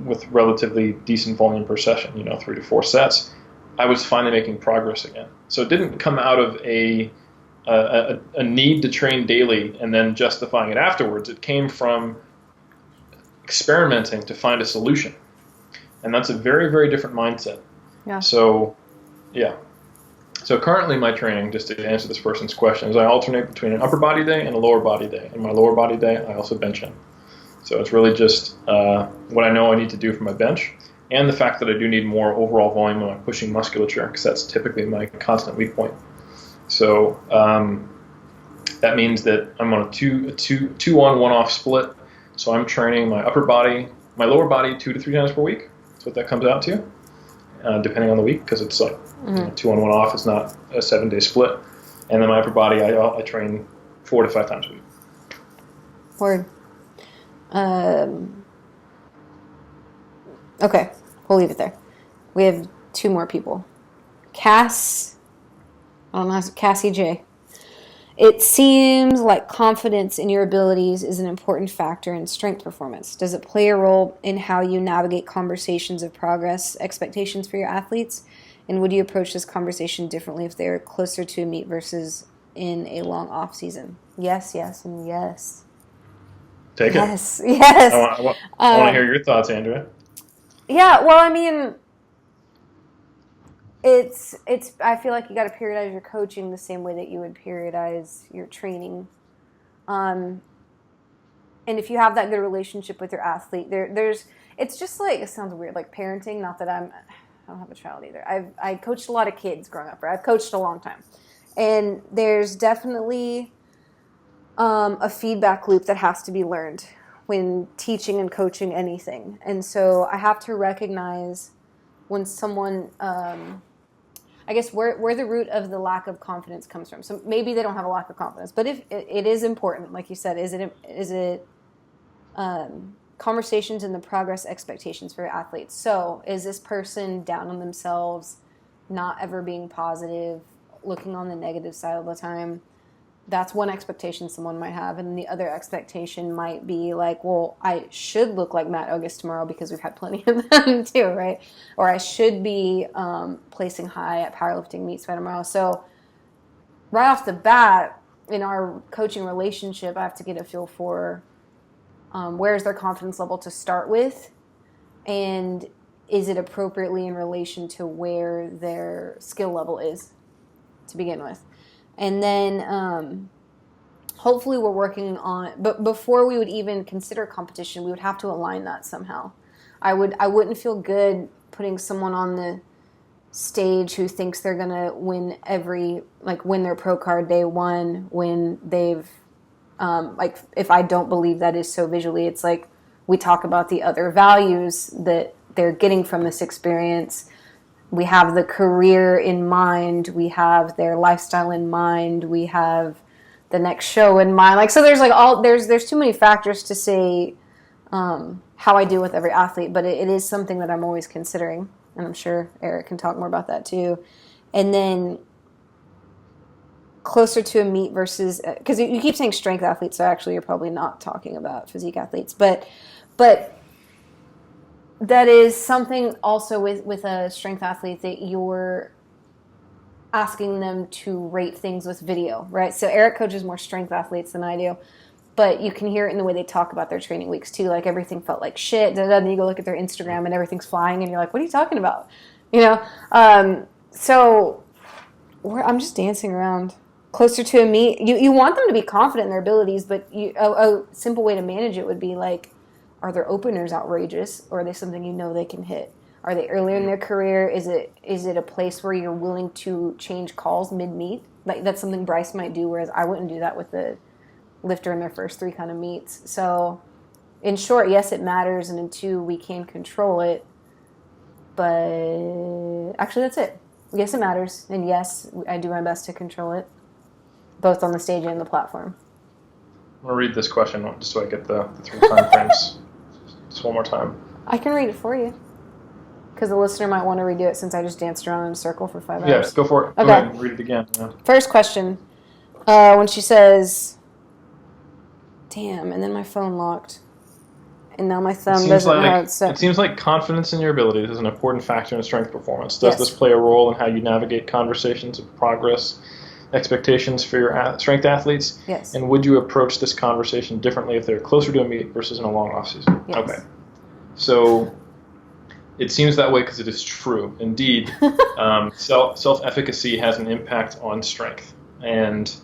with relatively decent volume per session, 3 to 4 sets, I was finally making progress again. So it didn't come out of a need to train daily and then justifying it afterwards. It came from experimenting to find a solution. And that's a very, very different mindset. Yeah. So currently my training, just to answer this person's question, is I alternate between an upper body day and a lower body day. And my lower body day, I also bench in. So it's really just what I know I need to do for my bench and the fact that I do need more overall volume when I'm pushing musculature, because that's typically my constant weak point. So that means that I'm on a two on, one off split. So I'm training my my lower body 2 to 3 times per week. That's what that comes out to, depending on the week, because it's like 2 on, 1 off. It's not a 7-day split. And then my upper body, I train 4 to 5 times a week. Word. Okay, we'll leave it there. We have 2 more people. Cassie J. It seems like confidence in your abilities is an important factor in strength performance. Does it play a role in how you navigate conversations of progress expectations for your athletes? And would you approach this conversation differently if they are closer to a meet versus in a long off season? Yes, and yes. Take yes, it. Yes. I want to hear your thoughts, Andrea. Yeah, well, I mean, It's. I feel like you got to periodize your coaching the same way that you would periodize your training, and if you have that good relationship with your athlete, there's. It's just like, it sounds weird, like parenting. Not that I don't have a child either. I coached a lot of kids growing up. Right? I've coached a long time, and there's definitely a feedback loop that has to be learned when teaching and coaching anything, and so I have to recognize when someone. I guess where the root of the lack of confidence comes from. So maybe they don't have a lack of confidence, but if it is important, like you said, is it conversations and the progress expectations for your athletes? So is this person down on themselves, not ever being positive, looking on the negative side all the time? That's one expectation someone might have. And the other expectation might be like, well, I should look like Matt Ogus tomorrow because we've had plenty of them too, right? Or I should be placing high at powerlifting meets by tomorrow. So right off the bat, in our coaching relationship, I have to get a feel for where's their confidence level to start with, and is it appropriately in relation to where their skill level is to begin with. And then hopefully we're working on, but before we would even consider competition, we would have to align that somehow. I wouldn't feel good putting someone on the stage who thinks they're going to win win their pro card day one when they've, if I don't believe that is so visually, it's like we talk about the other values that they're getting from this experience. We have the career in mind. We have their lifestyle in mind. We have the next show in mind. So there's too many factors to say how I deal with every athlete, but it is something that I'm always considering, and I'm sure Eric can talk more about that too. And then closer to a meet versus, because you keep saying strength athletes, so actually you're probably not talking about physique athletes, but that is something also with a strength athlete that you're asking them to rate things with video, right? So Eric coaches more strength athletes than I do, but you can hear it in the way they talk about their training weeks too. Like everything felt like shit. Then you go look at their Instagram and everything's flying and you're like, what are you talking about? So I'm just dancing around. Closer to a meet, you want them to be confident in their abilities, but a simple way to manage it would be like, are their openers outrageous, or are they something you know they can hit? Are they earlier in their career? Is it a place where you're willing to change calls mid-meet? Like that's something Bryce might do, whereas I wouldn't do that with the lifter in their first 3 kind of meets. So in short, yes, it matters, and in 2, we can control it. But actually, that's it. Yes, it matters, and yes, I do my best to control it, both on the stage and the platform. I'm going to read this question just so I get the 3 time frames. Just one more time. I can read it for you, because the listener might want to redo it since I just danced around in a circle for 5 hours. Yeah, go for it. Okay. Go ahead and read it again. Yeah. First question, when she says, damn, and then my phone locked, and now my thumb doesn't know how it's set. It seems like confidence in your abilities is an important factor in strength performance. Does this play a role in how you navigate conversations of progress, expectations for your strength athletes? Yes. And would you approach this conversation differently if they're closer to a meet versus in a long off season? Yes. Okay. So it seems that way because it is true. Indeed, self-efficacy has an impact on strength, and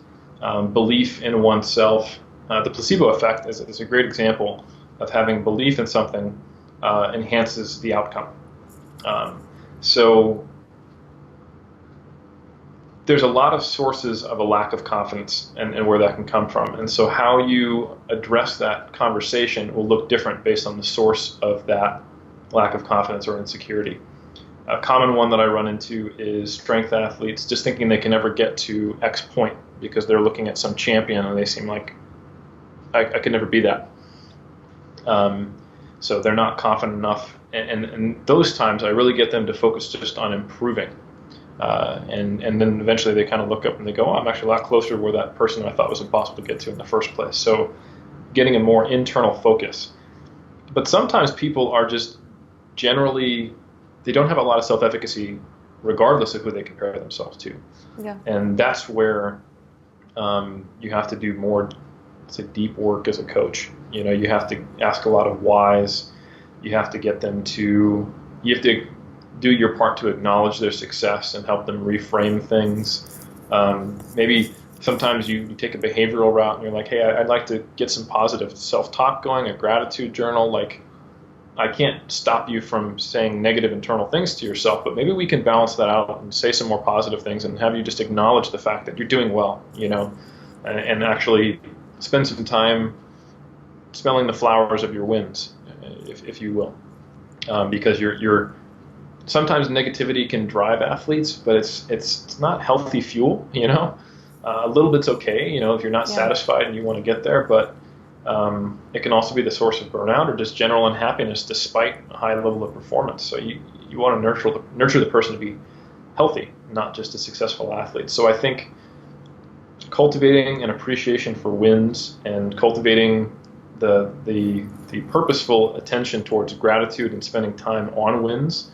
belief in oneself. The placebo effect is a great example of having belief in something enhances the outcome. So there's a lot of sources of a lack of confidence and where that can come from. And so how you address that conversation will look different based on the source of that lack of confidence or insecurity. A common one that I run into is strength athletes just thinking they can never get to X point because they're looking at some champion and they seem like, I could never be that. So they're not confident enough. And those times I really get them to focus just on improving. And then eventually they kind of look up and they go, oh, I'm actually a lot closer to where that person I thought was impossible to get to in the first place. So getting a more internal focus. But sometimes people are just generally, they don't have a lot of self-efficacy regardless of who they compare themselves to. Yeah. And that's where you have to do more deep work as a coach. You know, you have to ask a lot of whys. You have to get them to, you have to do your part to acknowledge their success and help them reframe things. Maybe sometimes you take a behavioral route and you're like, hey, I'd like to get some positive self-talk going, a gratitude journal. Like, I can't stop you from saying negative internal things to yourself, but maybe we can balance that out and say some more positive things and have you just acknowledge the fact that you're doing well, you know, and actually spend some time smelling the flowers of your wins, if you will, because you're sometimes negativity can drive athletes, but it's not healthy fuel, you know. A little bit's okay, you know, if you're not satisfied and you want to get there, but it can also be the source of burnout or just general unhappiness despite a high level of performance. So you want to nurture the person to be healthy, not just a successful athlete. So I think cultivating an appreciation for wins and cultivating the purposeful attention towards gratitude and spending time on wins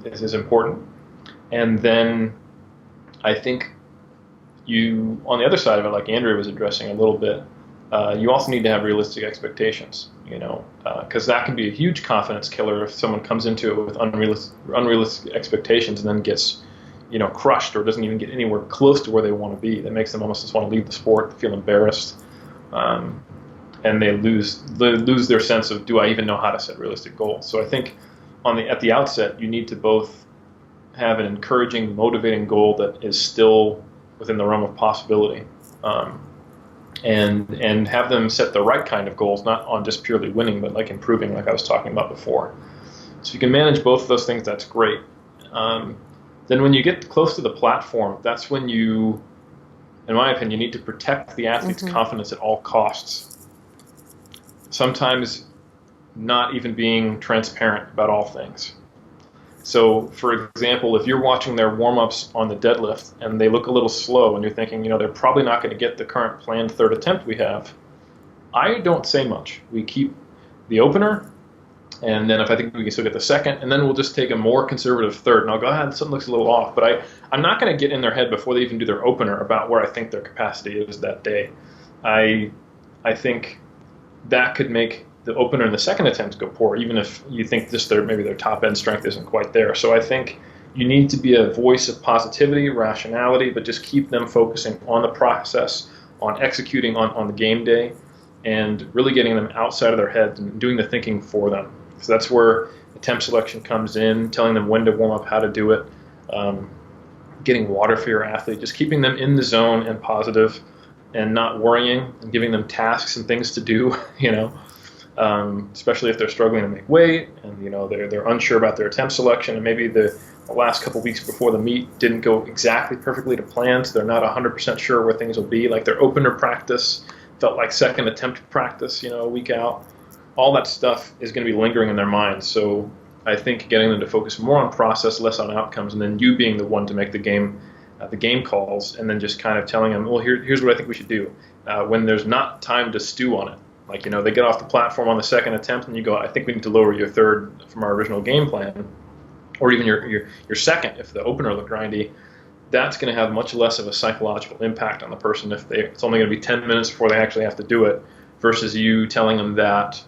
is important. And then I think you, on the other side of it, like Andrea was addressing a little bit, you also need to have realistic expectations, because that can be a huge confidence killer if someone comes into it with unrealistic expectations and then gets, crushed or doesn't even get anywhere close to where they want to be. That makes them almost just want to leave the sport, feel embarrassed, and they lose their sense of, do I even know how to set realistic goals? So I think at the outset, you need to both have an encouraging, motivating goal that is still within the realm of possibility, and have them set the right kind of goals, not on just purely winning, but like improving, like I was talking about before. So you can manage both of those things, that's great. Then when you get close to the platform, that's when you, in my opinion, you need to protect the athlete's confidence at all costs. Sometimes not even being transparent about all things. So, for example, if you're watching their warm-ups on the deadlift and they look a little slow and you're thinking, they're probably not going to get the current planned third attempt we have, I don't say much. We keep the opener, and then if I think we can still get the second, and then we'll just take a more conservative third. And I'll go, something looks a little off. But I'm not going to get in their head before they even do their opener about where I think their capacity is that day. I think that could make the opener and the second attempts go poor, even if you think maybe their top end strength isn't quite there. So I think you need to be a voice of positivity, rationality, but just keep them focusing on the process, on executing on the game day, and really getting them outside of their heads and doing the thinking for them. So that's where attempt selection comes in, telling them when to warm up, how to do it, getting water for your athlete, just keeping them in the zone and positive and not worrying and giving them tasks and things to do, especially if they're struggling to make weight and they're unsure about their attempt selection, and maybe the last couple weeks before the meet didn't go exactly perfectly to plan, so they're not 100% sure where things will be. Like their opener practice felt like second attempt practice, a week out. All that stuff is going to be lingering in their minds. So I think getting them to focus more on process, less on outcomes, and then you being the one to make the game calls, and then just kind of telling them, well, here's what I think we should do. When there's not time to stew on it. Like, they get off the platform on the second attempt and you go, I think we need to lower your third from our original game plan, or even your second if the opener looked grindy. That's going to have much less of a psychological impact on the person if it's only going to be 10 minutes before they actually have to do it, versus you telling them that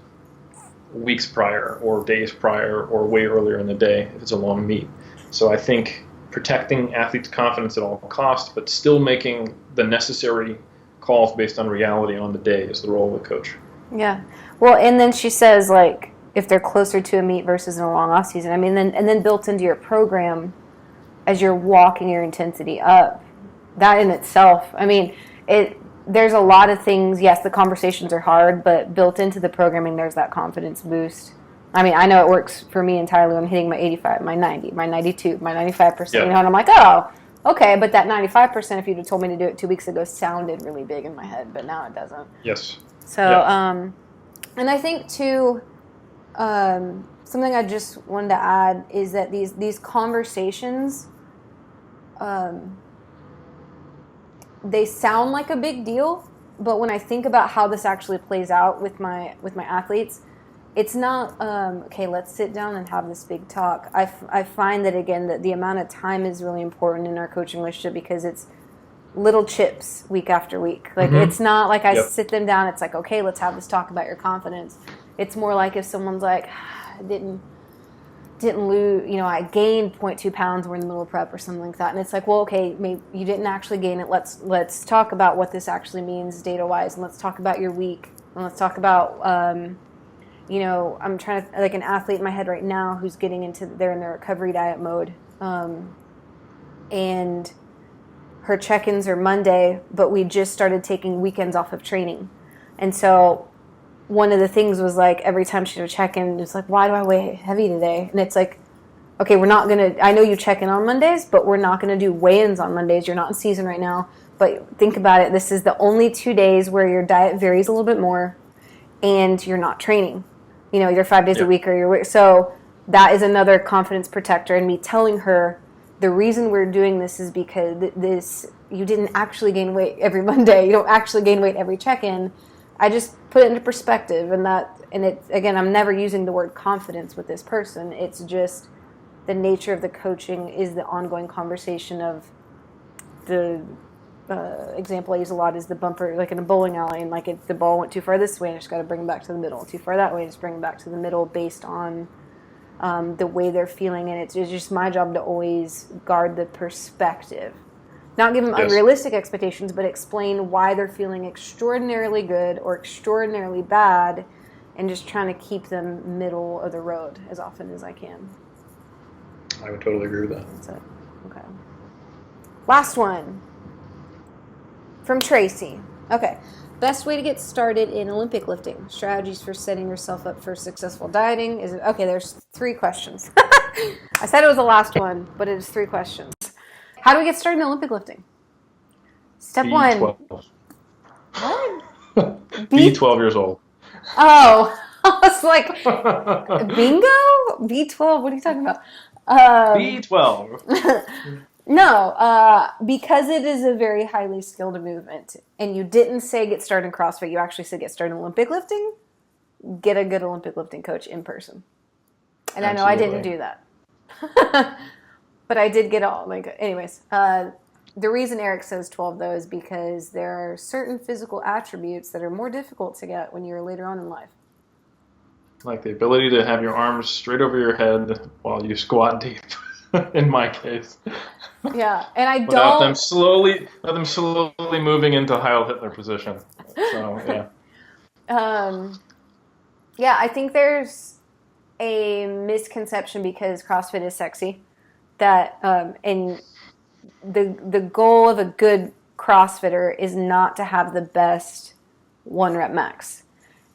weeks prior or days prior or way earlier in the day if it's a long meet. So I think protecting athletes' confidence at all costs, but still making the necessary calls based on reality on the day is the role of the coach. Yeah. Well, and then she says, like, if they're closer to a meet versus in a long off season, and then built into your program as you're walking your intensity up, that in itself, there's a lot of things. Yes, the conversations are hard, but built into the programming, there's that confidence boost. I know it works for me entirely when I'm hitting my 85, my 90, my 92, my 95%, yeah. And I'm like, oh, okay, but that 95%, if you'd have told me to do it 2 weeks ago, sounded really big in my head, but now it doesn't. Yes. So, and I think too, something I just wanted to add is that these conversations, they sound like a big deal, but when I think about how this actually plays out with my athletes, it's not, okay, let's sit down and have this big talk. I find that, again, that the amount of time is really important in our coaching relationship, because it's little chips week after week. Like, it's not like I sit them down, it's like, okay, let's have this talk about your confidence. It's more like if someone's like, I didn't lose, I gained 0.2 pounds, we're in the middle of prep or something like that. And it's like, well, okay, maybe you didn't actually gain it. Let's talk about what this actually means data-wise, and let's talk about your week, and let's talk about, I'm trying to, like, an athlete in my head right now who's they're in their recovery diet mode. And her check-ins are Monday, but we just started taking weekends off of training. And so one of the things was, like, every time she would check in, it's like, why do I weigh heavy today? And it's like, okay, we're not going to, I know you check in on Mondays, but we're not going to do weigh-ins on Mondays. You're not in season right now. But think about it. This is the only 2 days where your diet varies a little bit more and you're not training. You're 5 days a week, or so that is another confidence protector. And me telling her the reason we're doing this is because you didn't actually gain weight every Monday. You don't actually gain weight every check-in. I just put it into perspective, and it again, I'm never using the word confidence with this person. It's just the nature of the coaching is the ongoing conversation of the example I use a lot is the bumper, like in a bowling alley, and like if the ball went too far this way, I just got to bring it back to the middle. Too far that way, just bring it back to the middle based on the way they're feeling, and it's just my job to always guard the perspective. Not give them unrealistic expectations, but explain why they're feeling extraordinarily good or extraordinarily bad, and just trying to keep them middle of the road as often as I can. I would totally agree with that. That's it. Okay. Last one. From Tracy. Okay. Best way to get started in Olympic lifting. Strategies for setting yourself up for successful dieting. Okay, there's 3 questions. I said it was the last one, but it is 3 questions. How do we get started in Olympic lifting? Step B12. 1. What? Be 12 years old. Oh, I was like, bingo? B12? What are you talking about? B12. No, because it is a very highly skilled movement, and you didn't say get started in CrossFit, you actually said get started in Olympic lifting, get a good Olympic lifting coach in person. And absolutely. I know I didn't do that. But I did get all, anyways. The reason Eric says 12, though, is because there are certain physical attributes that are more difficult to get when you're later on in life. Like the ability to have your arms straight over your head while you squat deep, in my case. Yeah, and I Without don't... Without them slowly moving into Heil Hitler position. So, yeah. Yeah, I think there's a misconception because CrossFit is sexy. That and the goal of a good CrossFitter is not to have the best 1 rep max,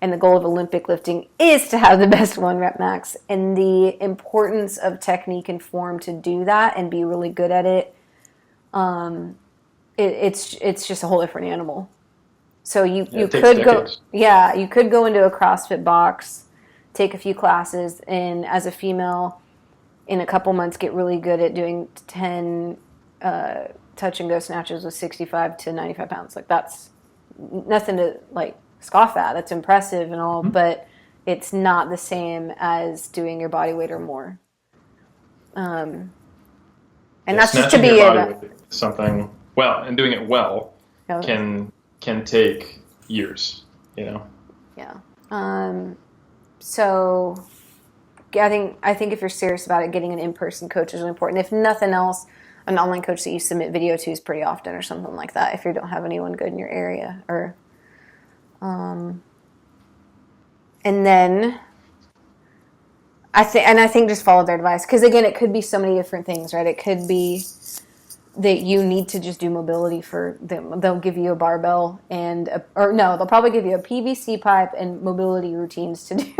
and the goal of Olympic lifting is to have the best 1 rep max. And the importance of technique and form to do that and be really good at it, it's just a whole different animal. So you could go, you could go into a CrossFit box, take a few classes, and as a female, in a couple months, get really good at doing 10 touch and go snatches with 65 to 95 pounds. Like, that's nothing to scoff at. That's impressive and all, but it's not the same as doing your body weight or more. And that's just to be something and doing it well can take years. Yeah. So. I think if you're serious about it, getting an in-person coach is really important. If nothing else, an online coach that you submit video to is pretty often, or something like that. If you don't have anyone good in your area, and then I think just follow their advice, because again, it could be so many different things, right? It could be that you need to just do mobility for them. They'll give you a barbell they'll probably give you a PVC pipe and mobility routines to do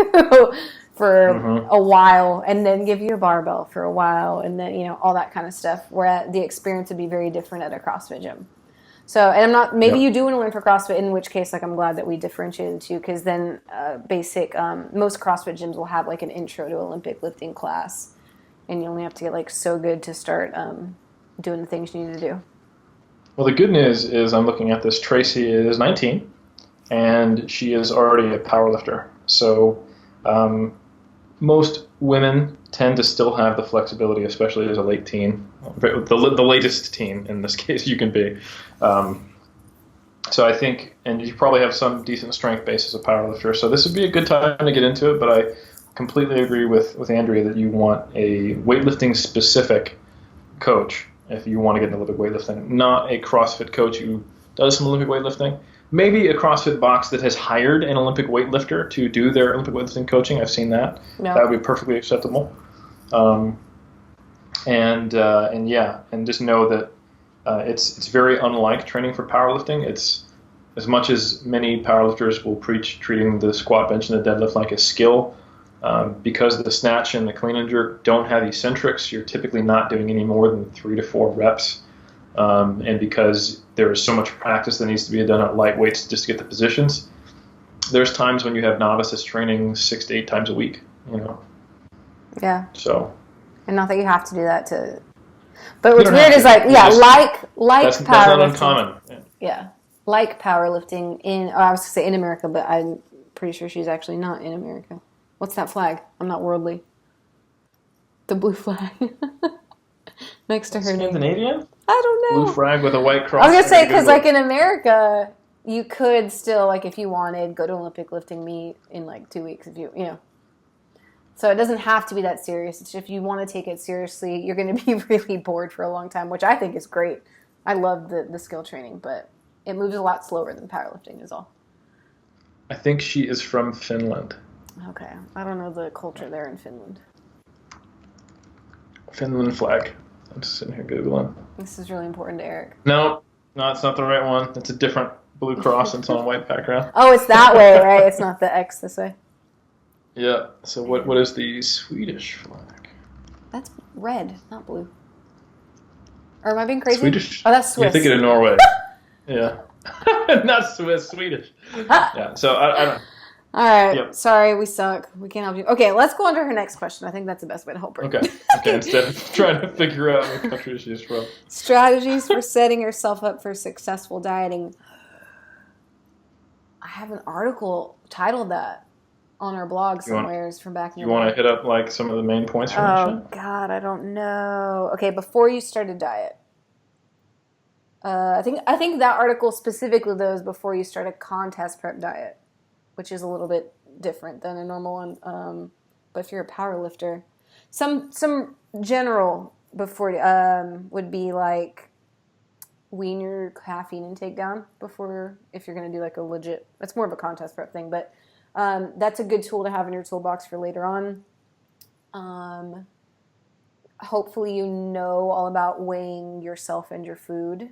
for a while, and then give you a barbell for a while, and then, all that kind of stuff, where the experience would be very different at a CrossFit gym. So, and I'm not, maybe you do want to learn for CrossFit, in which case, I'm glad that we differentiated the two, because then most CrossFit gyms will have an intro to Olympic lifting class, and you only have to get so good to start doing the things you need to do. Well, the good news is I'm looking at this. Tracy is 19, and she is already a powerlifter. So most women tend to still have the flexibility, especially as a late teen, the latest teen in this case you can be. So I think, and you probably have some decent strength base as a powerlifter, so this would be a good time to get into it, but I completely agree with Andrea that you want a weightlifting specific coach if you want to get into Olympic weightlifting, not a CrossFit coach who does some Olympic weightlifting. Maybe a CrossFit box that has hired an Olympic weightlifter to do their Olympic weightlifting coaching. I've seen that. No. That would be perfectly acceptable. And just know that it's very unlike training for powerlifting. It's as much as many powerlifters will preach treating the squat, bench, and the deadlift like a skill. Because the snatch and the clean and jerk don't have eccentrics, you're typically not doing any more than 3 to 4 reps. And because there is so much practice that needs to be done at light weights just to get the positions, there's times when you have novices training 6 to 8 times a week, Yeah. So. And not that you have to do that to But what's weird is like that's powerlifting. not uncommon. Yeah, like powerlifting I was going to say in America, but I'm pretty sure she's actually not in America. What's that flag? I'm not worldly. The blue flag next to her name. Scandinavian? I don't know. Blue flag with a white cross. I was going to say, because like in America, you could still, like if you wanted, go to Olympic lifting meet in like 2 weeks if you know. So it doesn't have to be that serious. It's just if you want to take it seriously, you're going to be really bored for a long time, which I think is great. I love the skill training, but it moves a lot slower than powerlifting is all. I think she is from Finland. Okay. I don't know the culture there in Finland. Finland flag. I'm just sitting here Googling. This is really important to Eric. No, it's not the right one. It's a different blue cross and it's on a white background. Oh, it's that way, right? It's not the X this way. Yeah. So what is the Swedish flag? That's red, not blue. Or am I being crazy? Swedish? Oh, that's Swiss. You're thinking of Norway. Yeah. Not Swiss, Swedish. Yeah. So I don't. All right. Yep. Sorry, we suck. We can't help you. Okay, let's go on to her next question. I think that's the best way to help her. Okay. Instead of trying to figure out what country she's from. Strategies for setting yourself up for successful dieting. I have an article titled that on our blog somewheres from back in the day. You want to hit up like some of the main points from the show? Oh, God, I don't know. Okay, before you start a diet. I think that article specifically, though, is before you start a contest prep diet, which is a little bit different than a normal one. But if you're a power lifter, some general before would be like wean your caffeine intake down before, if you're going to do like a legit, that's more of a contest prep thing, but that's a good tool to have in your toolbox for later on. Hopefully you know all about weighing yourself and your food.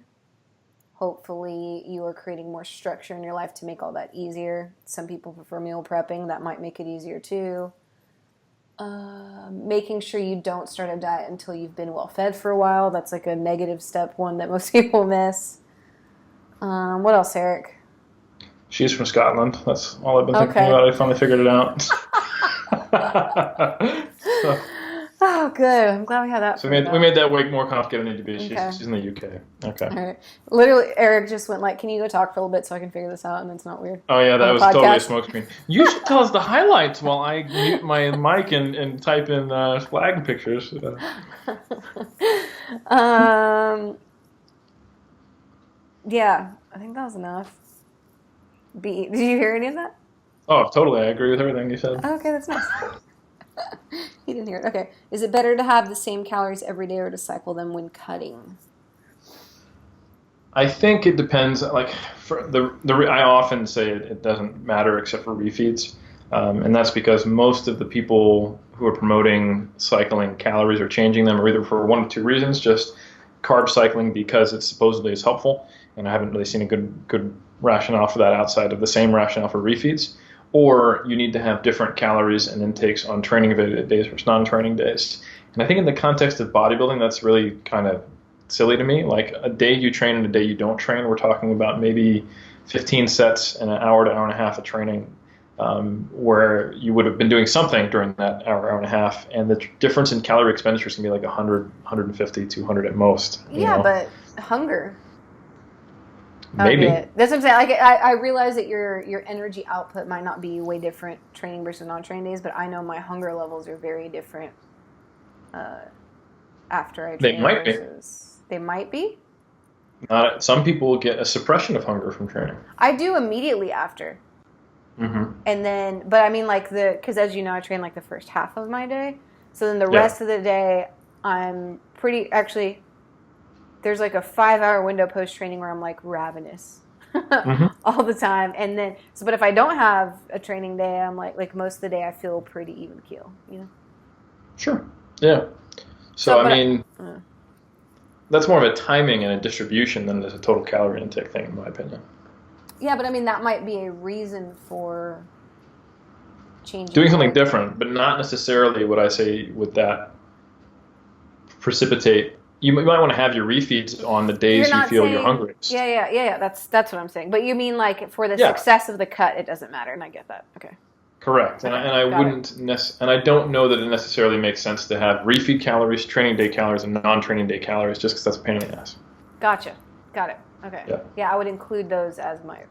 Hopefully you are creating more structure in your life to make all that easier. Some people prefer meal prepping. That might make it easier too. Making sure you don't start a diet until you've been well fed for a while. That's like a negative step one that most people miss. What else, Eric? She's from Scotland. That's all I've been thinking about. I finally figured it out. So. Oh, good. I'm glad we had that. So we made that way more complicated than it needed to be. She's in the UK. Okay. All right. Literally, Eric just went like, "Can you go talk for a little bit so I can figure this out?" And it's not weird. Oh yeah, that was totally a smokescreen. You should tell us the highlights while I mute my mic and type in flag pictures. Yeah, I think that was enough. Did you hear any of that? Oh, totally. I agree with everything you said. Okay, that's nice. He didn't hear it. Okay. Is it better to have the same calories every day or to cycle them when cutting? I think it depends. Like for I often say it doesn't matter except for refeeds, and that's because most of the people who are promoting cycling calories or changing them are either for one of two reasons: just carb cycling because it supposedly is helpful, and I haven't really seen a good rationale for that outside of the same rationale for refeeds. Or you need to have different calories and intakes on training days versus non-training days. And I think in the context of bodybuilding, that's really kind of silly to me. Like a day you train and a day you don't train, we're talking about maybe 15 sets and an hour to hour and a half of training, where you would have been doing something during that hour and a half. And the difference in calorie expenditure is going to be like 100, 150, 200 at most. Yeah, but hunger. Maybe. Okay. That's what I'm saying. Like, I realize that your energy output might not be way different training versus non-training days, but I know my hunger levels are very different after I train. They might be. They might be? Some people get a suppression of hunger from training. I do immediately after. Mm-hmm. And then, but I mean like because as you know, I train like the first half of my day. So then the rest of the day, I'm actually, there's like a 5-hour window post-training where I'm like ravenous all the time. And then, but if I don't have a training day, I'm like most of the day I feel pretty even keel, you know? Sure. Yeah. So I mean, that's more of a timing and a distribution than a total calorie intake thing, in my opinion. Yeah, but I mean, that might be a reason for changing. Doing something different, but not necessarily what I say would that precipitate. You might want to have your refeeds on the days you feel you're hungriest. Yeah. That's what I'm saying. But you mean like for the success of the cut, it doesn't matter, and I get that. Okay. Correct. And I wouldn't and I don't know that it necessarily makes sense to have refeed calories, training day calories, and non-training day calories just because that's a pain in the ass. Gotcha. Got it. Okay. Yeah, I would include those as the.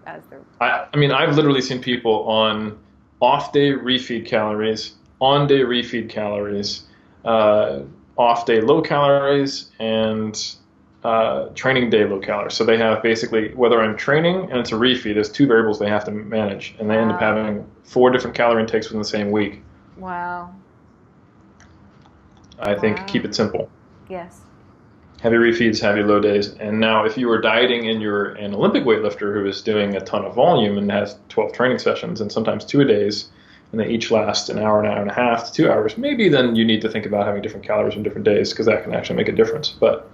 I mean, I've literally seen people on off-day refeed calories, on-day refeed calories, off-day low calories, and training day low calories. So they have basically, whether I'm training and it's a refeed, there's 2 variables they have to manage, and they end up having 4 different calorie intakes within the same week. Wow. I think keep it simple. Yes. Heavy refeeds, heavy low days. And now if you were dieting and you're an Olympic weightlifter who is doing a ton of volume and has 12 training sessions and sometimes 2 a days, and they each last an hour and a half to 2 hours, maybe then you need to think about having different calories on different days because that can actually make a difference. But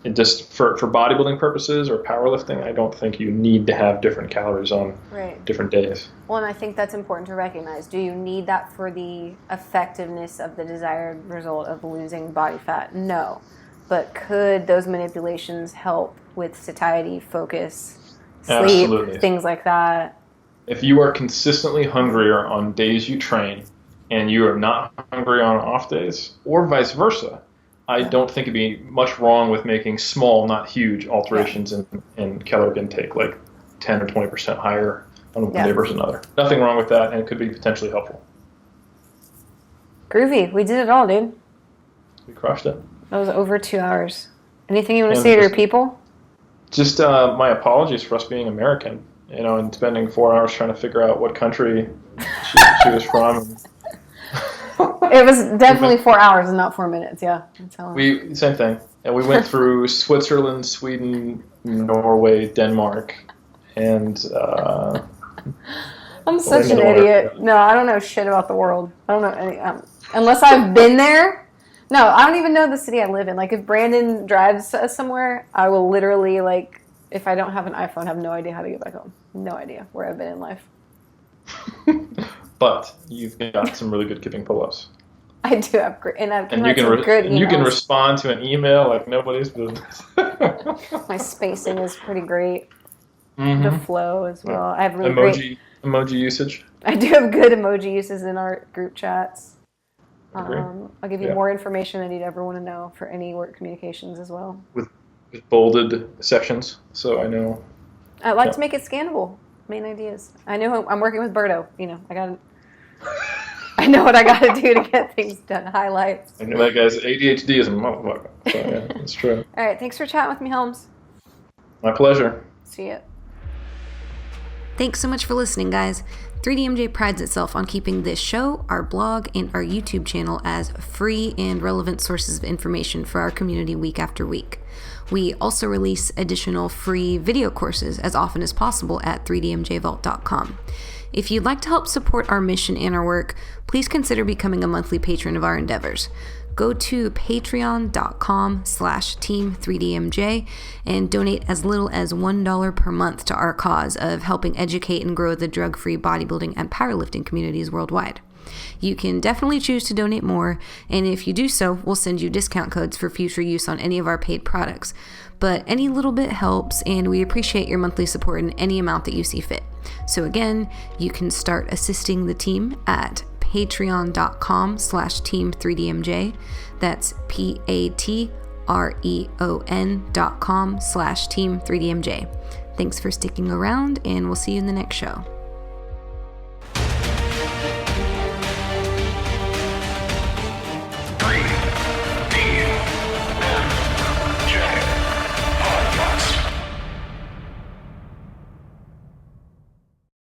it just for bodybuilding purposes or powerlifting, I don't think you need to have different calories on different days. Well, and I think that's important to recognize. Do you need that for the effectiveness of the desired result of losing body fat? No. But could those manipulations help with satiety, focus, sleep, Absolutely. Things like that? If you are consistently hungrier on days you train and you are not hungry on off days, or vice versa, I don't think it'd be much wrong with making small, not huge alterations in caloric intake, like 10 or 20% higher on one day versus another. Nothing wrong with that, and it could be potentially helpful. Groovy. We did it all, dude. We crushed it. That was over 2 hours. Anything you want to say to your people? Just my apologies for us being American, and spending 4 hours trying to figure out what country she was from. It was definitely 4 hours and not 4 minutes. Yeah, same thing, and we went through Switzerland, Sweden, Norway, Denmark, and I'm such an idiot. No, I don't know shit about the world. I don't know any unless I've been there. No, I don't even know the city I live in. Like, if Brandon drives us somewhere, I will literally, like, if I don't have an iPhone, have no idea how to get back home. No idea where I've been in life. But you've got some really good keeping pull-ups. I do have great, and you can respond to an email like nobody's business. My spacing is pretty great. Mm-hmm. The flow as well. I have really emoji usage. I do have good emoji uses in our group chats. I'll give you more information than you'd ever want to know for any work communications as well. With bolded sections, so I know. I like to make it scannable. Main ideas. I know I'm working with Berto. I know what I got to do to get things done. Highlights. I know that guy's ADHD is a motherfucker. So, yeah, that's true. All right. Thanks for chatting with me, Helms. My pleasure. See ya. Thanks so much for listening, guys. 3DMJ prides itself on keeping this show, our blog, and our YouTube channel as free and relevant sources of information for our community week after week. We also release additional free video courses as often as possible at 3dmjvault.com. If you'd like to help support our mission and our work, please consider becoming a monthly patron of our endeavors. Go to patreon.com/team3dmj and donate as little as $1 per month to our cause of helping educate and grow the drug-free bodybuilding and powerlifting communities worldwide. You can definitely choose to donate more, and if you do so, we'll send you discount codes for future use on any of our paid products. But any little bit helps, and we appreciate your monthly support in any amount that you see fit. So again, you can start assisting the team at patreon.com/team3dmj. That's patreon.com/team3dmj. Thanks for sticking around, and we'll see you in the next show.